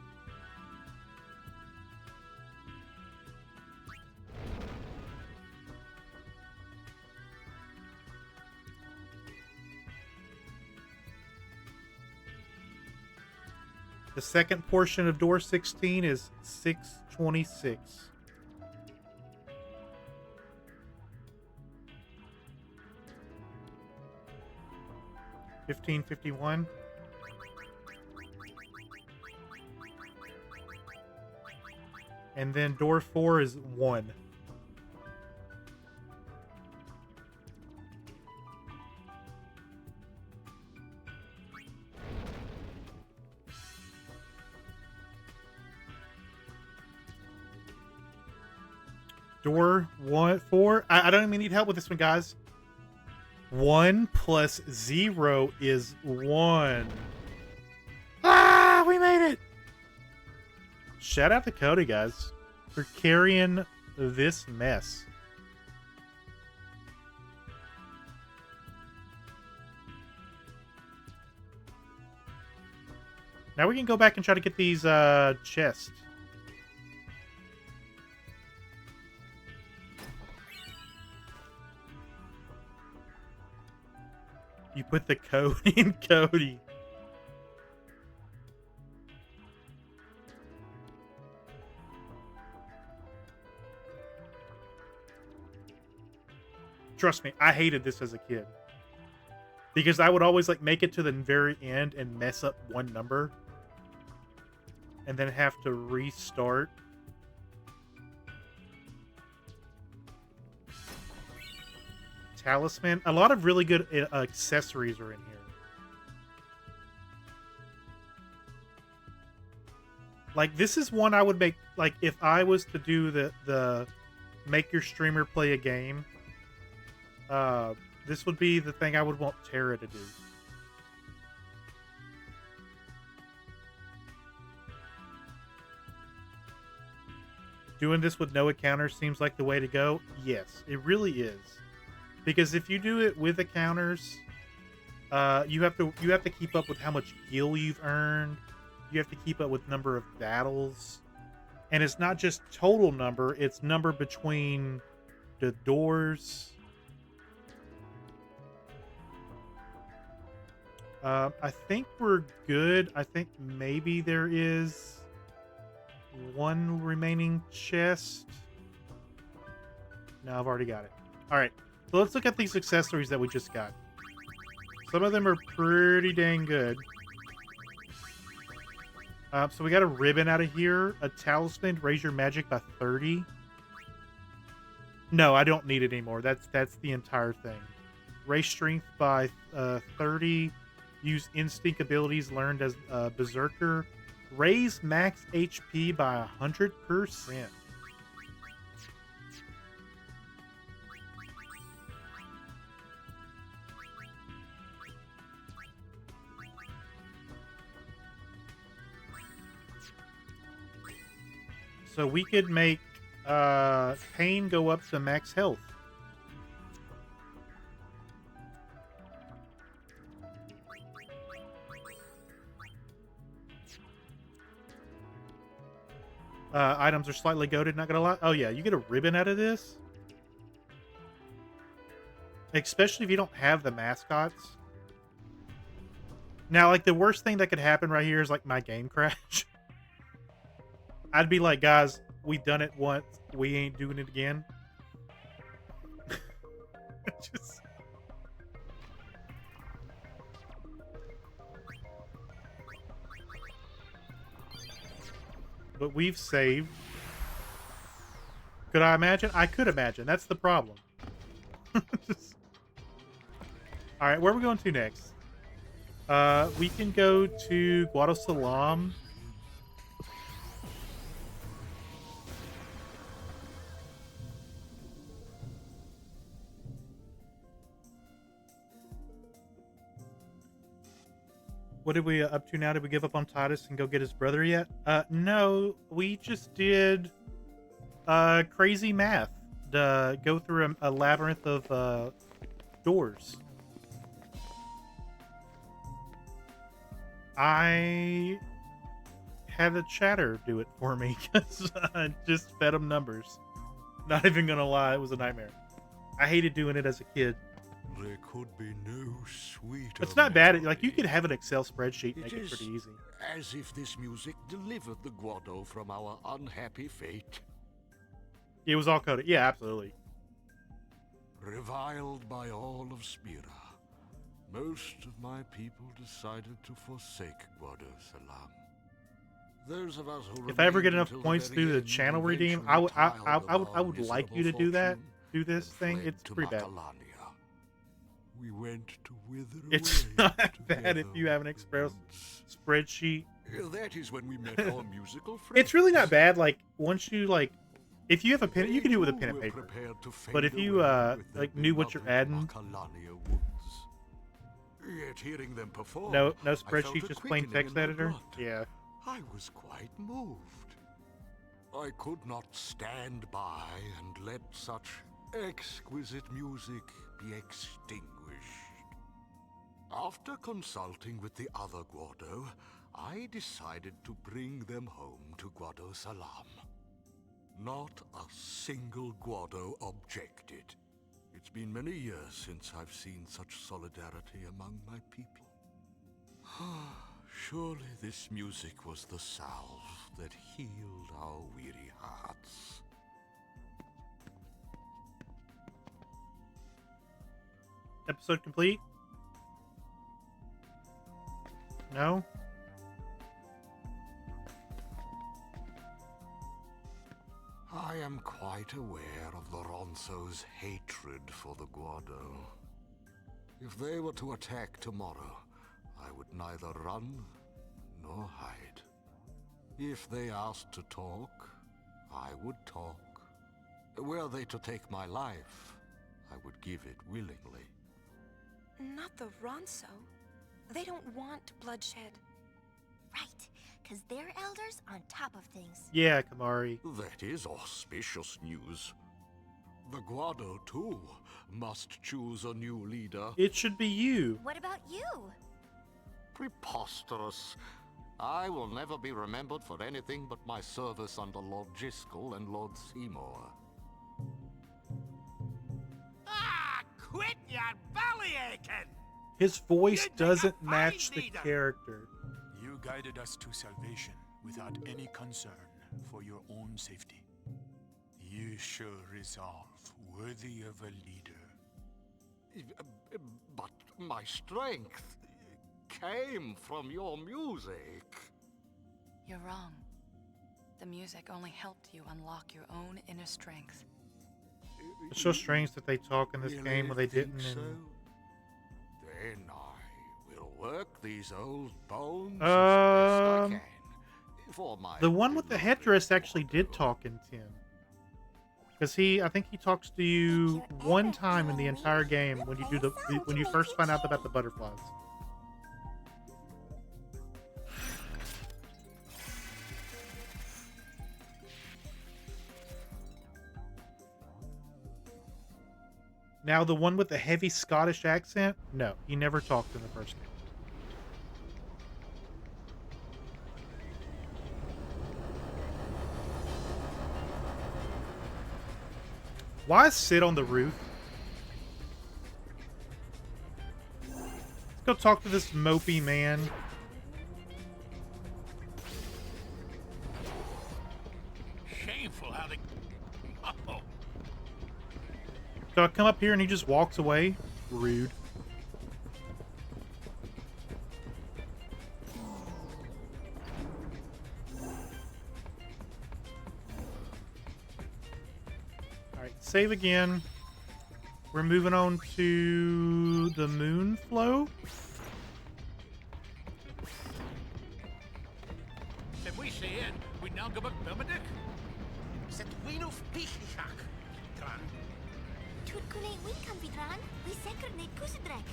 The second portion of door 16 is 626. $15.51. And then door 4 is 1. Door 4. I don't even need help with this one, guys. 1 plus 0 is 1. Ah, we made it. Shout out to Cody, guys, for carrying this mess. Now we can go back and try to get these chests. You put the code in Cody. Trust me, I hated this as a kid. Because I would always like make it to the very end and mess up one number. And then have to restart. Talisman. A lot of really good accessories are in here. Like, this is one I would make, like, if I was to do the make your streamer play a game, this would be the thing I would want Tara to do. Doing this with no encounters seems like the way to go. Yes, it really is. Because if you do it with encounters, you have to keep up with how much gil you've earned. You have to keep up with number of battles. And it's not just total number, it's number between the doors. I think we're good. I think maybe there is one remaining chest. No, I've already got it. All right. So let's look at these accessories that we just got. Some of them are pretty dang good. So we got a ribbon out of here. A talisman, raise your magic by 30. No, I don't need it anymore. That's the entire thing. Raise strength by 30. Use instinct abilities learned as Berserker. Raise max HP by 100%. So we could make pain go up to max health. Items are slightly goated, not gonna lie. Oh yeah, you get a ribbon out of this. Especially if you don't have the mascots. Now, like, the worst thing that could happen right here is, like, my game crash. I'd be like, guys, we done it once. We ain't doing it again. Just... But we've saved. Could I imagine? I could imagine. That's the problem. Just... All right, where are we going to next? We can go to Guadalsalam. What did we up to now? Did we give up on Titus and go get his brother yet? No, we just did Crazy math. Go through a labyrinth of doors. I had a chatter do it for me because I just fed him numbers. Not even gonna lie, it was a nightmare. I hated doing it as a kid. There could be no sweeter. It's not bad. Like, you could have an Excel spreadsheet and make it pretty easy. As if this music delivered the Guado from our unhappy fate. It was all coded. Yeah, absolutely. Reviled by all of Spira, most of my people decided to forsake Guado Salam. Those of us who If I ever get remained enough until points the through very the end channel redeem, eventually I tiled would our like you to miserable do that. fortune Do this and thing. fled It's to pretty bad. Macalania. We went to wither It's away not bad if together you have an Excel spreadsheet. That is when we met our musical friends. It's really not bad. Like, once you like, if you have a pen, you can do it with a pen and Were paper. prepared to fade But if you away with their like knew what you're beloved adding, Macalania woods. Yet hearing them perform, no I felt spreadsheet, a just plain quickening text in my editor. blood. Yeah. I was quite moved. I could not stand by and let such exquisite music be extinguished. After consulting with the other Guado, I decided to bring them home to Guado Salam. Not a single Guado objected. It's been many years since I've seen such solidarity among my people. Surely this music was the salve that healed our weary hearts. Episode complete? No? I am quite aware of the Ronso's hatred for the Guado. If they were to attack tomorrow, I would neither run nor hide. If they asked to talk, I would talk. Were they to take my life, I would give it willingly. Not the Ronso. They don't want bloodshed. Right, because they're elders on top of things. Yeah, Kamari. That is auspicious news. The Guado, too, must choose a new leader. It should be you. What about you? Preposterous. I will never be remembered for anything but my service under Lord Jiskel and Lord Seymour. Ah, quit your bellyaching! His voice doesn't match the character. You guided us to salvation without any concern for your own safety. You show resolve worthy of a leader. But my strength came from your music. You're wrong. The music only helped you unlock your own inner strength. It's so strange that they talk in this Really game when they think didn't. so? Then I will work these old bones as best I can. For my The one with the headdress actually did talk in 10. Because I think he talks to you one time in the entire game when you do when you first find out about the butterflies. Now, the one with the heavy Scottish accent, no, he never talked in the first game. Why sit on the roof? Let's go talk to this mopey man. Shameful how they... Oh. So I come up here and he just walks away? Rude. Alright, save again. We're moving on to the moon flow. Can we say it? We now go back Belmedic? Set Winuf Pichnichak, Dran. Tut kunay winkam vidran, we sekerne kusidrek.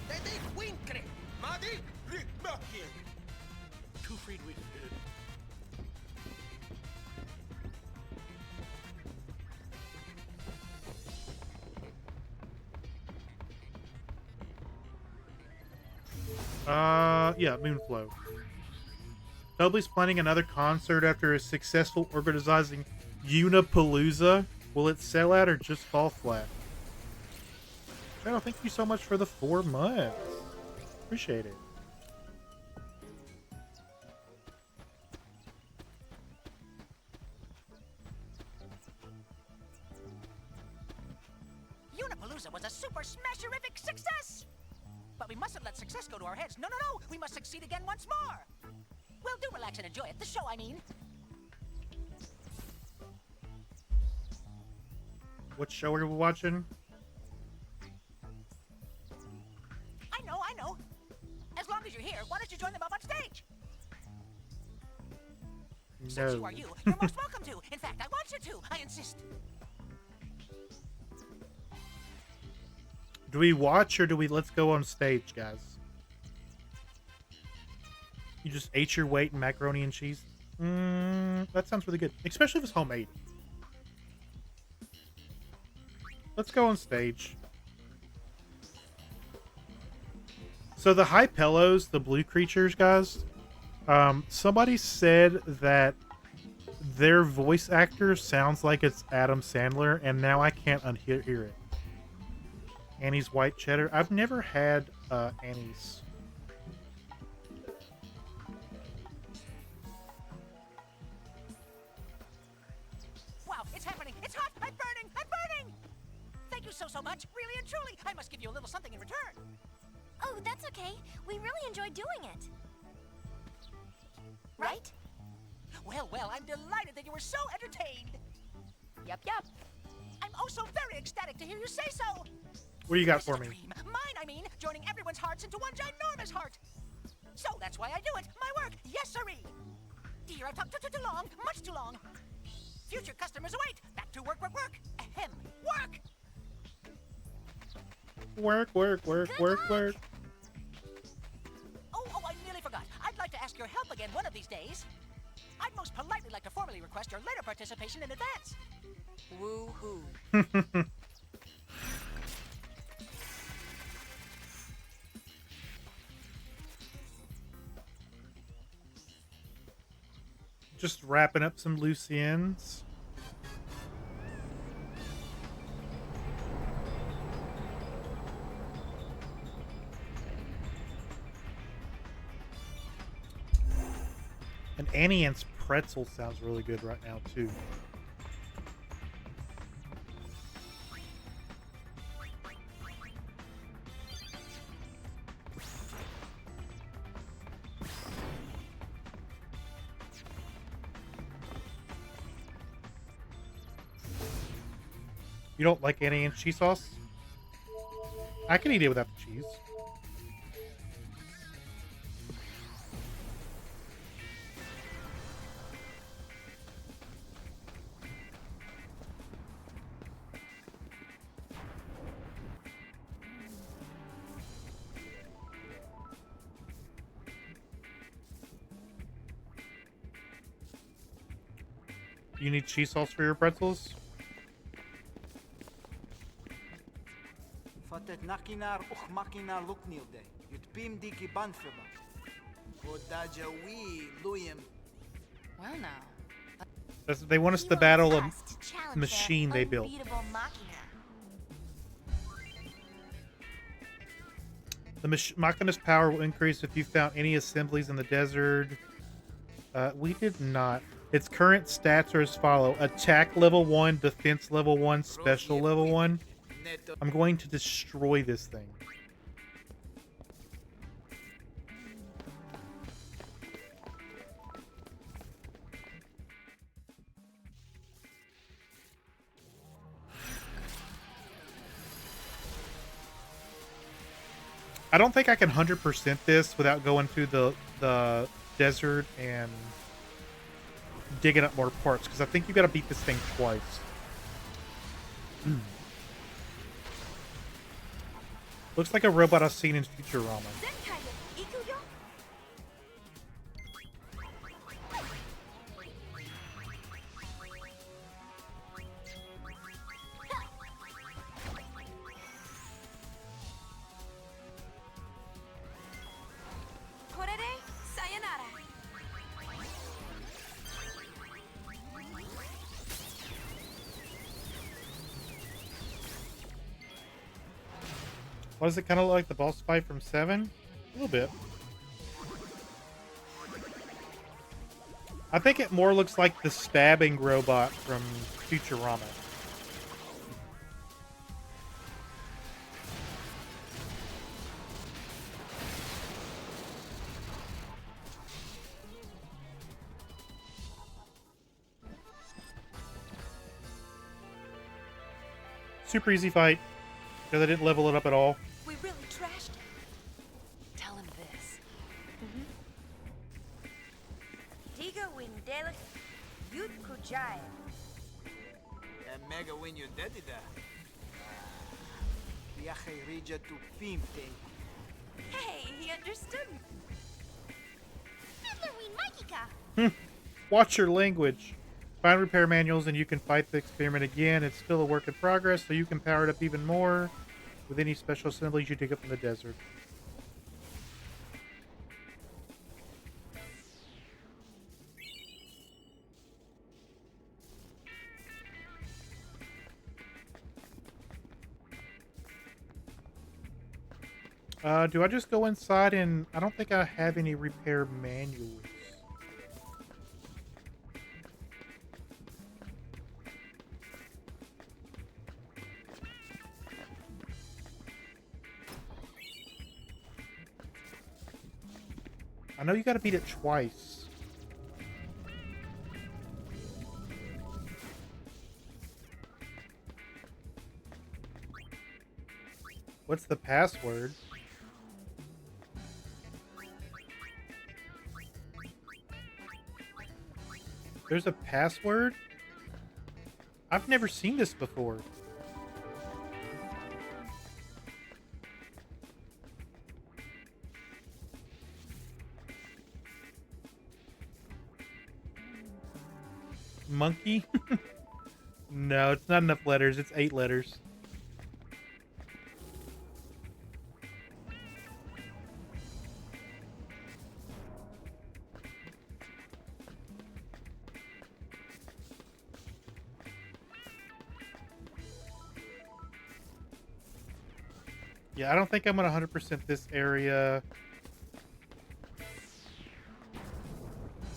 Dedik Winkre, Madi Rikmakie. Two freed with. Yeah, Moonflow. Dudley's planning another concert after a successful organizing Unipalooza. Will it sell out or just fall flat? Shadow, thank you so much for the 4 months. Appreciate it. Unipalooza was a super smasherific success! But we mustn't let success go to our heads. No, no, no! We must succeed again once more! Well, do relax and enjoy it. The show, I mean. What show are we watching? I know. As long as you're here, why don't you join them up on stage? Since you are you, you're most welcome to. In fact, I want you to. I insist. Do we watch or do we let's go on stage, guys? You just ate your weight in macaroni and cheese? That sounds really good. Especially if it's homemade. Let's go on stage. So the high pillows, the blue creatures, guys, somebody said that their voice actor sounds like it's Adam Sandler, and now I can't unhear it. Annie's white cheddar. I've never had Annie's. Wow, it's happening. It's hot. I'm burning. I'm burning. Thank you so much. Really and truly. I must give you a little something in return. Oh, that's okay. We really enjoyed doing it. Right? Well, I'm delighted that you were so entertained. Yep. I'm oh so very ecstatic to hear you say so. What do you got for me? Mine, I mean, joining everyone's hearts into one ginormous heart. So that's why I do it. My work. Yes, sirree. Dear, I've talked too long. Much too long. Future customers await. Back to work. Ahem. Work. Work. Oh, I nearly forgot. I'd like to ask your help again one of these days. I'd most politely like to formally request your later participation in advance. Woo-hoo. Just wrapping up some loose ends. And Annie Ann's pretzel sounds really good right now, too. You don't like Annie Ann's cheese sauce? I can eat it without the cheese. You need cheese sauce for your pretzels? Fatet nakinar och makinar luknilde. Yutpim diki banfeba. Kodaja we luyim. Well now. They want us to battle a machine they built. The Machina's power will increase if you found any assemblies in the desert. We did not. Its current stats are as follow. Attack level 1, defense level 1, special level 1. I'm going to destroy this thing. I don't think I can 100% this without going through the desert and digging up more parts, because I think you got to beat this thing twice. Looks like a robot I've seen in Futurama. What does it kind of look like the boss fight from 7? A little bit. I think it more looks like the stabbing robot from Futurama. Super easy fight, because I didn't level it up at all. We really trashed him. Tell him this. Diga Windel Yut Kujai. Mega win you daddy da. Viaje rija tu pimte. Hey, he understood. Fiddler Win Makika. Watch your language. Find repair manuals and you can fight the experiment again. It's still a work in progress, so you can power it up even more with any special assemblies you dig up from the desert. Do I just go inside and I don't think I have any repair manuals. I know you gotta beat it twice. What's the password? There's a password? I've never seen this before. Monkey? No, it's not enough letters. It's 8 letters. Yeah, I don't think I'm gonna 100% this area.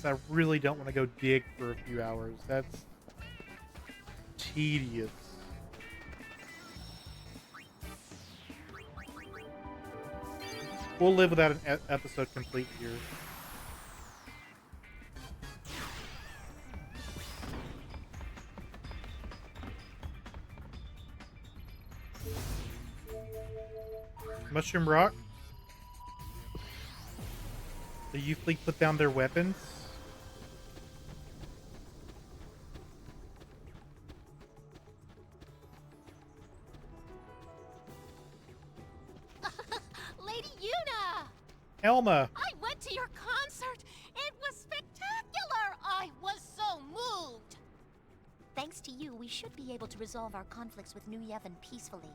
I really don't want to go dig for a few hours. That's tedious. We'll live without an episode complete here. Mushroom Rock. The youth league put down their weapons. Lady Yuna! Elma! I went to your concert! It was spectacular! I was so moved! Thanks to you, we should be able to resolve our conflicts with New Yevon peacefully.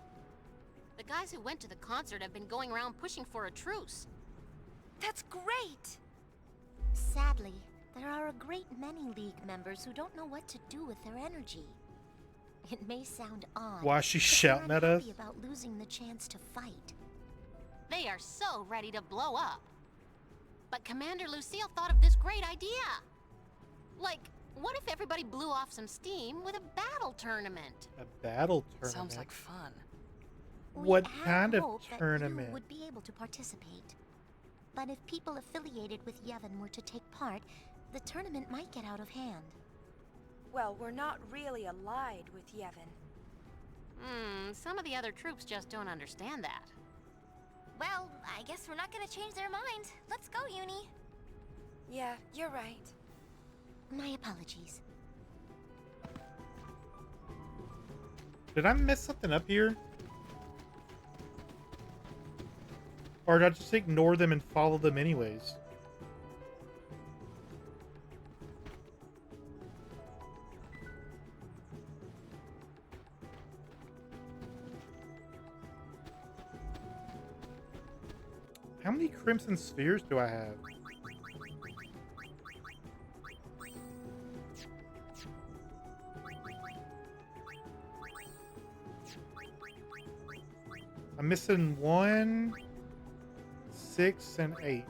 The guys who went to the concert have been going around pushing for a truce. That's great! Sadly, there are a great many League members who don't know what to do with their energy. It may sound odd. Why is she but shouting they're at us? unhappy about losing the chance to fight. They are so ready to blow up. But Commander Lucille thought of this great idea. Like, what if everybody blew off some steam with a battle tournament? A battle tournament? Sounds like fun. What We kind had of hoped that tournament? you would be able to participate. But if people affiliated with Yevon were to take part, the tournament might get out of hand. Well, we're not really allied with Yevon. Some of the other troops just don't understand that. Well, I guess we're not gonna change their minds. Let's go, Uni. Yeah, you're right. My apologies. Did I mess something up here? Or did I just ignore them and follow them anyways? How many crimson spheres do I have? I'm missing 1, 6, and 8.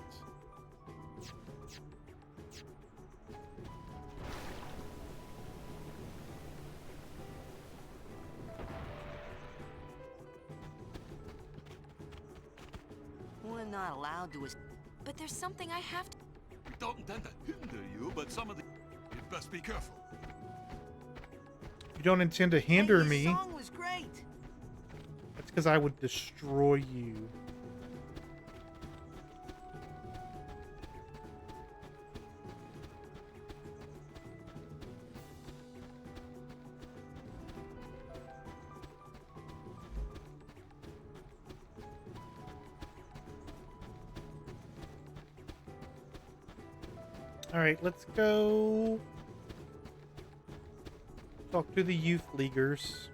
We're not allowed to. But there's something I have to. We don't intend to hinder you, but some of the... You'd best be careful. You don't intend to hinder me. Your song was great. That's because I would destroy you. All right, let's go talk to the youth leaguers.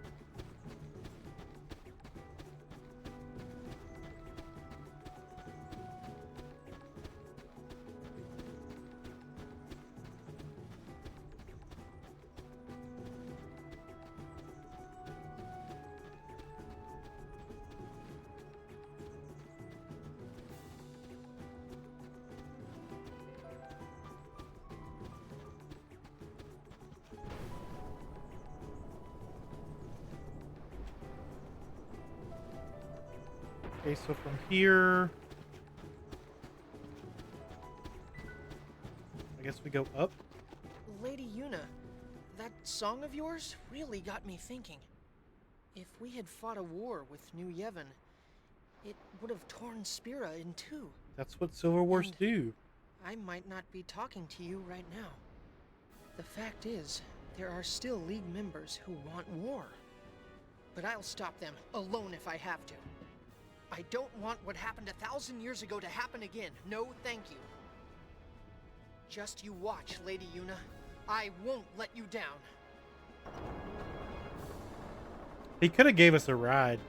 Okay, so from here, I guess we go up. Lady Yuna, that song of yours really got me thinking. If we had fought a war with New Yevon, it would have torn Spira in two. That's what Silver Wars do. I might not be talking to you right now. The fact is, there are still League members who want war. But I'll stop them, alone if I have to. I don't want what happened 1,000 years ago to happen again. No, thank you. Just you watch, Lady Yuna. I won't let you down. He could have gave us a ride.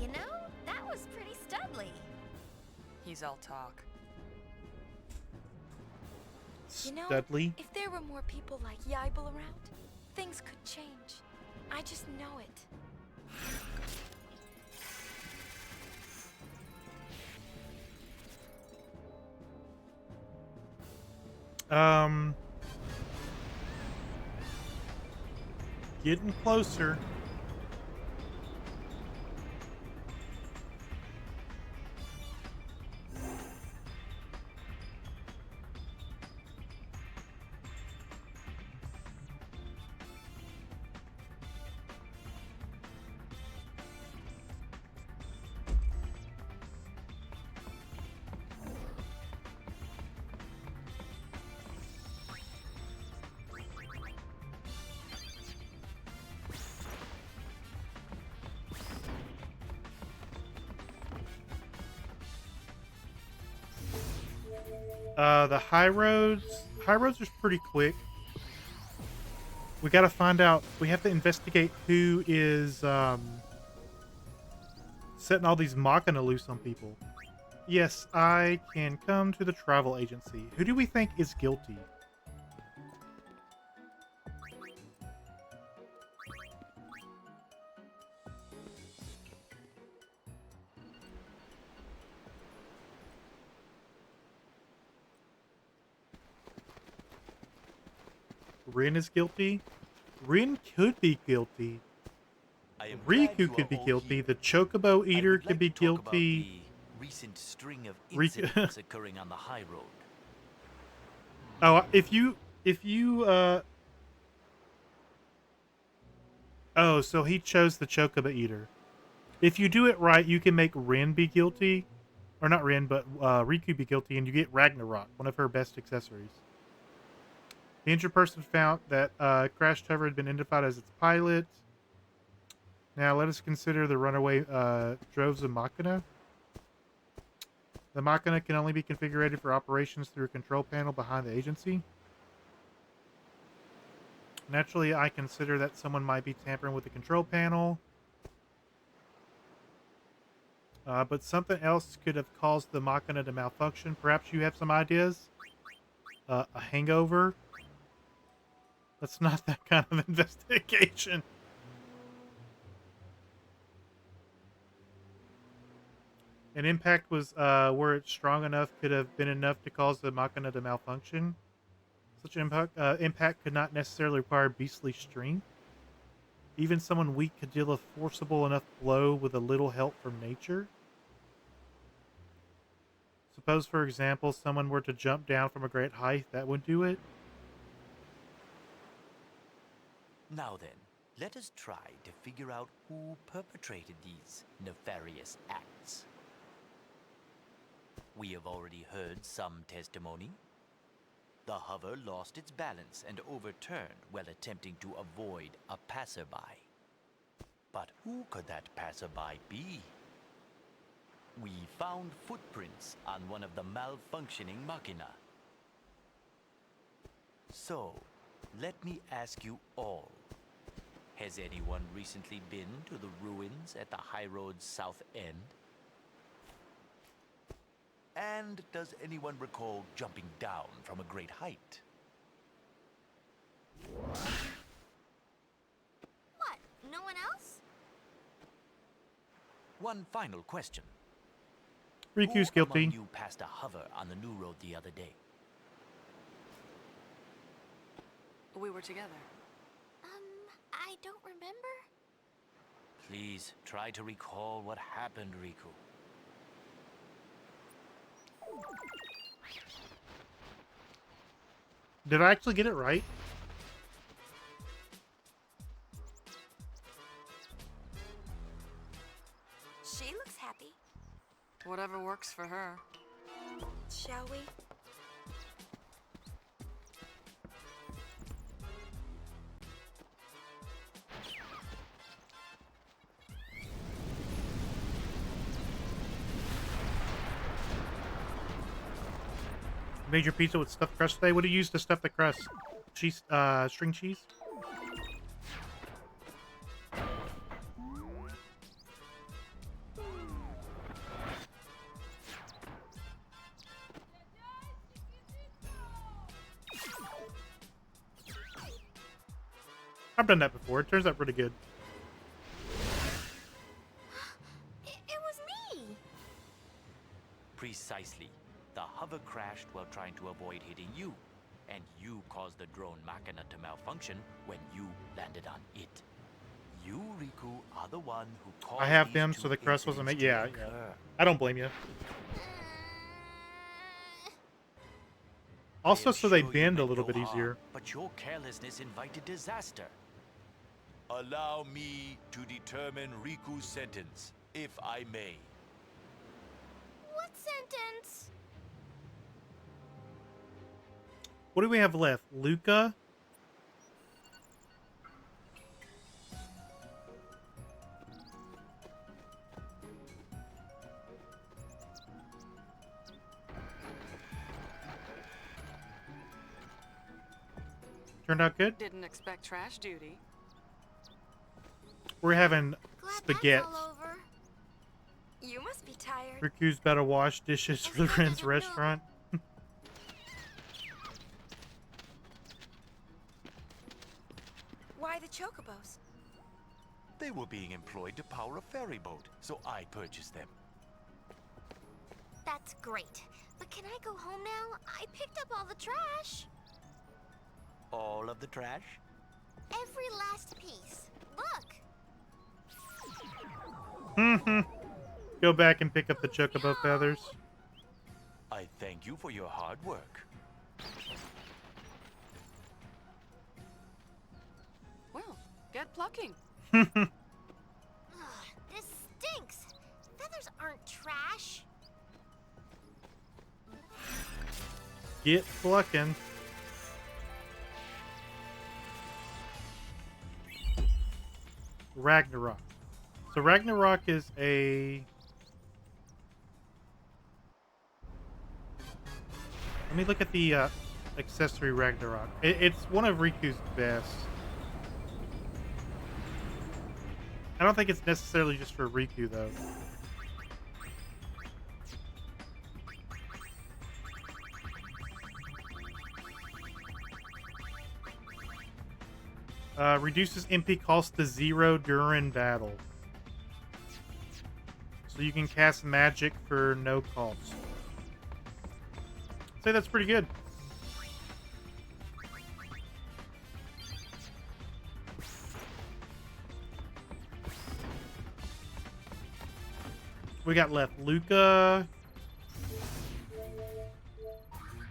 You know, that was pretty studly. He's all talk. You know, Studley. if there were more people like Yaibel around, things could change. I just know it. Getting closer. The high roads are pretty quick. We got to find out. We have to investigate who is setting all these machina loose on people. Yes, I can come to the travel agency. Who do we think is guilty? Rin is guilty. Rin could be guilty. Riku could be guilty. The Chocobo Eater could be guilty. Recent string of Riku- incidents occurring on the high road. Oh, oh, so he chose the Chocobo Eater. If you do it right, you can make Rin be guilty. Or not Rin, but Riku be guilty, and you get Ragnarok, one of her best accessories. The injured person found that Crash Tower had been identified as its pilot. Now let us consider the runaway droves of Machina. The Machina can only be configured for operations through a control panel behind the agency. Naturally, I consider that someone might be tampering with the control panel. But something else could have caused the Machina to malfunction. Perhaps you have some ideas? A hangover? That's not that kind of investigation. An impact was were it strong enough could have been enough to cause the machina to malfunction. Such an impact could not necessarily require beastly strength. Even someone weak could deal a forcible enough blow with a little help from nature. Suppose, for example, someone were to jump down from a great height, that would do it. Now then, let us try to figure out who perpetrated these nefarious acts. We have already heard some testimony. The hover lost its balance and overturned while attempting to avoid a passerby. But who could that passerby be? We found footprints on one of the malfunctioning machina. So, let me ask you all. Has anyone recently been to the ruins at the high road's south end? And does anyone recall jumping down from a great height? What? No one else? One final question. Riku's Who guilty. among you passed a hover on the new road the other day? We were together. I don't remember. Please try to recall what happened, Riku. Did I actually get it right? She looks happy. Whatever works for her. Shall we? Made your pizza with stuffed crust today. What do you use to stuff the crust? Cheese, string cheese? I've done that before. It turns out pretty good. It was me! Precisely. The hover crashed while trying to avoid hitting you, and you caused the drone machina to malfunction when you landed on it. You, Riku, are the one who caused I have these them, two so the crust wasn't made. incidents to Yeah, occur. I don't blame you. Also, so they Sure, you bend a meant little no bit harm, easier. but your carelessness invited disaster. Allow me to determine Riku's sentence, if I may. What sentence? What do we have left? Luca? Turned out good? Didn't expect trash duty. We're having spaghetti. All over. You must be tired. Riku's about to wash dishes for the Ren's restaurant. Why the chocobos? They were being employed to power a ferry boat, so I purchased them. That's great. But can I go home now? I picked up all the trash. All of the trash? Every last piece. Look. Go back and pick up the chocobo feathers. I thank you for your hard work. Well, get plucking. Ugh, this stinks. Feathers aren't trash. Get plucking. Ragnarok. So Ragnarok is a... Let me look at the accessory Ragnarok. It's one of Riku's best. I don't think it's necessarily just for Riku, though. Reduces MP cost to 0 during battle. So you can cast magic for no cost. I'd say that's pretty good. We got left Luca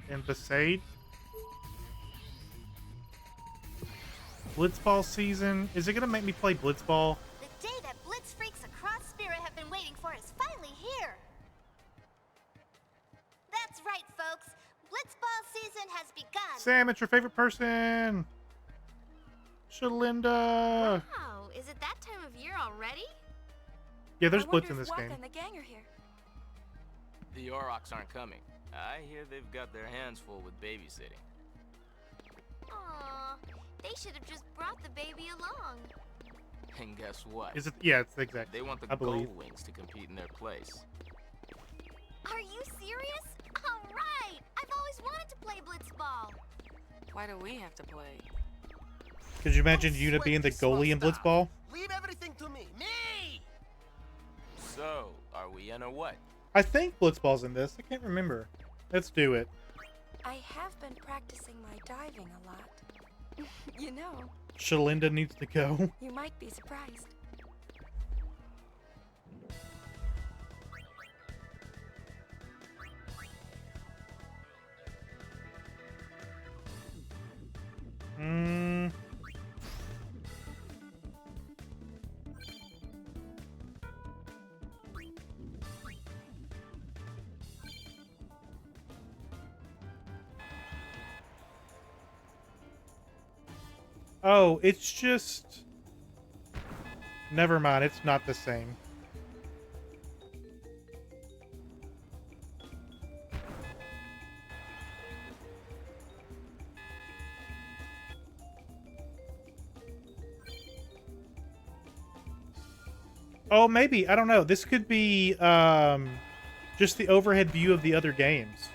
and Besaid. Blitzball season. Is it going to make me play Blitzball? The day that Blitz freaks across Spira have been waiting for is finally here. That's right, folks. Blitzball season has begun. Sam, it's your favorite person. Shalinda. Wow, is it that time of year already? Yeah, there's Blitz in this Waka game. and the gang are here. The Aurochs aren't coming. I hear they've got their hands full with babysitting. Aww, they should have just brought the baby along. And guess what? Is it? Yeah, it's exactly. They want the I believe. Gold Wings to compete in their place. Are you serious? All right, I've always wanted to play Blitzball. Why do we have to play? Could you imagine Yuna being the goalie in Blitzball? Leave everything to me. Me! So, are we in or what? I think Blitzball's in this. I can't remember. Let's do it. I have been practicing my diving a lot. You know, Shalinda needs to go. you might be surprised. Hmm. Oh, it's just... Never mind, it's not the same. Oh, maybe. I don't know. This could be just the overhead view of the other games.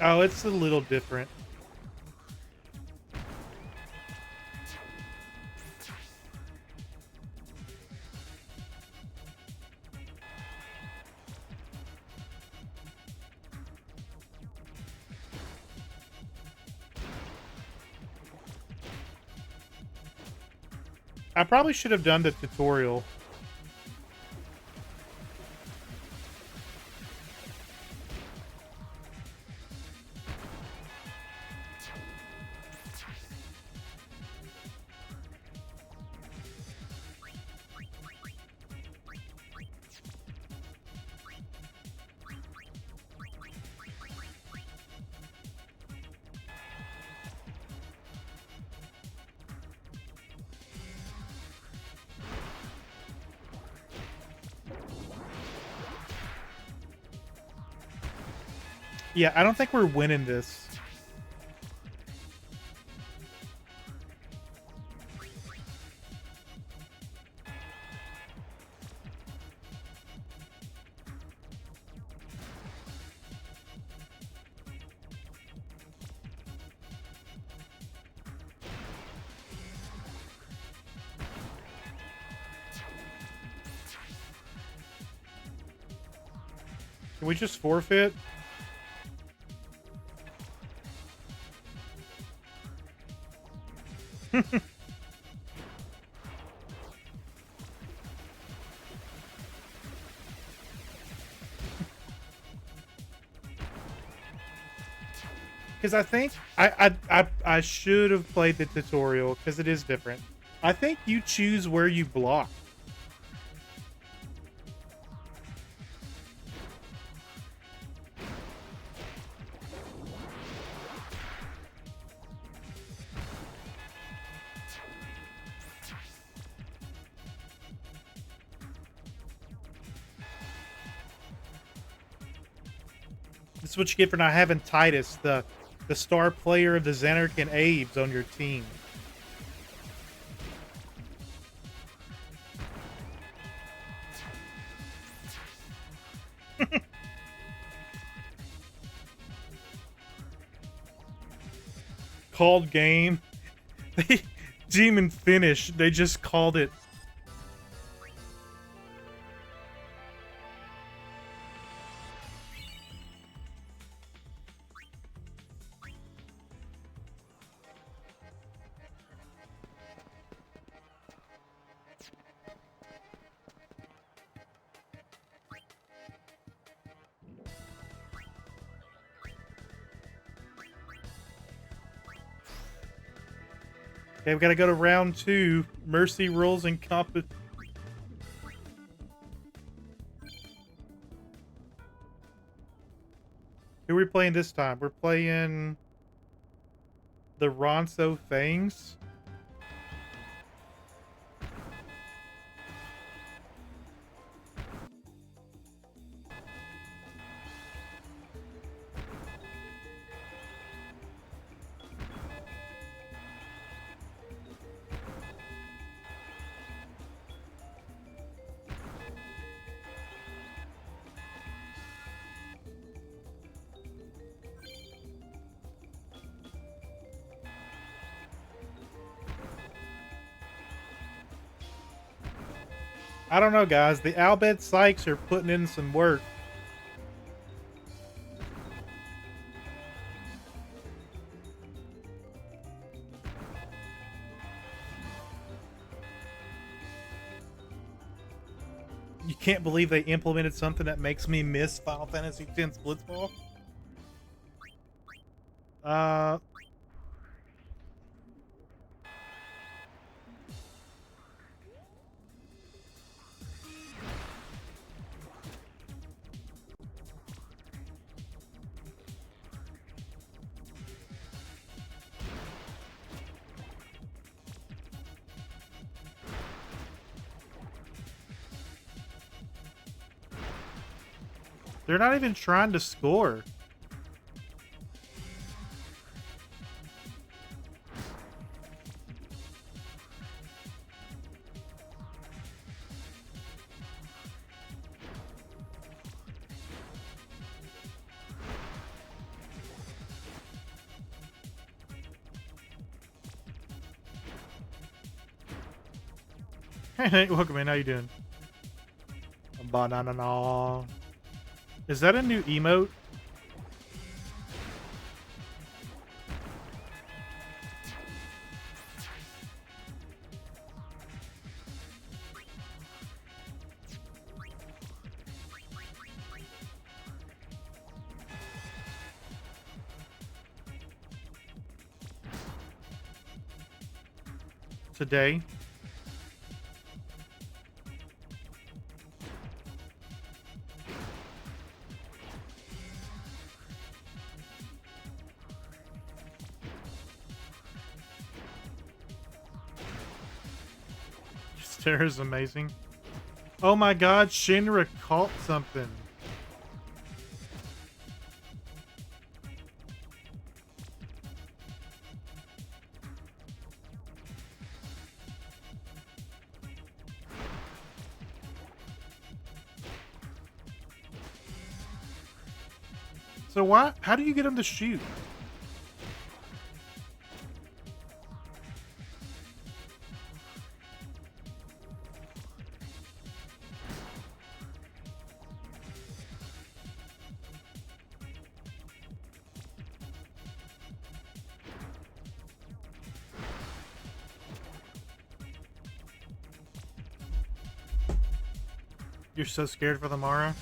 Oh, it's a little different. I probably should have done the tutorial. Yeah, I don't think we're winning this. Can we just forfeit? Because I think I should have played the tutorial because it is different. I think you choose where you block. This is what you get for not having Titus, the star player of the Xanark and Abes on your team. Called game. Demon finish. They just called it. Okay, we gotta go to round 2. Mercy rules and comp. Who are we playing this time? We're playing the Ronso Fangs. I don't know, guys. The Albed Sykes are putting in some work. You can't believe they implemented something that makes me miss Final Fantasy X Blitzball. They're not even trying to score. Hey, welcome in. How you doing? Banana. Is that a new emote? Today? Sarah's amazing. Oh my god, Shinra caught something. So why? How do you get him to shoot? You're so scared for the Mara?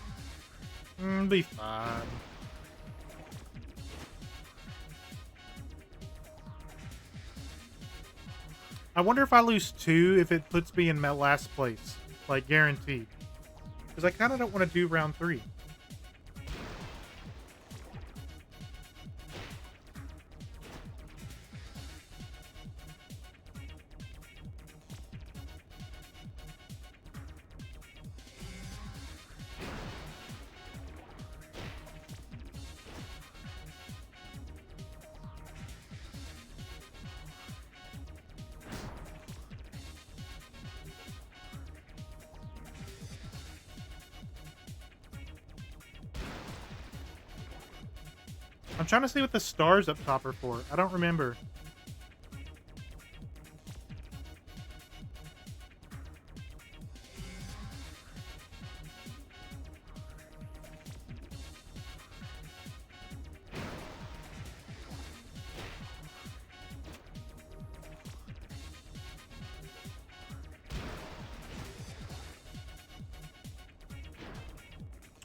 Be fine. I wonder if I lose 2, if it puts me in my last place. Like, guaranteed. Because I kind of don't want to do round 3. I'm trying to see what the stars up top are for. I don't remember.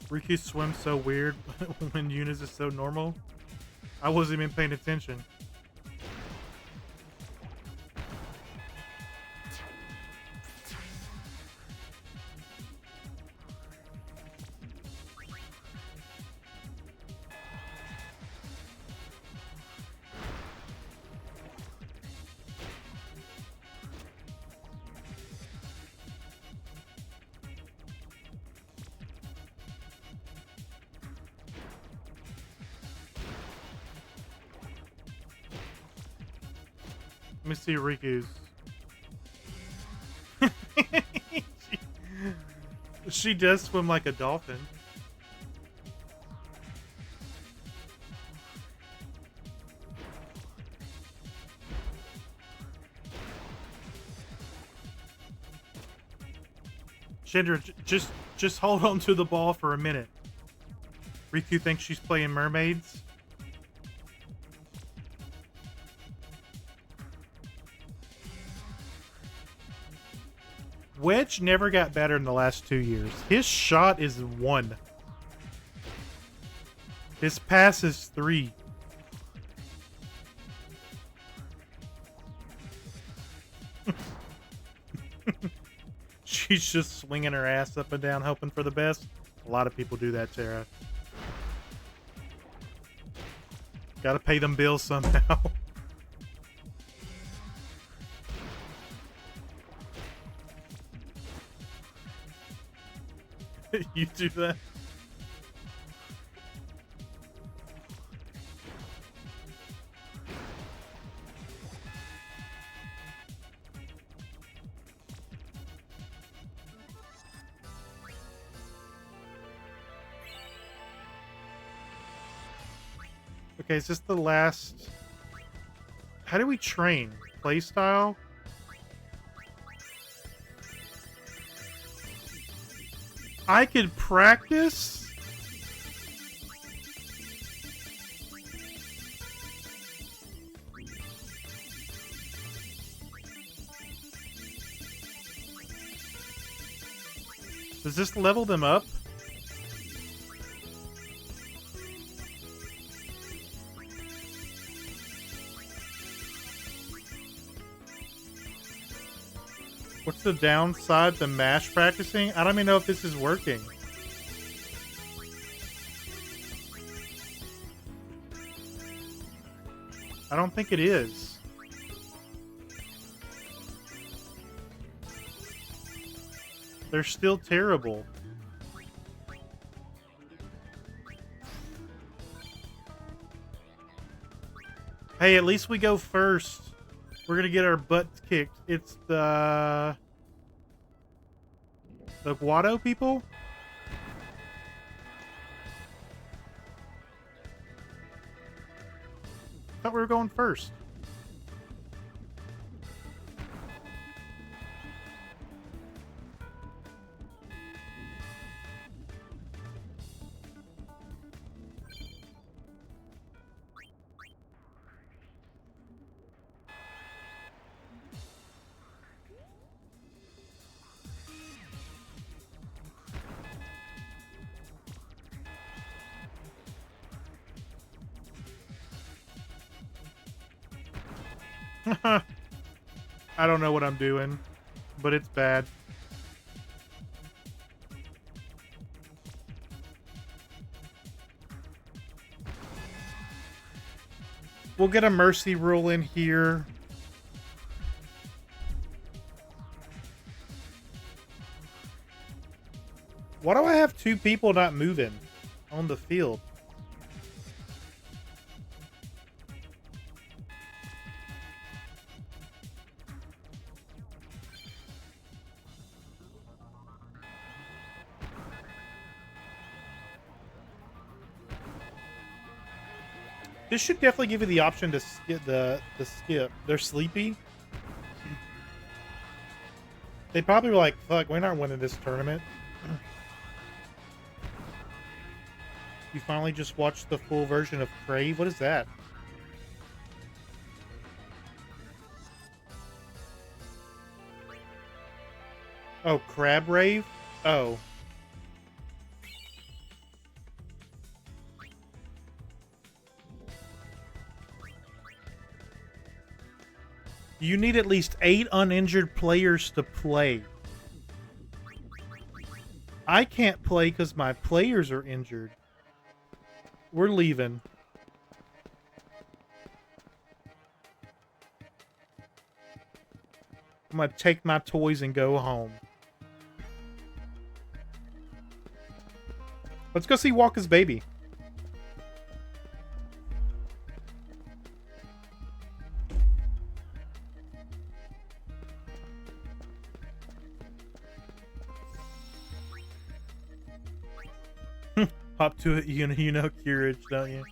Riku swims so weird when Eunice is so normal. I wasn't even paying attention. Let me see Riku's. she does swim like a dolphin. Shendra, just hold on to the ball for a minute. Riku thinks she's playing mermaids. Wedge never got better in the last 2 years. His shot is 1. His pass is 3. She's just swinging her ass up and down, hoping for the best. A lot of people do that, Tara. Gotta pay them bills somehow. You do that? Okay, is this the last... How do we train? Playstyle? I could practice? Does this level them up? What's the downside to mash practicing? I don't even know if this is working. I don't think it is. They're still terrible. Hey, at least we go first. We're gonna get our butts kicked. It's the Guado people? I thought we were going first. I don't know what I'm doing, but it's bad. We'll get a mercy rule in here. Why do I have 2 people not moving on the field? This should definitely give you the option to skip the skip. They're sleepy. They probably were like, fuck, we're not winning this tournament. You finally just watched the full version of Crave? What is that? Oh, Crab Rave? Oh. You need at least 8 uninjured players to play. I can't play because my players are injured. We're leaving. I'm gonna take my toys and go home. Let's go see Walker's baby. Hop to it, you know Courage, don't you?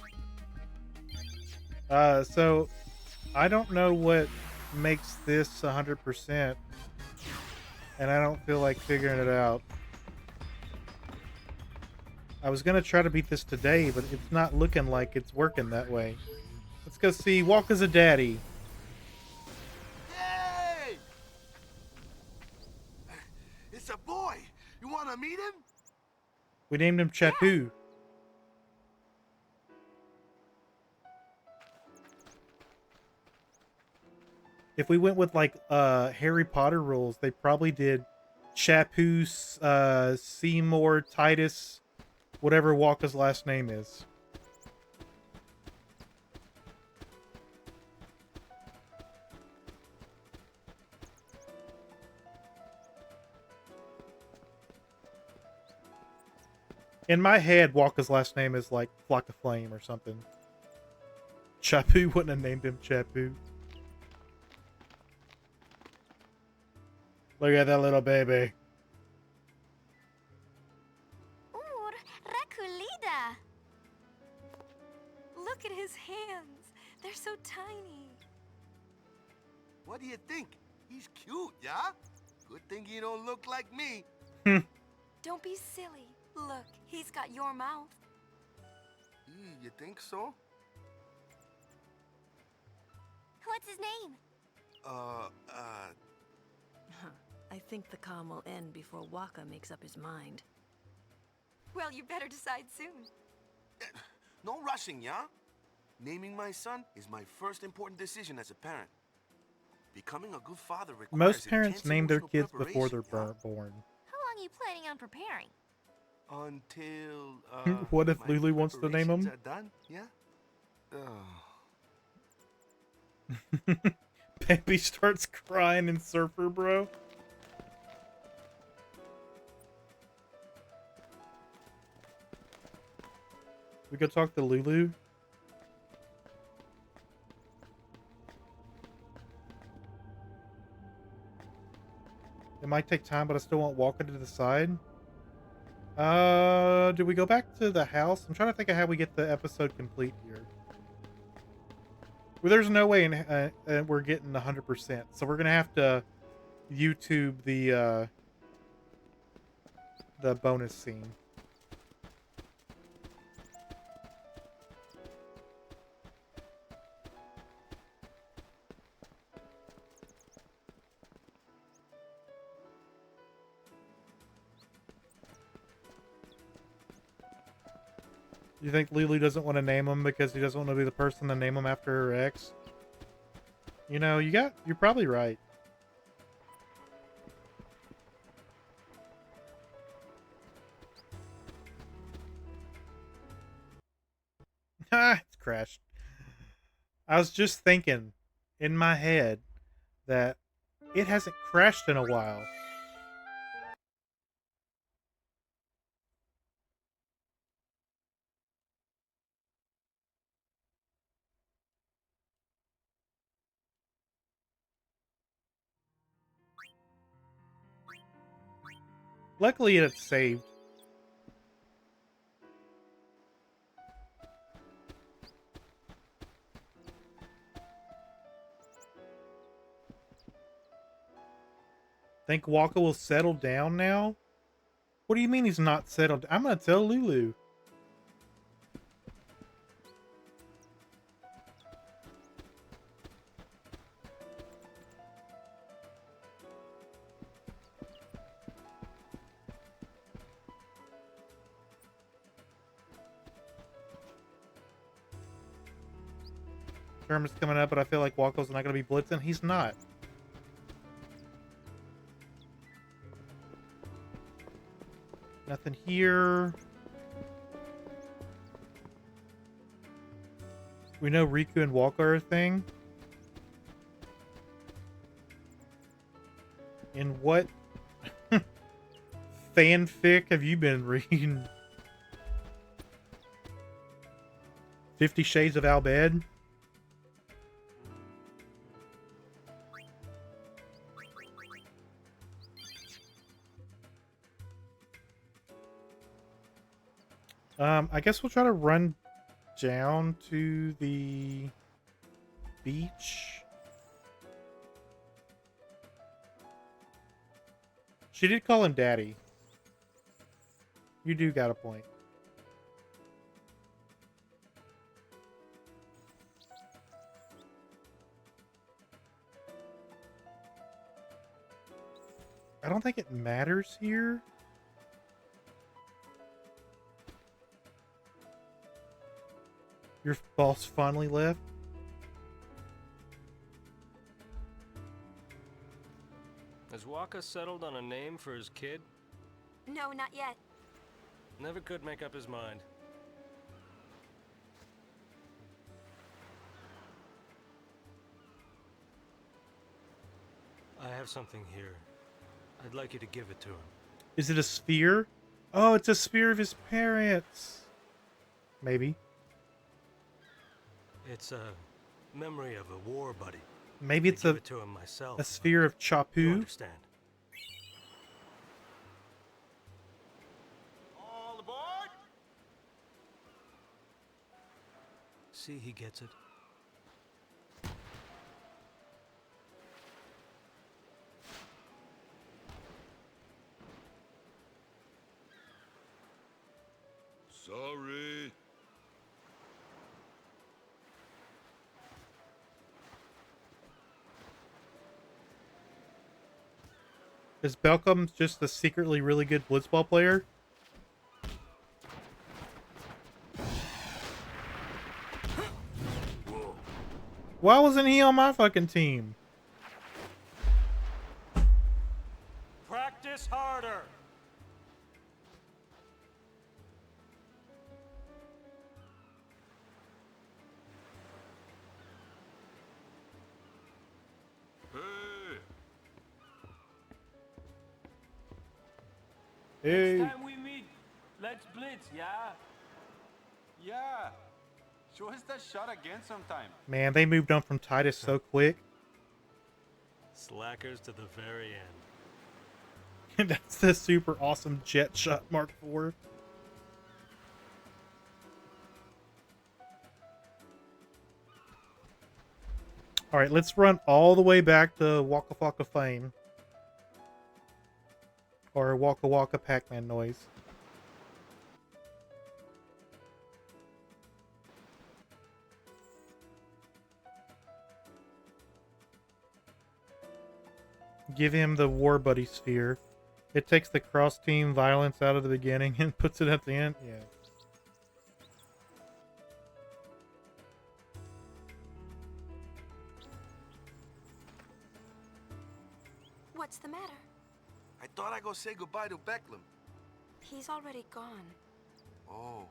So I don't know what makes this 100%, and I don't feel like figuring it out. I was gonna try to beat this today, but it's not looking like it's working that way. Let's go see Walk as a Daddy. Hey! It's a boy. You want to meet him? We named him Chapu. If we went with like Harry Potter rules, they probably did Chapu, Seymour, Titus, whatever Walker's last name is. In my head, Walker's last name is like Flock of Flame or something. Chapu wouldn't have named him Chapu. Look at that little baby. Ooh, Rakulida! Look at his hands. They're so tiny. What do you think? He's cute, yeah? Good thing he don't look like me. Don't be silly. Look, he's got your mouth. You think so? What's his name? I think the calm will end before Waka makes up his mind. Well, you better decide soon. No rushing, yeah? Naming my son is my first important decision as a parent. Becoming a good father requires Most parents intense name their emotional kids before preparation, they're yeah? born. How long are you planning on preparing? Until, What if my Lulu wants to name preparations him? are done, yeah? Baby starts crying in Surfer, bro. We go talk to Lulu. It might take time, but I still want Walker to the side. Do we go back to the house? I'm trying to think of how we get the episode complete here. Well, there's no way we're getting 100%, so we're gonna have to YouTube the bonus scene. You think Lulu doesn't want to name him because he doesn't want to be the person to name him after her ex? You know, you're probably right. Ha! It's crashed. I was just thinking in my head that it hasn't crashed in a while. Luckily, it's saved. Think Walker will settle down now? What do you mean he's not settled? I'm gonna tell Lulu. Term is coming up, but I feel like Walko's not going to be blitzing. He's not. Nothing here. We know Riku and Walko are a thing. In what fanfic have you been reading? 50 Shades of Al-Bed? I guess we'll try to run down to the beach. She did call him Daddy. You do got a point. I don't think it matters here. Your boss finally left? Has Waka settled on a name for his kid? No, not yet. Never could make up his mind. I have something here. I'd like you to give it to him. Is it a sphere? Oh, it's a sphere of his parents. Maybe. It's a memory of a war buddy. Maybe it's give it to him myself. a sphere of You Chapu. understand? All aboard! See, he gets it. Sorry. Is Belcom just a secretly really good blitzball player? Why wasn't he on my fucking team? Practice harder. Hey. Next time we meet, let's blitz, yeah? Yeah. Show us that shot again sometime. Man, they moved on from Titus so quick. Slackers to the very end. That's the super awesome jet shot Mark IV. Alright, let's run all the way back to Waka Flocka Fame. Or Waka Waka Pac-Man noise. Give him the War Buddy Sphere. It takes the cross-team violence out of the beginning and puts it at the end. Yeah. What's the matter? I thought I'd go say goodbye to Becklem. He's already gone. Oh.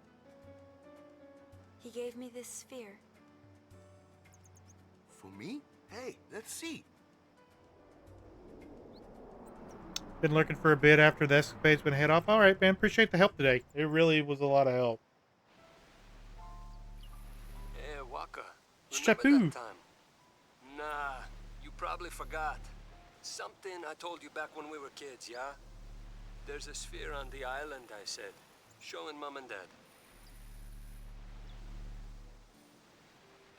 He gave me this sphere. For me? Hey, let's see. Been looking for a bit after the escapade's been head off. Alright, man. Appreciate the help today. It really was a lot of help. Hey, Waka. Chapu. Remember that time? Nah, you probably forgot. Something I told you back when we were kids, yeah? There's a sphere on the island, I said. Showing Mom and Dad.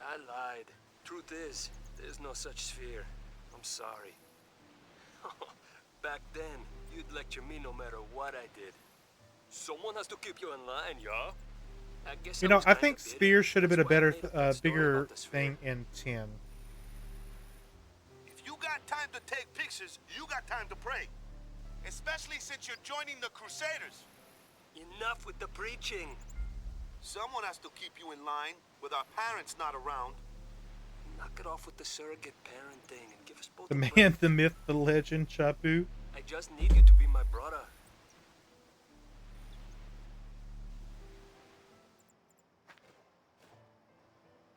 I lied. Truth is, there's no such sphere. I'm sorry. Back then, you'd lecture me no matter what I did. Someone has to keep you in line, yeah? I guess You I know, was I kinda think busy. Spears should have been a That's why I better, made up that story bigger about the sphere. thing in 10. If you got time to take pictures, you got time to pray. Especially since you're joining the Crusaders. Enough with the preaching. Someone has to keep you in line with our parents not around. Knock it off with the surrogate parent thing and give us both The a man, break. the myth, the legend, Chapu. I just need you to be my brother.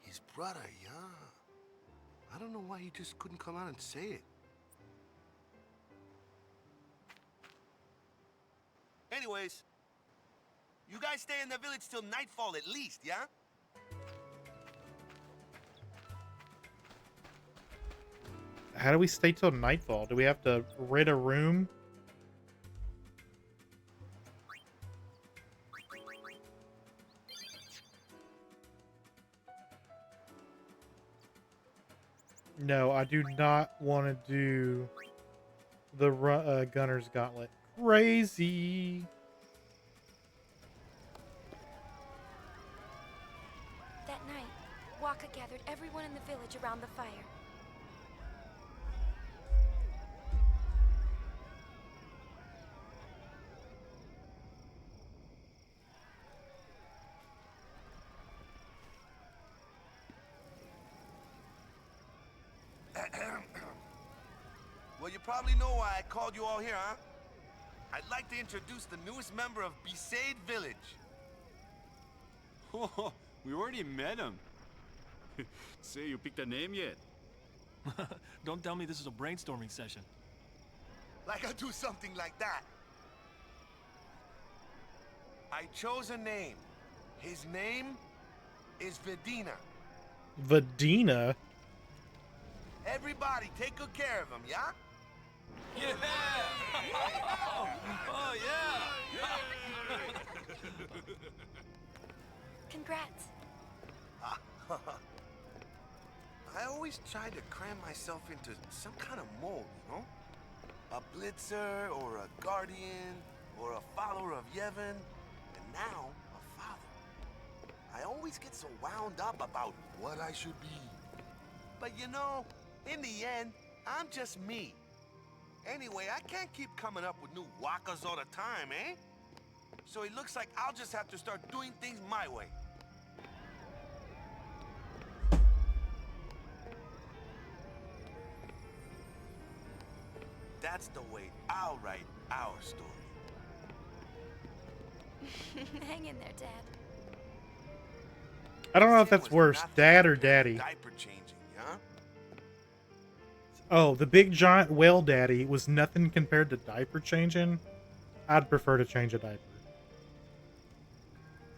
His brother, yeah. I don't know why he just couldn't come out and say it. Anyways, you guys stay in the village till nightfall at least, yeah? How do we stay till nightfall? Do we have to rent a room? No, I do not want to do the Gunner's Gauntlet. Crazy. That night, Waka gathered everyone in the village around the fire. Well, you probably know why I called you all here, huh? I'd like to introduce the newest member of Besaid Village. Oh, we already met him. Say, you picked a name yet? Don't tell me this is a brainstorming session. Like I'll do something like that. I chose a name. His name is Vedina. Vadina? Everybody take good care of him, yeah? Yeah! Oh, yeah! Congrats. I always try to cram myself into some kind of mold, you know? A blitzer, or a guardian, or a follower of Yevon, and now a father. I always get so wound up about what I should be. But you know, in the end, I'm just me. Anyway, I can't keep coming up with new wakas all the time, eh? So it looks like I'll just have to start doing things my way. That's the way I'll write our story. Hang in there, Dad. I don't know if that's worse, Dad or Daddy. Diaper changing, huh? Oh, the big giant whale daddy was nothing compared to diaper changing. I'd prefer to change a diaper.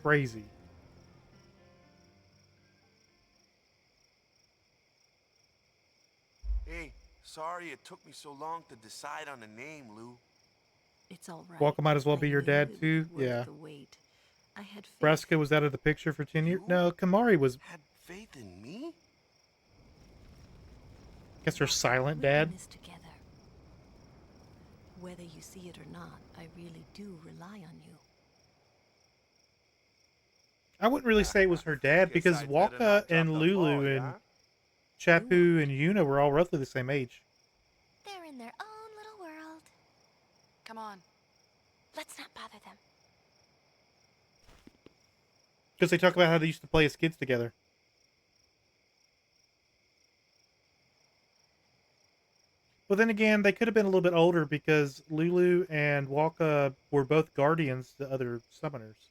Crazy. Hey, sorry it took me so long to decide on a name, Lou. It's all right. Walker might as well I be your knew dad it too. was worth Yeah. the wait. I had faith. Braska was out of the picture for 10 years. No, Kamari was. Had faith in me? Guess her silent We're in dad. this together. Whether you see it or not, I really do rely on you. I wouldn't really say it was her dad because I'd better Walker not drop and the Lulu ball, and yeah? Chapu and Yuna were all roughly the same age. They're in their own little world. Come on. Let's not bother them. Because they talk about how they used to play as kids together. But then again, they could have been a little bit older because Lulu and Walker were both guardians to other summoners.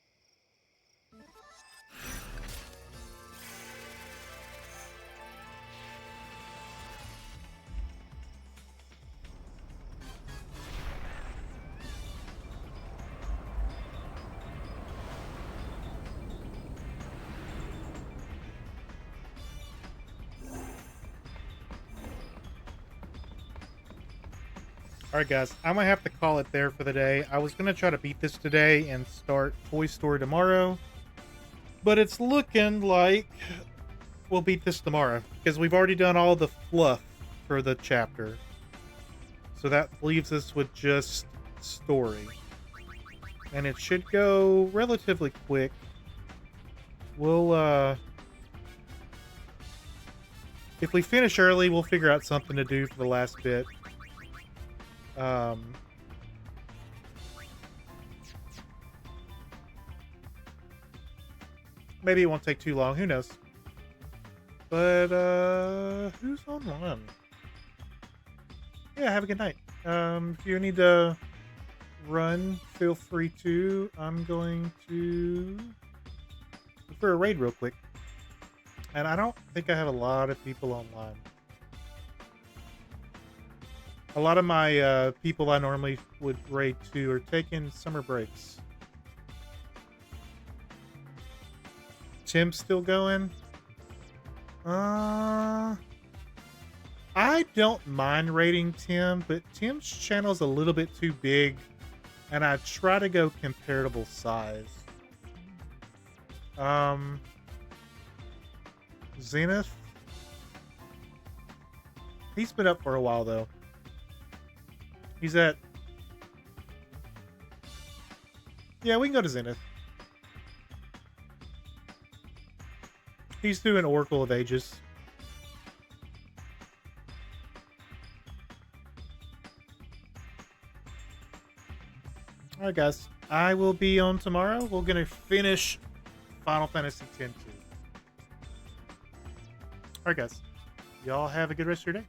Alright guys, I'm going to have to call it there for the day. I was going to try to beat this today and start Toy Story tomorrow. But it's looking like we'll beat this tomorrow. Because we've already done all the fluff for the chapter. So that leaves us with just story. And it should go relatively quick. We'll, if we finish early, we'll figure out something to do for the last bit. Maybe it won't take too long. Who knows? But, who's online? Yeah, have a good night. If you need to run, feel free to. I'm going to look for a raid real quick. And I don't think I have a lot of people online. A lot of my people I normally would raid to are taking summer breaks. Tim's still going? I don't mind raiding Tim, but Tim's channel's a little bit too big, and I try to go comparable size. Zenith? He's been up for a while, though. He's at... Yeah, we can go to Zenith. He's doing Oracle of Ages. Alright, guys. I will be on tomorrow. We're going to finish Final Fantasy X-2. Alright, guys. Y'all have a good rest of your day.